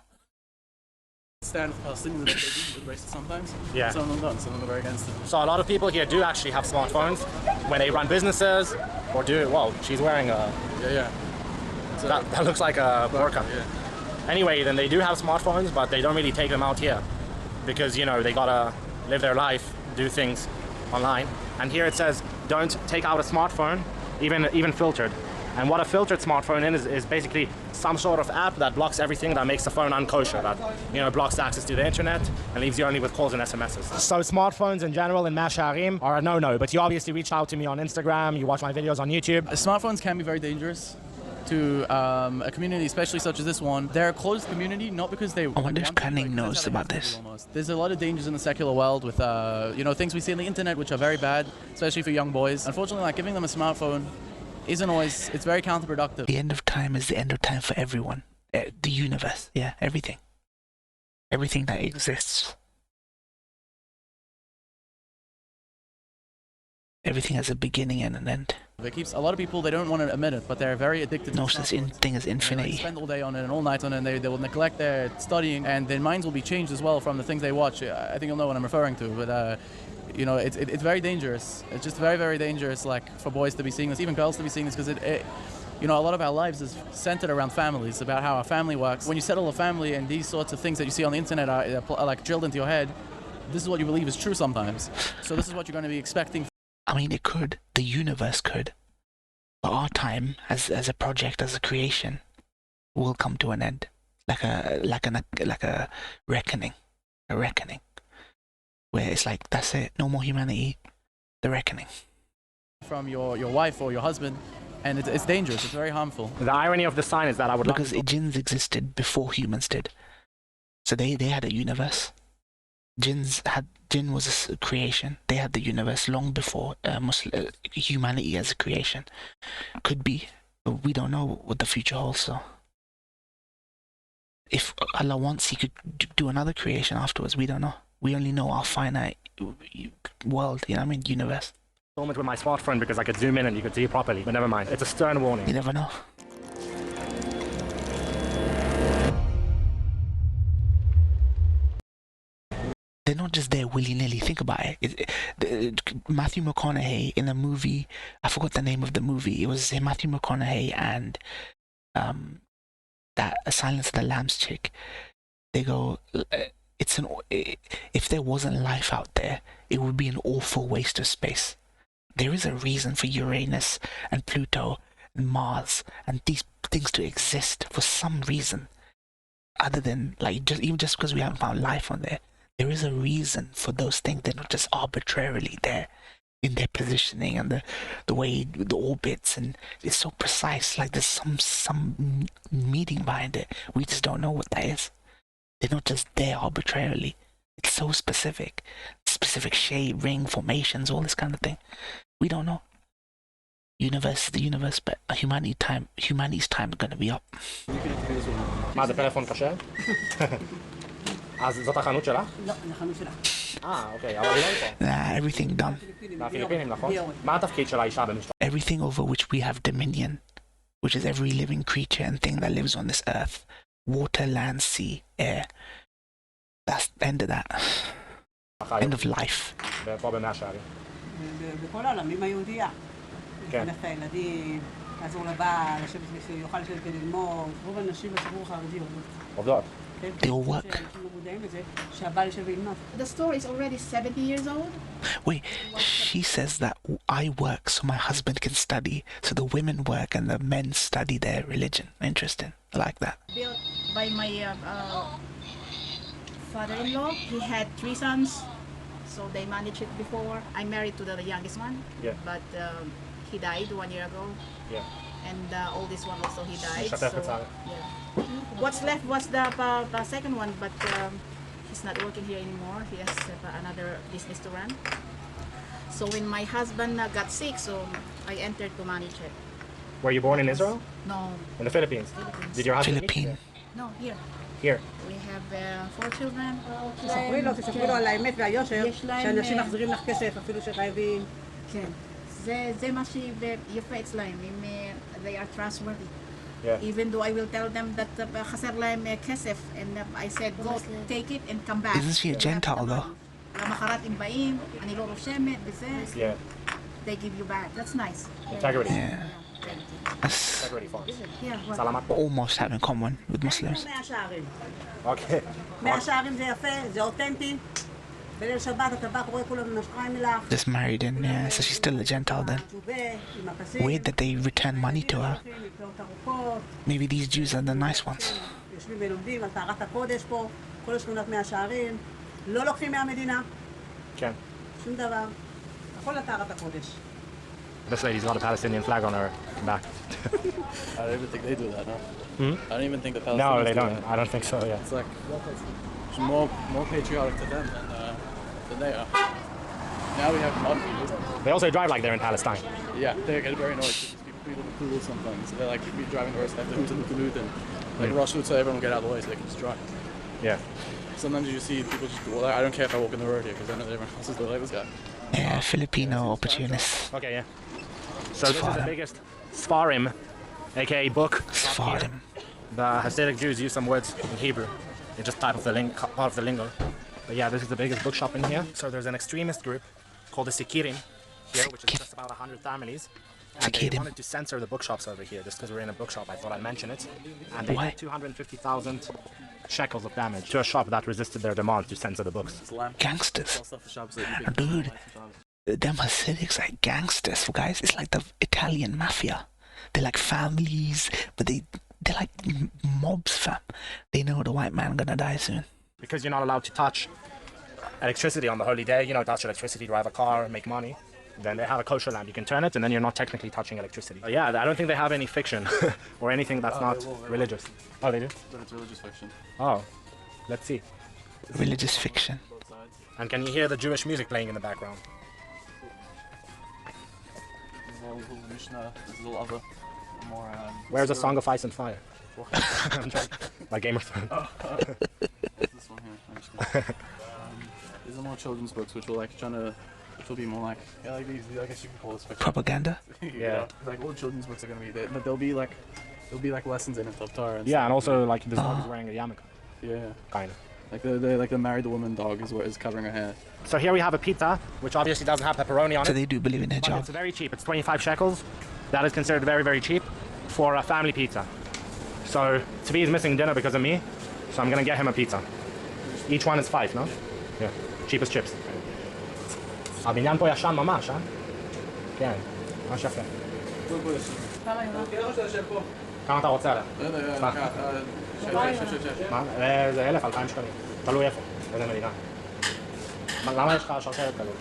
Stand for Palestinians, they do embrace it sometimes. Yeah. Some of them don't. Some of them are very against it. So a lot of people here do actually have smartphones when they run businesses or do. Whoa, she's wearing a. Yeah. That looks like a burqa. Yeah. Anyway, then they do have smartphones, but they don't really take them out here because, you know, they gotta live their life, do things online. And here it says, don't take out a smartphone, even filtered. And what a filtered smartphone is basically some sort of app that blocks everything that makes the phone unkosher, that, you know, blocks access to the internet and leaves you only with calls and SMSs. So smartphones in general in Mash'arim are a no-no, but you obviously reach out to me on Instagram, you watch my videos on YouTube. Smartphones can be very dangerous to a community, especially such as this one. They're a closed community, not because they... I wonder if Canning knows about this. There's a lot of dangers in the secular world with, you know, things we see on the internet which are very bad, especially for young boys. Unfortunately, like, giving them a smartphone isn't always, it's very counterproductive. The end of time is the end of time for everyone. The universe, yeah, everything. Everything that exists. Everything has a beginning and an end. It keeps a lot of people, they don't want to admit it, but they're very addicted to no such thing as infinity. They spend all day on it and all night on it, and they will neglect their studying, and their minds will be changed as well from the things they watch. I think you'll know what I'm referring to, but you know, it's very dangerous. It's just very, very dangerous, like, for boys to be seeing this, even girls to be seeing this, because you know, a lot of our lives is centered around families, about how our family works. When you settle a family and these sorts of things that you see on the internet are like drilled into your head, this is what you believe is true sometimes. So this is what you're going to be expecting. I mean, it could. The universe could. But our time, as a project, as a creation, will come to an end, like a reckoning, where it's like, that's it, no more humanity. The reckoning. From your wife or your husband, and it's dangerous. It's very harmful. The irony of the sign is that I would because jinns existed before humans did, so they had a universe. Jinn was a creation. They had the universe long before humanity as a creation. Could be, but we don't know what the future holds. So, if Allah wants, He could do another creation afterwards. We don't know. We only know our finite world. You know what I mean? Universe. Moment with my smartphone because I could zoom in and you could see properly, but never mind. It's a stern warning. You never know. They're not just there willy-nilly. Think about it. Matthew McConaughey in a movie, I forgot the name of the movie. It was Matthew McConaughey and that A Silence of the Lambs chick. They go, if there wasn't life out there, it would be an awful waste of space. There is a reason for Uranus and Pluto and Mars and these things to exist for some reason, other than even just because we haven't found life on there. There is a reason for those things. They're not just arbitrarily there in their positioning and the way the orbits, and it's so precise. Like there's some meaning behind it. We just don't know what that is. They're not just there arbitrarily. It's so specific shape, ring, formations, all this kind of thing. We don't know. Universe is the universe, but humanity's time is gonna be up. מה זה פלאפון כשר? אז זאת החנות שלך? לא, החנות שלה. אוקיי, אבל היא לא פה. Nah, everything done. מהפיליפינים, נכון? מה התפקיד של האישה במשטרה? Everything over which we have dominion, which is every living creature and thing that lives on this earth. Water, land, sea, air. That's the end of that. End of life. ופה במאה שערים. בכל העולם, עם היהודייה. לחנך את הילדים, לעזור לבעל, שיוכל לשבת וללמוד. רוב הנשים בציבור החרדי עובדות. They all work. The store is already 70 years old. Wait, she says that I work so my husband can study, so the women work and the men study their religion. Interesting. I like that. Built by my father-in-law. He had 3 sons, so they managed it before. I'm married to the youngest one, but he died 1 year ago. Yeah. And the oldest one also, he died. So, what's left was the second one, but he's not working here anymore. He has another business to run. So when my husband got sick, so I entered to manage it. Were you born in Israel? No. In the Philippines? Did your husband meet you there? No, here. Here? We have 4 children. תספרי לו על האמת והיושר, שאנשים מחזירים לך כסף, אפילו שחייבים. כן. זה מה שיפה אצלהם, they are trustworthy. Yeah. Even though I will tell them that חסר להם כסף, and I said go take it and come back. Isn't she a Gentile though? למחרת הם באים, אני לא רושמת וזה. Yeah. They give you back. That's nice. Integrity. Yeah. That's Integrity folks. almost have in common with Muslims. Okay. מאה שערים זה יפה, זה אותנטי. בליל שבת אתה בא, קורא כולם נשקיים לך. Just married in, yeah, so she's still a Gentile then. Weird that they return money to her. Maybe these Jews are the nice ones. יושבים ולומדים על טהרת הקודש פה, כל שכונת מאה שערים. לא לוקחים מהמדינה. כן. שום דבר. הכל על טהרת הקודש. This lady's got a Palestinian flag on her back. I don't even think they do that, no? I don't even think the Palestinians No, they do don't. that. I don't think so, yeah. It's like it's more patriotic to them than they are. Now we have modern people. They also drive like they're in Palestine. Yeah, they get very annoyed because people in Kulu sometimes. They're like driving the rest of the hoot and Kulu and like rush hoot so everyone will get out of the way so they can just drive. Yeah. Sometimes you just see people just well, I don't care if I walk in the road here because I know that everyone else is like this guy. Yeah, Filipino opportunists. Okay, yeah. So this is the biggest Sfarim, aka book. Sfarim. The Hasidic Jews use some words in Hebrew. They're just part of the lingo. But yeah, this is the biggest bookshop in here. So there's an extremist group called the Sikirim here, which is just about 100 families. And they wanted to censor the bookshops over here, just because we're in a bookshop. I thought I'd mention it. And they did 250,000 shekels of damage to a shop that resisted their demand to censor the books. Gangsters. Dude, them Hasidics are gangsters, guys. It's like the Italian mafia. They're like families, but they're like mobs, fam. They know the white man gonna die soon. Because you're not allowed to touch electricity on the holy day, touch electricity, drive a car, make money. Then they have a kosher lamp. You can turn it, and then you're not technically touching electricity. Yeah, I don't think they have any fiction or anything that's not religious. Oh, they do? But it's religious fiction. Oh, let's see. Religious fiction. And can you hear the Jewish music playing in the background? There's a little Mishnah, there's a little other, more... Where's the Song of Ice and Fire? Like Game of Thrones. This one here. I'm just gonna, these are more children's books, which will which will be more like, yeah, like these. I guess you can call this fiction. Propaganda. Yeah. Like all children's books are gonna be there, but there'll be like lessons in it of Torah. Yeah, and also like this dog is wearing a yarmulke. Yeah. Kind of. Like the married woman dog is covering her hair. So here we have a pizza, which obviously doesn't have pepperoni on it. So they do believe in hijab. But it's very cheap. It's 25 shekels. That is considered very, very cheap for a family pizza. So Tzvi is missing dinner because of me, so I'm gonna get him a pizza. Each one is 5, no? Yeah. Cheapest chips. הבניין פה ישן ממש, אה? כן, ממש יפה. כמה אתה רוצה עליה? מה? זה 1,000, 2,000 שקלים. תלוי איפה, איזה מדינה. למה יש לך שרשרת כזאת?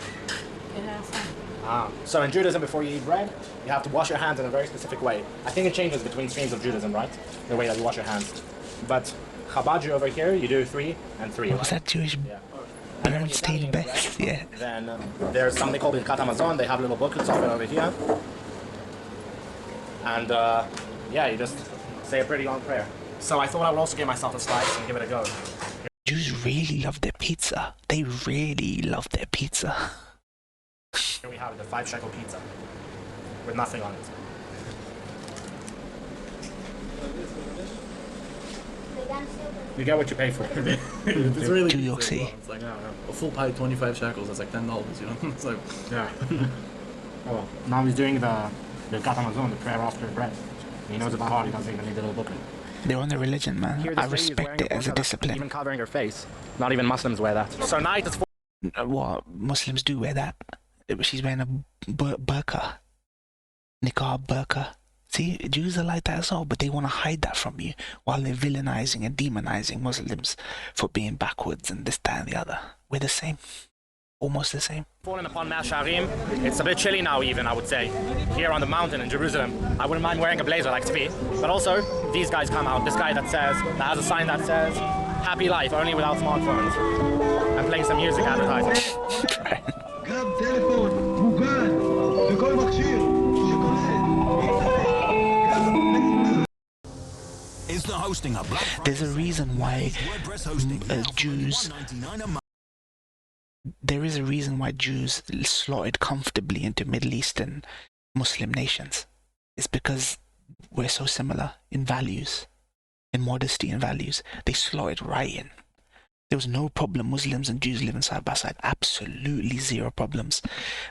So in Judaism, before you eat bread, you have to wash your hands in a very specific way. I think it changes between streams of Judaism, right? The way that you wash your hands. But Chabad over here, you do 3 and 3. Was that Jewish? Yeah. Bernstein best, yeah. Then there's something called Birkat Hamazon. They have little booklets of it over here. And yeah, you just say a pretty long prayer. So I thought I would also give myself a slice and give it a go. Jews really love their pizza. They really love their pizza. Here we have the 5 shekel pizza with nothing on it. You get what you pay for. It's really New York City. It's like a full pie, 25 shekels. That's like $10. You know, it's like yeah. Oh, now he's doing the Birkat Hamazon, the prayer after bread. He knows about heart. He doesn't even need the little booklet. They're on the religion, man. Here I respect it as a discipline. Even covering your face. Not even Muslims wear that. So night is what? Muslims do wear that. She's wearing a burqa. Niqab, burqa. See, Jews are like that as well, but they want to hide that from you while they're villainizing and demonizing Muslims for being backwards and this, that, and the other. We're the same. Almost the same. Falling upon Mea Sharim. It's a bit chilly now even, I would say. Here on the mountain in Jerusalem. I wouldn't mind wearing a blazer like Tzvi. But also, these guys come out. This guy that has a sign that says, happy life, only without smartphones. And playing some music advertising. There's a reason why Jews... There is a reason why Jews slotted comfortably into Middle Eastern Muslim nations. It's because we're so similar in values, in modesty and values. They slotted right in. There was no problem Muslims and Jews living side by side. Absolutely zero problems.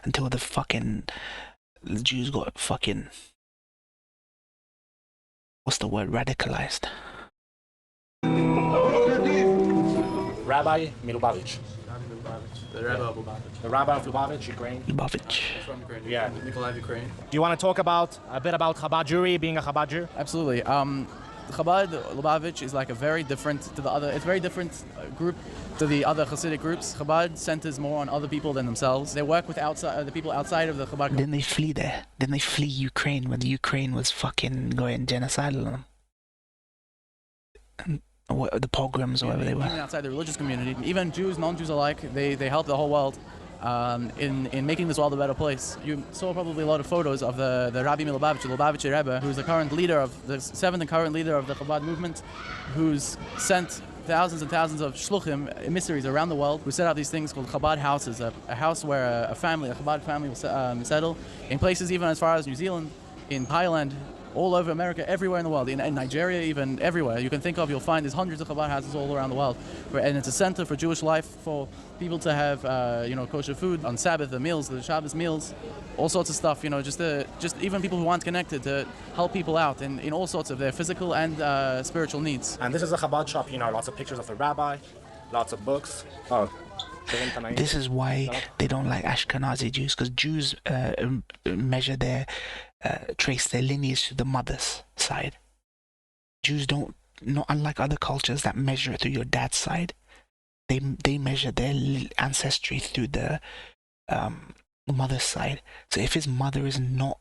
Until the Jews got fucking... What's the word? Radicalized. Rabbi Milubavitch. The Rabbi of Lubavitch. The Rabbi of Lubavitch, Ukraine. Lubavitch. From Ukraine. Yeah. Nikolai, Ukraine. Do you want to talk a bit about Chabad Jewry, being a Chabad Jew? Absolutely. Chabad Lubavitch is like a very different to the other. It's a very different group to the other Hasidic groups. Chabad centers more on other people than themselves. They work with the people outside of the Chabad. Didn't they flee there? Didn't they flee Ukraine when Ukraine was fucking going genocidal on them? The pogroms or whatever they were. Even outside the religious community, even Jews, non-Jews alike, they help the whole world in making this world a better place. You saw probably a lot of photos of the Rabbi Milubavitch, the Lubavitcher Rebbe, who's the current leader of the seventh and current leader of the Chabad movement, who's sent thousands and thousands of shluchim, emissaries around the world, who set out these things called Chabad houses, a house where a Chabad family will settle, in places even as far as New Zealand, in Thailand, all over America, everywhere in the world, in Nigeria, even everywhere you can think of, you'll find there's hundreds of Chabad houses all around the world, and it's a center for Jewish life, for people to have, kosher food on Sabbath, the meals, the Shabbos meals, all sorts of stuff. Just even people who aren't connected to help people out in all sorts of their physical and spiritual needs. And this is a Chabad shop. Lots of pictures of the rabbi, lots of books. Oh. This is why they don't like Ashkenazi Jews, because Jews measure trace their lineage to the mother's side. Jews don't, unlike other cultures that measure through your dad's side, they measure their ancestry through the mother's side. So if his mother is not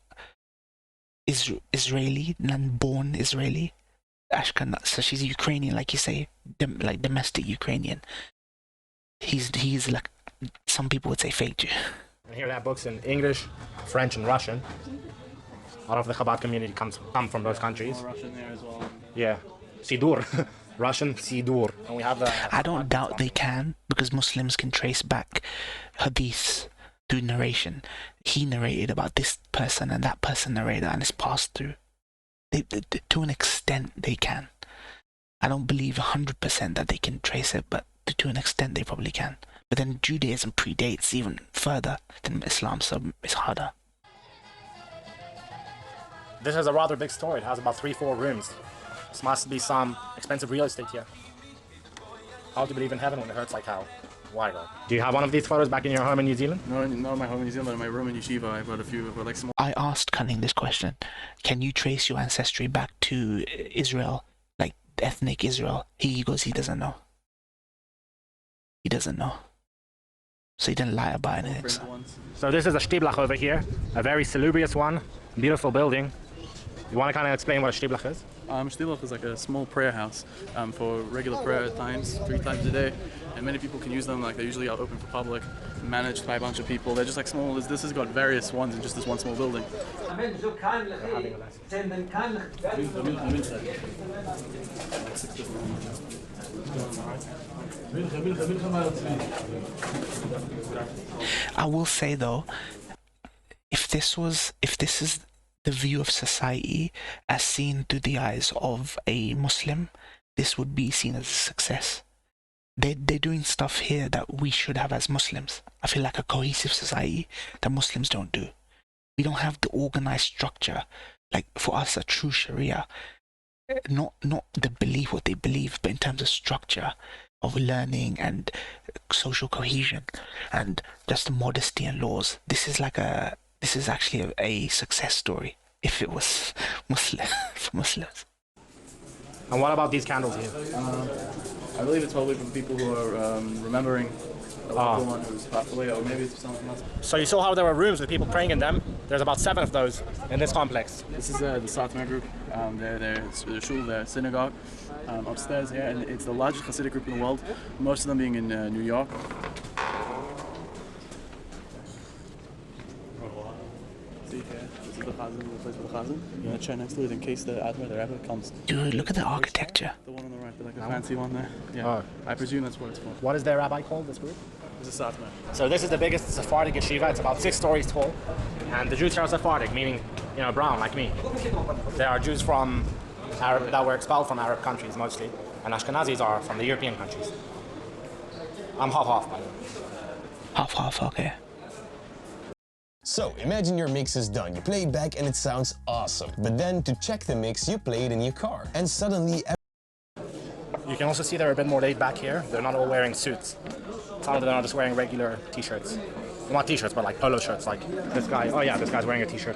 Israeli, born Israeli, Ashkenaz, so she's Ukrainian, like you say, like domestic Ukrainian. He's like, some people would say fake Jew. And here they have books in English, French, and Russian. A lot of the Chabad community come from those countries. Russian there as well. Yeah, Sidur, Russian Sidur. And we have the. I don't doubt they can, because Muslims can trace back hadiths through narration. He narrated about this person and that person narrated, and it's passed through. They, to an extent, they can. I don't believe 100% that they can trace it, but to an extent, they probably can. But then Judaism predates even further than Islam, so it's harder. This is a rather big store. It has about 3-4 rooms. This must be some expensive real estate here. How do you believe in heaven when it hurts like hell? Why though? Do you have one of these photos back in your home in New Zealand? No, not in my home in New Zealand, but in my room in Yeshiva, I've got a few, like small. I asked Cunning this question. Can you trace your ancestry back to Israel, like ethnic Israel? He goes, he doesn't know. He doesn't know. So he didn't lie about anything. So this is a shtiblach over here, a very salubrious one, beautiful building. You want to kind of explain what a shtiblach is? Shtiblach is like a small prayer house for regular prayer times, 3 times a day, and many people can use them. Like they're usually out open for public, managed by a bunch of people. They're just like small. This has got various ones in just this one small building. I will say though, if this is the view of society as seen through the eyes of a Muslim, this would be seen as a success. They're doing stuff here that we should have as Muslims. I feel like a cohesive society that Muslims don't do. We don't have the organized structure, like for us a true Sharia. Not the belief what they believe, but in terms of structure of learning and social cohesion and just modesty and laws. This is actually a success story if it was Muslim for Muslims. And what about these candles here? I believe it's probably from people who are remembering a loved one who's passed away, or maybe it's something else. So you saw how there were rooms with people praying in them. There's about 7 of those in this complex. This is the Satmar group. They're shul, their synagogue upstairs here, and it's the largest Hasidic group in the world. Most of them being in New York. See here, this is the Chazan, the place for the Chazan. You're gonna chair next to it in case the Rebbe comes. Dude, look at the architecture. The one on the right, like a fancy one there. Yeah, I presume that's what it's for. What is their rabbi called, this group? This is Satmar. So this is the biggest Sephardic yeshiva. It's about 6 stories tall. And the Jews here are Sephardic, meaning, brown, like me. There are Jews from Arab that were expelled from Arab countries mostly, and Ashkenazis are from the European countries. I'm half-half, by the way. Half-half, okay. So, imagine your mix is done. You play it back and it sounds awesome. But then, to check the mix, you play it in your car. And suddenly... You can also see they're a bit more laid back here. They're not all wearing suits. Some of them are just wearing regular t-shirts. Well, not t-shirts, but like polo shirts, like this guy. Oh yeah, this guy's wearing a t-shirt.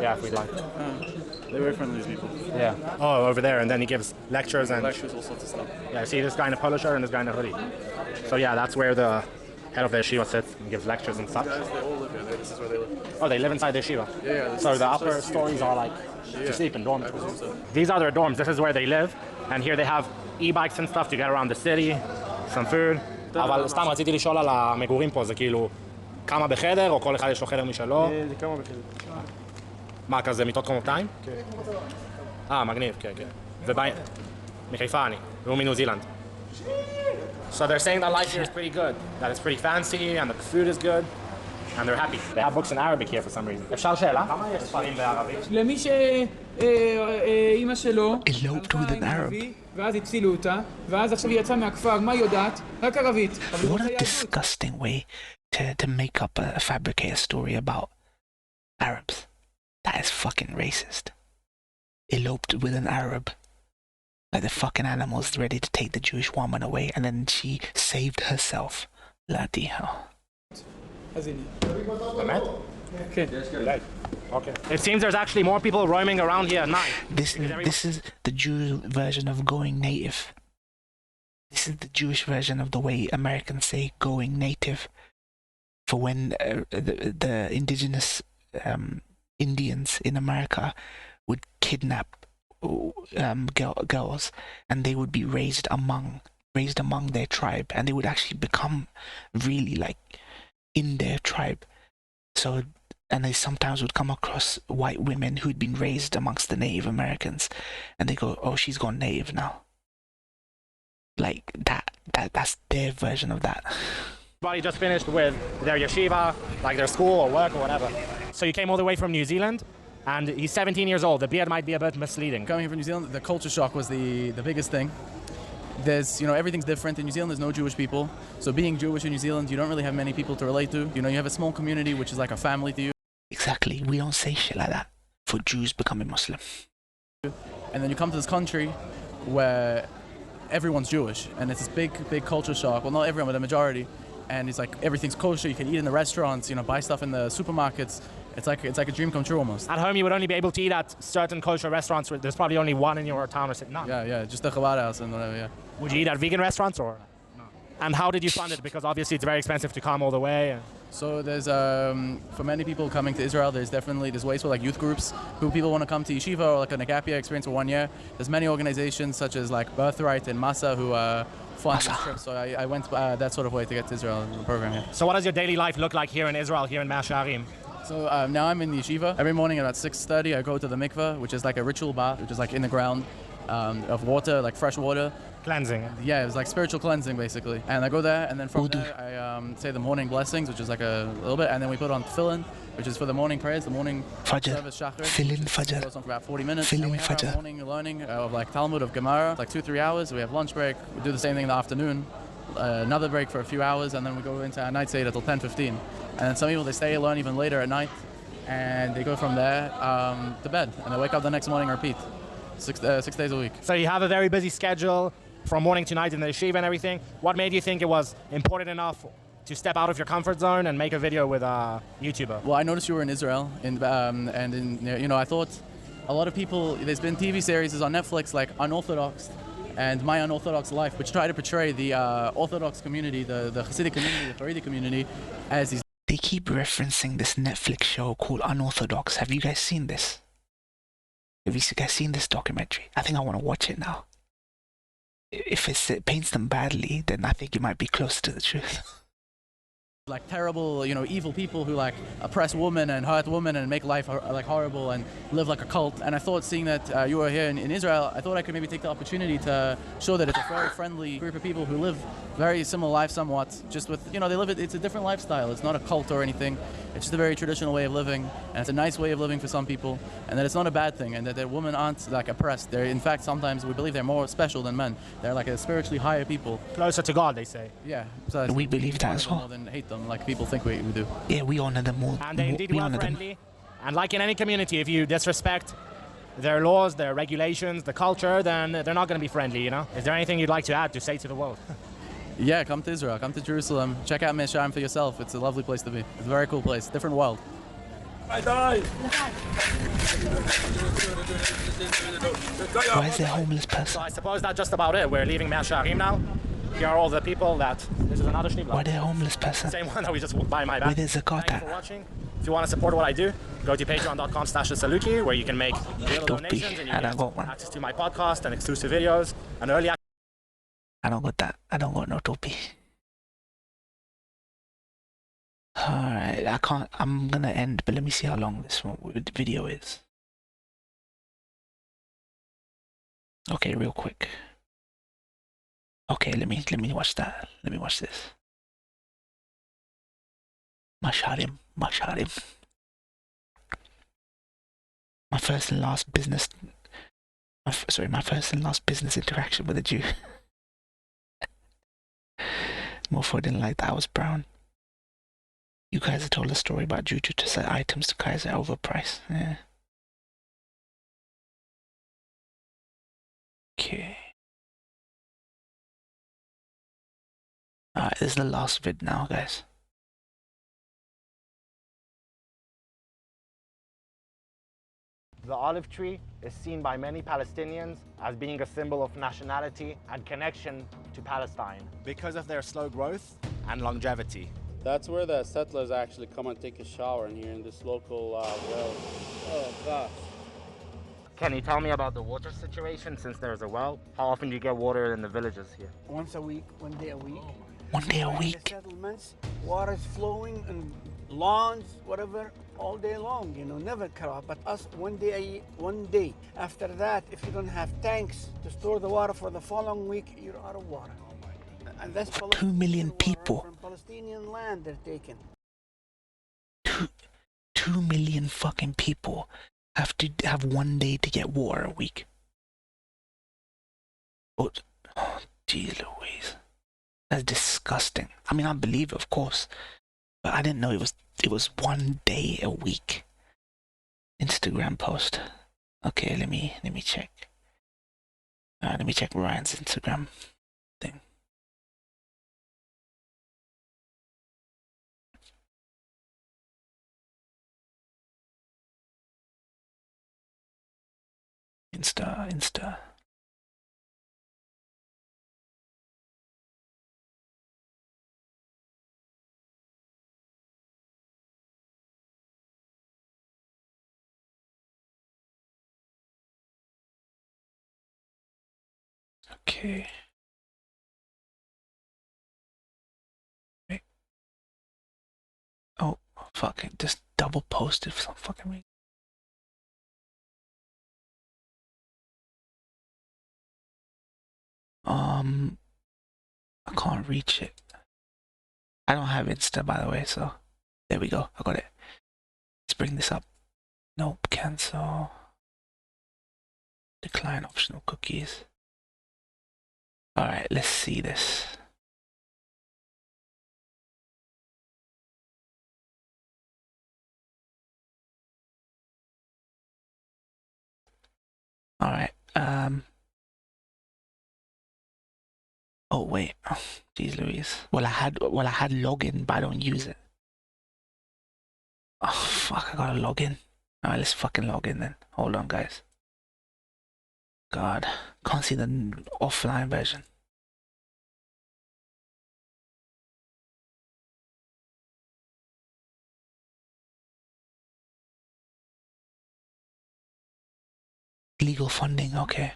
Yeah, if we'd like. They're very friendly, these people. Yeah. Oh, over there, and then he gives lectures and... Lectures, all sorts of stuff. Yeah, see this guy in a polo shirt and this guy in a hoodie. So yeah, that's where the head of the yeshiva sits and gives lectures and stuff. Guys, they all live here. This is where they live. Oh, they live inside the yeshiva? Yeah. So the upper stories are like to sleep in dormitories. These are their dorms. This is where they live. And here they have e-bikes and stuff to get around the city, some food. אבל סתם רציתי לשאול על המגורים פה, זה כאילו כמה בחדר, או כל אחד יש לו חדר משלו? זה כמה בחדר. מה, כזה מיטות קומותיים? כן. מגניב, כן, כן. מחיפה אני, והוא מניו זילנד. So they're saying that life here is pretty good, that it's pretty fancy, and the food is good, and they're happy. They have books in Arabic here for some reason. אפשר שאלה? כמה יש ספרים בערבית? למי שאימא שלו... eloped with an Arab. ואז הצילו אותה, ואז עכשיו היא יצאה מהכפר, מה היא יודעת? רק ערבית. What a disgusting way to make up a fabricate a story about Arabs. That is fucking racist. Eloped with an Arab. Like the fucking animals ready to take the Jewish woman away, and then she saved herself. Bloody hell. אז הנה. באמת? כן. Okay. It seems there's actually more people roaming around here at night. This is the Jew version of going native. This is the Jewish version of the way Americans say going native. For when the indigenous Indians in America would kidnap girls, and they would be raised among their tribe, and they would actually become really like in their tribe. So, and they sometimes would come across white women who'd been raised amongst the Native Americans, and they go, "Oh, she's gone native now." Like that's their version of that. Everybody just finished with their yeshiva, like their school or work or whatever. So you came all the way from New Zealand, and he's 17 years old. The beard might be a bit misleading. Coming from New Zealand, the culture shock was the biggest thing. There's, everything's different. In New Zealand, there's no Jewish people. So being Jewish in New Zealand, you don't really have many people to relate to. You have a small community, which is like a family to you. Exactly. We don't say shit like that for Jews becoming Muslim. And then you come to this country where everyone's Jewish, and it's this big culture shock. Well, not everyone, but a majority. And it's like everything's kosher. You can eat in the restaurants, buy stuff in the supermarkets. It's like a dream come true almost. At home, you would only be able to eat at certain kosher restaurants. Where there's probably only one in your town or city. No. Yeah, just the Chabad house and whatever. Yeah. Would you eat at vegan restaurants or? No. And how did you fund it? Because obviously it's very expensive to come all the way. So there's for many people coming to Israel, there's ways for like youth groups who people want to come to yeshiva or like a gap year experience for 1 year. There's many organizations such as like Birthright and Masa who fund this trip. So I went that sort of way to get to Israel in the program. Yeah. So what does your daily life look like here in Israel, here in Mea Shearim? So now I'm in the yeshiva. Every morning at 6:30 I go to the mikveh, which is like a ritual bath, which is like in the ground of water, like fresh water. Cleansing. Yeah, it's like spiritual cleansing basically. And I go there, and then from there I say the morning blessings, which is like a little bit, and then we put on tefillin, which is for the morning prayers, the morning service shachar. Tefillin Fajr. Goes on for about 40 minutes. Tefillin and we have Fajr. our morning learning of like Talmud, of Gemara, like 2-3 hours. We have lunch break. We do the same thing in the afternoon. Another break for a few hours, and then we go into our night Seder till 10:15. And then some people, they stay learn even later at night, and they go from there to bed, and they wake up the next morning and repeat 6 days a week. So you have a very busy schedule from morning to night in the yeshiva and everything. What made you think it was important enough to step out of your comfort zone and make a video with a YouTuber? Well, I noticed you were in Israel, and I thought a lot of people, there's been TV series on Netflix like Unorthodox and My Unorthodox Life, which try to portray the Orthodox community, the Hasidic community, the Haredi community as these. They keep referencing this Netflix show called Unorthodox. Have you guys seen this? Have you guys seen this documentary? I think I want to watch it now. If it paints them badly, then I think it might be close to the truth. Like terrible, evil people who like oppress women and hurt women and make life like horrible and live like a cult. And I thought, seeing that you were here in Israel, I thought I could maybe take the opportunity to show that it's a very friendly group of people who live very similar lives somewhat. Just with, they live it. It's a different lifestyle. It's not a cult or anything. It's just a very traditional way of living, and it's a nice way of living for some people. And that it's not a bad thing, and that the women aren't like oppressed. They're, in fact, sometimes we believe they're more special than men. They're like a spiritually higher people. Closer to God, they say. Yeah. So we believe that as well. More than hate them, like people think we do. Yeah, we honor them more. And they indeed were friendly. And like in any community, if you disrespect their laws, their regulations, the culture, then they're not going to be friendly, Is there anything you'd like to add to say to the world? Yeah, come to Israel, come to Jerusalem. Check out Mea Shearim for yourself. It's a lovely place to be. It's a very cool place, different world. I died. Why is there a homeless person? So I suppose that's just about it. We're leaving Mea Shearim now. Here are all the people this is another Schneeblock. Why there a homeless person? Same one that we just walked by my back. Where there's a car. Thank you for watching. If you want to support what I do, go to patreon.com/thesaluki, where you can make little donations and you get access to my podcast and exclusive videos and early access. I don't got that. I don't got no topi. Alright, I'm gonna end, but let me see how long this video is. Okay, real quick. Okay, let me watch that. Let me watch this. Masharim. My first and last business interaction with a Jew. Mofo didn't like that I was brown. You guys have told a story about Juju to sell items to Kaiser overpriced. Yeah. Okay. Alright, this is the last vid now, guys. The olive tree is seen by many Palestinians as being a symbol of nationality and connection to Palestine because of their slow growth and longevity. That's where the settlers actually come and take a shower in here in this local well. Oh gosh. Can you tell me about the water situation since there's a well? How often do you get water in the villages here? Once a week, 1 day a week. 1 day a In week? the settlements, water is flowing and lawns, whatever, all day long, you know, never cut off. But us, 1 day, 1 day. After that, if you don't have tanks to store the water for the following week, you're out of water. And that's 2 million people. from Palestinian land they're taking. 2 million fucking people have to have 1 day to get water a week. Oh, geez Louise. That's disgusting. I mean, I believe it, of course, but I didn't know it was 1 day a week. Instagram post. Okay, let me check. Let me check Ryan's Instagram thing. Insta. Okay. Wait. Oh, fuck it. Just double posted for some fucking reason. I can't reach it. I don't have Insta, by the way, so there we go. I got it. Let's bring this up. Nope, cancel. Decline optional cookies. Alright, let's see this. Alright, oh wait, oh, geez Louise. Well I had login, but I don't use it. Oh fuck, I gotta log in. Alright, let's fucking log in then. Hold on guys. God, can't see the offline version. Legal funding, okay.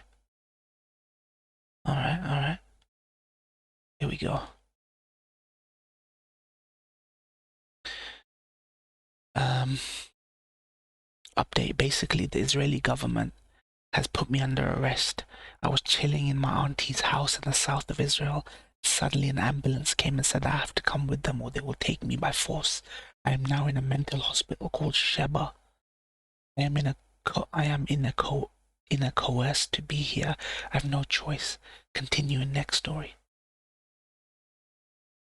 Alright. Here we go. Update. Basically, the Israeli government has put me under arrest. I was chilling in my auntie's house in the south of Israel. Suddenly an ambulance came and said I have to come with them or they will take me by force. I am now in a mental hospital called Sheba. I am coerced to be here. I have no choice. Continuing next story.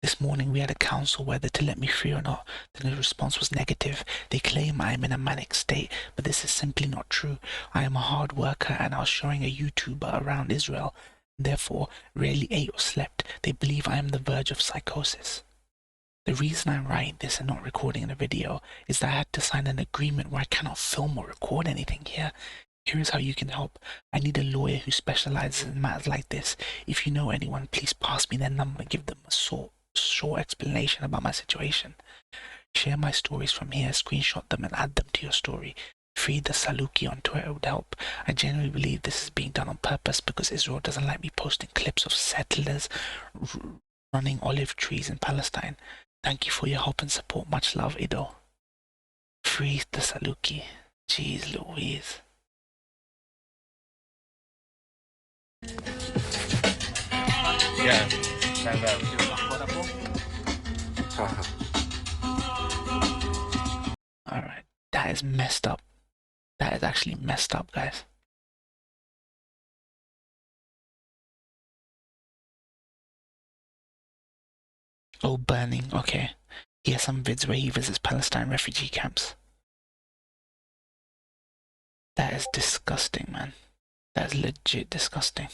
This morning we had a council whether to let me free or not. The response was negative. They claim I am in a manic state, but this is simply not true. I am a hard worker and I was showing a YouTuber around Israel. Therefore, rarely ate or slept. They believe I am the verge of psychosis. The reason I'm writing this and not recording a video is that I had to sign an agreement where I cannot film or record anything here. Here is how you can help. I need a lawyer who specializes in matters like this. If you know anyone, please pass me their number and give them a short explanation about my situation. Share my stories from here, screenshot them and add them to your story. Free the Saluki on Twitter would help. I genuinely believe this is being done on purpose because Israel doesn't like me posting clips of settlers running olive trees in Palestine. Thank you for your help and support. Much love, Ido. Free the Saluki. Jeez Louise. Yeah. Alright, that is messed up. That is actually messed up, guys. Oh, burning, okay. He has some vids where he visits Palestine refugee camps. That is disgusting, man. That is legit disgusting.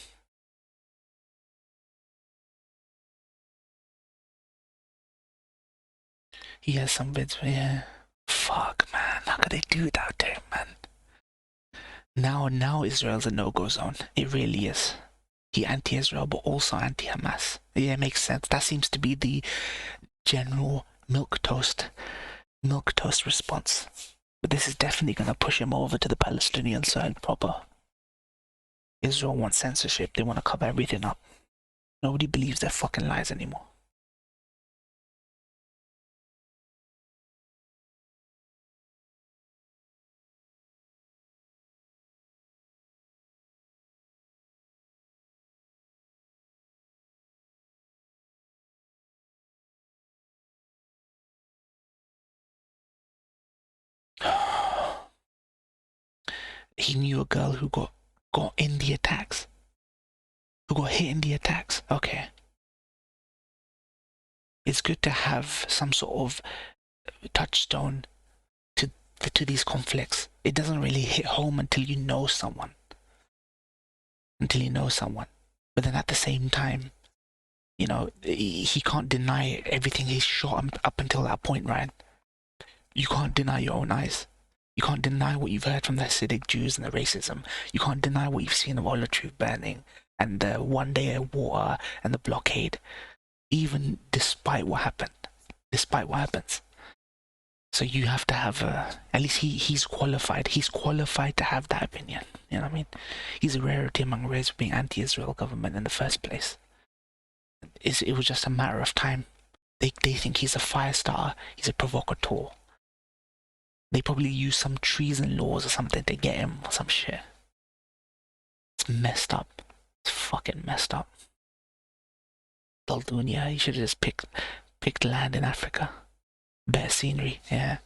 He has some vids where, yeah. Fuck, man. How could they do that to him, man? Now Israel's a no-go zone. It really is. He anti-Israel, but also anti-Hamas. Yeah, it makes sense. That seems to be the general milquetoast response. But this is definitely going to push him over to the Palestinian side proper. Israel wants censorship. They want to cover everything up. Nobody believes their fucking lies anymore. He knew a girl who got in the attacks. Who got hit in the attacks. Okay. It's good to have some sort of touchstone to these conflicts. It doesn't really hit home until you know someone. But then at the same time, you know, he can't deny everything he's shot up until that point, right? You can't deny your own eyes. You can't deny what you've heard from the Hasidic Jews and the racism. You can't deny what you've seen of Ola Truth burning and the 1 day of water and the blockade, even despite what happens. So you have to have at least he's qualified. He's qualified to have that opinion. You know what I mean? He's a rarity among rares being anti-Israel government in the first place. It was just a matter of time. They think he's a fire starter. He's a provocateur. They probably use some treason laws or something to get him or some shit. It's messed up. It's fucking messed up. Daldunia, he should have just picked land in Africa. Better scenery, yeah.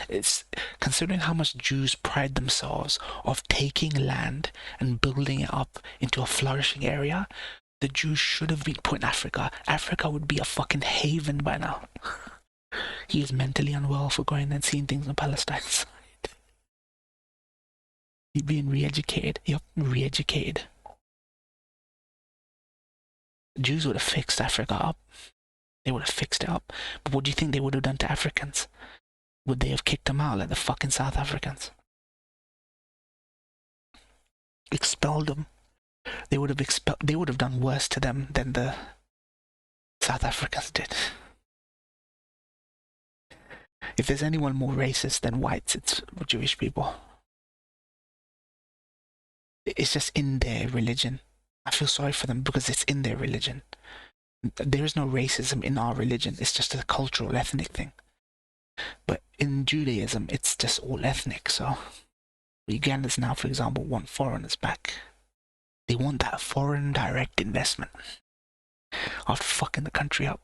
It's considering how much Jews pride themselves of taking land and building it up into a flourishing area. The Jews should have been put in Africa. Africa would be a fucking haven by now. He is mentally unwell for going and seeing things on Palestine's side. He's being re-educated. Yep, re-educated. Jews would have fixed Africa up. They would have fixed it up. But what do you think they would have done to Africans? Would they have kicked them out like the fucking South Africans? Expelled them. They would have done worse to them than the South Africans did. If there's anyone more racist than whites, it's Jewish people. It's just in their religion. I feel sorry for them because it's in their religion. There is no racism in our religion. It's just a cultural, ethnic thing. But in Judaism, it's just all ethnic. So Ugandans now, for example, want foreigners back. They want that foreign direct investment after fucking the country up.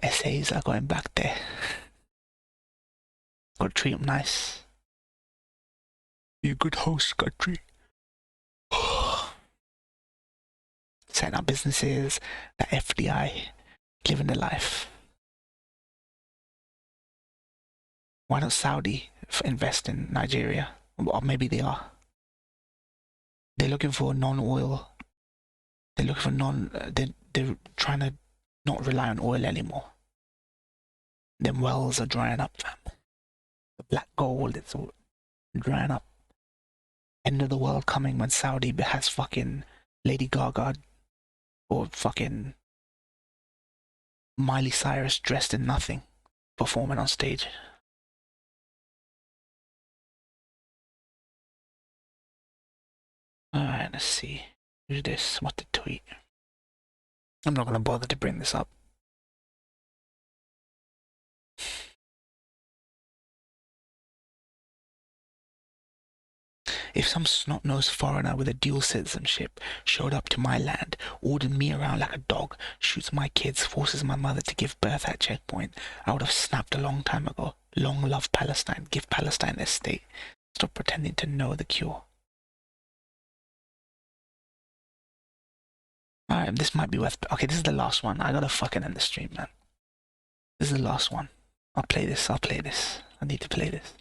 SAs are going back there. Gotta treat them nice. Be a good host country. Setting up businesses, that FDI, living the life. Why not Saudi invest in Nigeria? Or maybe they are. They're looking for non-oil. They're looking for they're trying to not rely on oil anymore. Them wells are drying up, fam. The black gold, it's all drying up. End of the world coming when Saudi has fucking Lady Gaga or fucking Miley Cyrus dressed in nothing performing on stage. Alright, let's see. Who's this? What the tweet? I'm not gonna bother to bring this up. If some snot-nosed foreigner with a dual citizenship showed up to my land, ordered me around like a dog, shoots my kids, forces my mother to give birth at checkpoint, I would have snapped a long time ago. Long love Palestine. Give Palestine their state. Stop pretending to know the cure. Alright, this might be worth... Okay, this is the last one. I gotta fucking end the stream, man. This is the last one. I'll play this. I need to play this.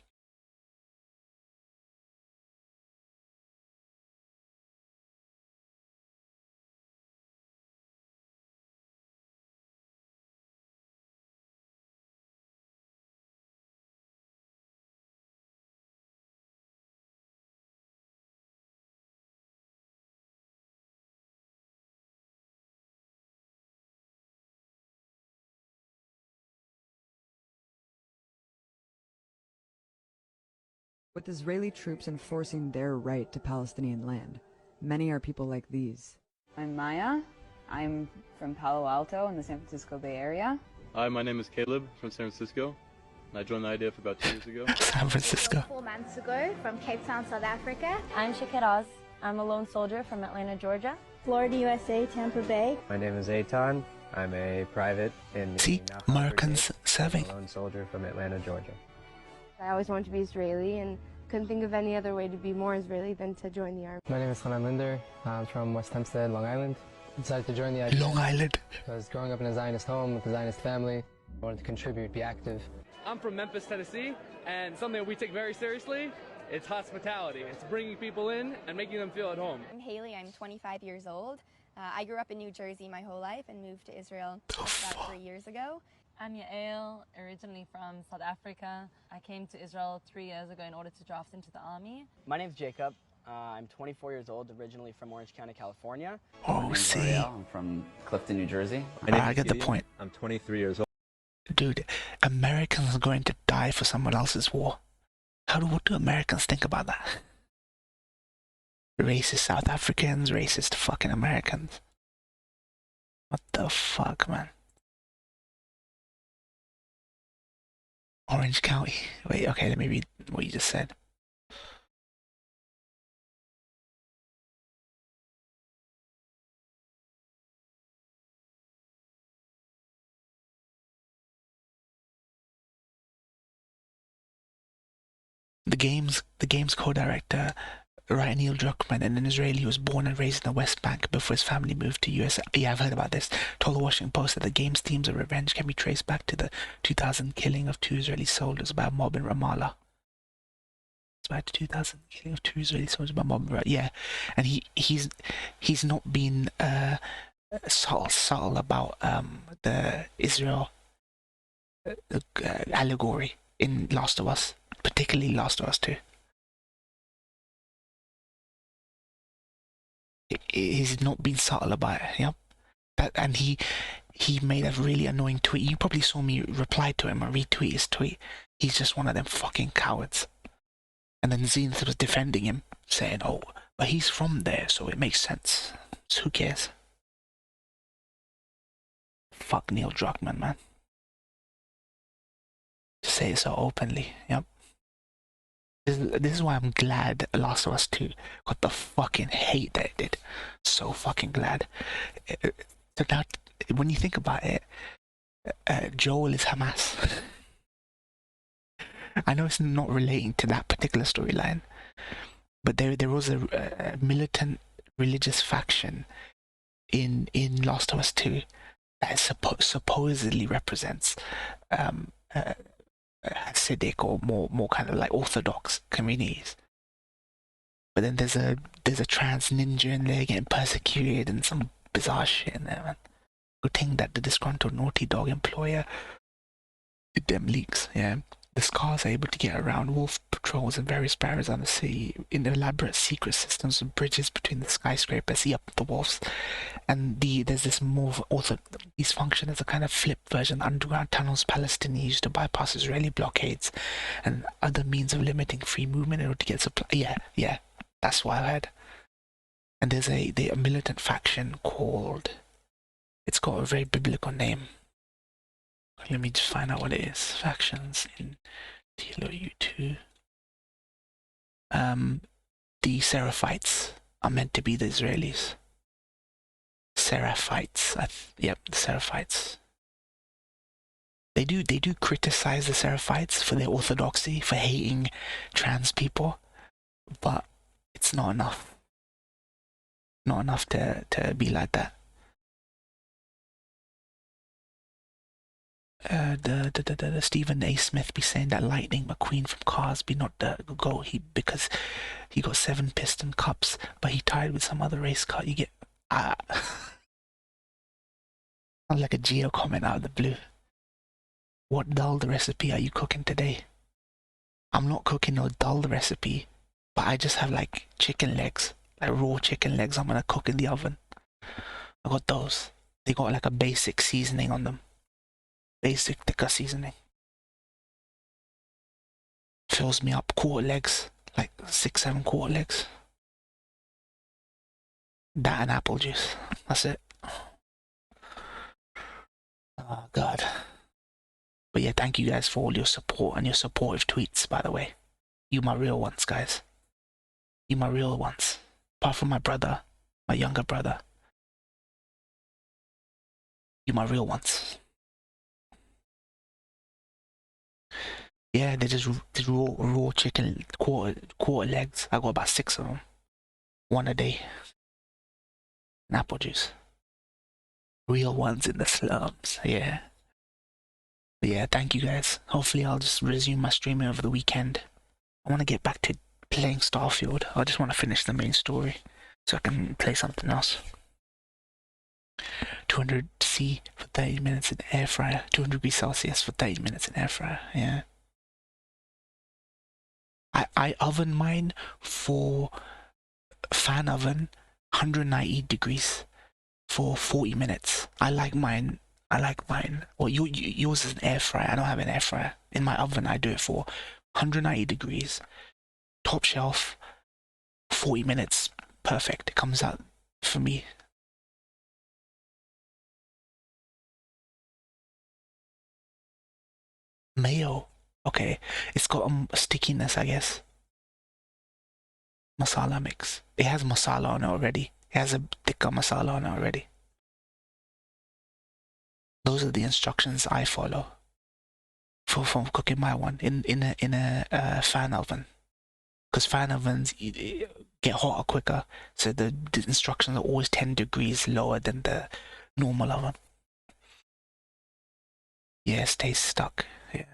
With Israeli troops enforcing their right to Palestinian land, many are people like these. I'm Maya. I'm from Palo Alto in the San Francisco Bay Area. Hi, my name is Caleb from San Francisco. And I joined the IDF about 2 years ago. San Francisco. 4 months ago from Cape Town, South Africa. I'm Shakiraz. I'm a lone soldier from Atlanta, Georgia. Florida, USA, Tampa Bay. My name is Aitan. I'm a private in the See, Nahal Americans Brigade. serving. I'm a lone soldier from Atlanta, Georgia. I always wanted to be Israeli and couldn't think of any other way to be more Israeli than to join the army. My name is Hanan Linder. I'm from West Hempstead, Long Island. I decided to join the IDF. Long Island. Because growing up in a Zionist home with a Zionist family, I wanted to contribute, be active. I'm from Memphis, Tennessee, and something that we take very seriously, it's hospitality. It's bringing people in and making them feel at home. I'm Haley. I'm 25 years old. I grew up in New Jersey my whole life and moved to Israel about 3 years ago. I'm Yael, originally from South Africa. I came to Israel 3 years ago in order to draft into the army. My name's Jacob. I'm 24 years old, originally from Orange County, California. Oh, see. I'm from Clifton, New Jersey. I get the point. I'm 23 years old. Dude, Americans are going to die for someone else's war. What do Americans think about that? Racist South Africans, racist fucking Americans. What the fuck, man? Orange County. Wait, okay, let me read what you just said. The game's co-director, Ryan Neil Druckmann, an Israeli who was born and raised in the West Bank before his family moved to US. Yeah, I've heard about this. Told the Washington Post that the game's themes of revenge can be traced back to the 2000 killing of 2 Israeli soldiers by a mob in Ramallah. It's back to 2000 killing of 2 Israeli soldiers by a mob in Ramallah. Yeah, and he's not been subtle about the Israel allegory in Last of Us, particularly Last of Us 2. He's not been subtle about it, yeah. And he made a really annoying tweet. You probably saw me reply to him or retweet his tweet. He's just one of them fucking cowards. And then Zenith was defending him, saying, "Oh, but he's from there, so it makes sense." So who cares? Fuck Neil Druckmann, man. To say it so openly, yep. This is why I'm glad Last of Us 2 got the fucking hate that it did. So fucking glad. So now, when you think about it, Joel is Hamas. I know it's not relating to that particular storyline, but there was a militant religious faction in Last of Us 2 that supposedly represents Hasidic or more kind of like Orthodox communities. But then there's a trans ninja in there getting persecuted and some bizarre shit in there, man. Good thing that the disgruntled Naughty Dog employer did them leaks, yeah. The Scars are able to get around wolf patrols and various barriers on the city in elaborate secret systems of bridges between the skyscrapers, see up the wolves. And there's this move also, these function as a kind of flip version. Underground tunnels Palestinians used to bypass Israeli blockades and other means of limiting free movement in order to get supply. Yeah, that's what I heard. And there's a militant faction called, it's got a very biblical name. Let me just find out what it is. Factions in TLOU2. The Seraphites are meant to be the Israelis. Seraphites. Yep, the Seraphites. They do criticize the Seraphites for their orthodoxy, for hating trans people, but it's not enough. Not enough to be like that. The Stephen A. Smith be saying that Lightning McQueen from Cars be not the goal because he got 7 piston cups, but he tied with some other race car. You get sounds like a geo comment out of the blue. What dull the recipe are you cooking today? I'm not cooking no dull recipe, but I just have like chicken legs, like raw chicken legs. I'm gonna cook in the oven. I got those. They got like a basic seasoning on them. Basic tikka seasoning. Fills me up, quarter legs, like 6-7 quarter legs. That and apple juice. That's it. Oh God. But yeah, thank you guys for all your support and your supportive tweets, by the way. You my real ones, guys. You my real ones. Apart from my brother, my younger brother. You my real ones. Yeah, they just raw chicken quarter legs. I got about 6 of them. One a day. And apple juice. Real ones in the slums. Yeah. But yeah, thank you guys. Hopefully I'll just resume my streaming over the weekend. I want to get back to playing Starfield. I just want to finish the main story so I can play something else. 200C for 30 minutes in the air fryer. 200 degrees Celsius for 30 minutes in air fryer. Yeah. I oven mine for fan oven 190 degrees for 40 minutes. I like mine. Well, yours is an air fryer. I don't have an air fryer. In my oven, I do it for 190 degrees. Top shelf, 40 minutes. Perfect. It comes out for me. Mayo. Okay. It's got a stickiness, I guess. Masala mix. It has masala on it already. It has a thicker masala on it already. Those are the instructions I follow for cooking my one in a fan oven. Because fan ovens get hotter quicker, so the instructions are always 10 degrees lower than the normal oven. Yeah, it stays stuck. Yeah.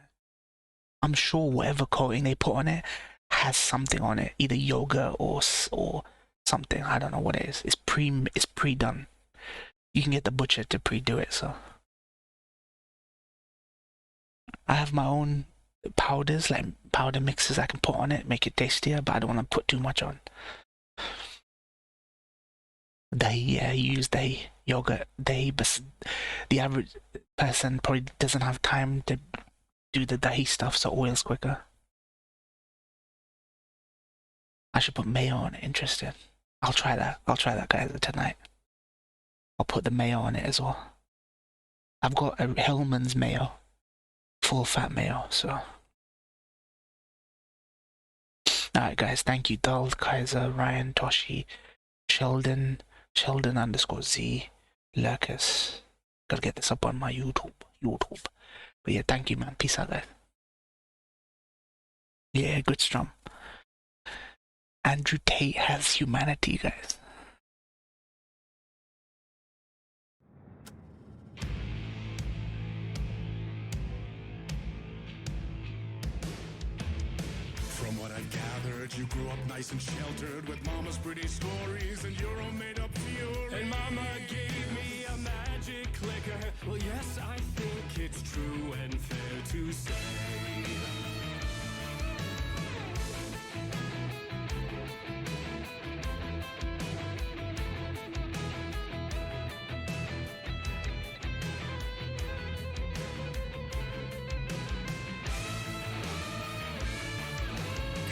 I'm sure whatever coating they put on it has something on it, either yogurt or something. I don't know what it is. It's pre-done. You can get the butcher to pre-do it, so. I have my own powders, like powder mixes I can put on it, make it tastier, but I don't want to put too much on. Dahi, yeah, you use dahi, yogurt, dahi, but the average person probably doesn't have time to do the dahi stuff, so oil's quicker. I should put mayo on it, interesting. I'll try that guys tonight. I'll put the mayo on it as well. I've got a Hellman's mayo. Full fat mayo, so. Alright guys, thank you Dull, Kaiser, Ryan, Toshi, Sheldon _Z, Lurkus. Gotta get this up on my YouTube. But yeah, thank you man, peace out guys. Yeah, good strum. Andrew Tate has humanity, guys. From what I've gathered, you grew up nice and sheltered with mama's pretty stories and your own made-up fury. And mama gave me a magic clicker. Well, yes, I think it's true and fair to say.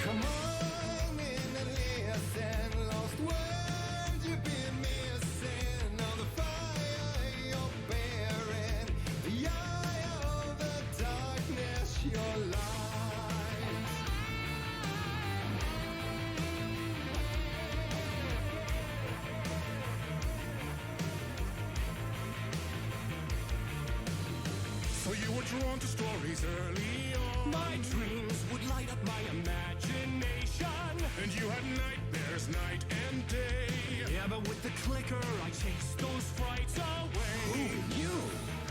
Come on in and listen, lost words you've been missing, all the fire you're bearing, the eye of the darkness, your lies. So you were drawn to stories early on. My dreams would light up my imagination, and you had nightmares night and day. Yeah, but with the clicker, I chased those frights away. Who knew?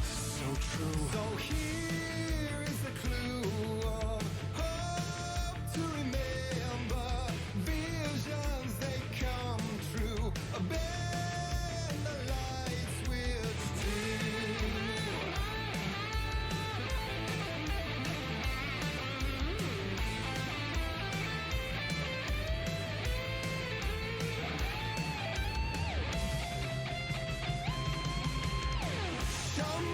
So true. So here is the clue of hope to remember. Visions, they come true. Bend the light switch too. Some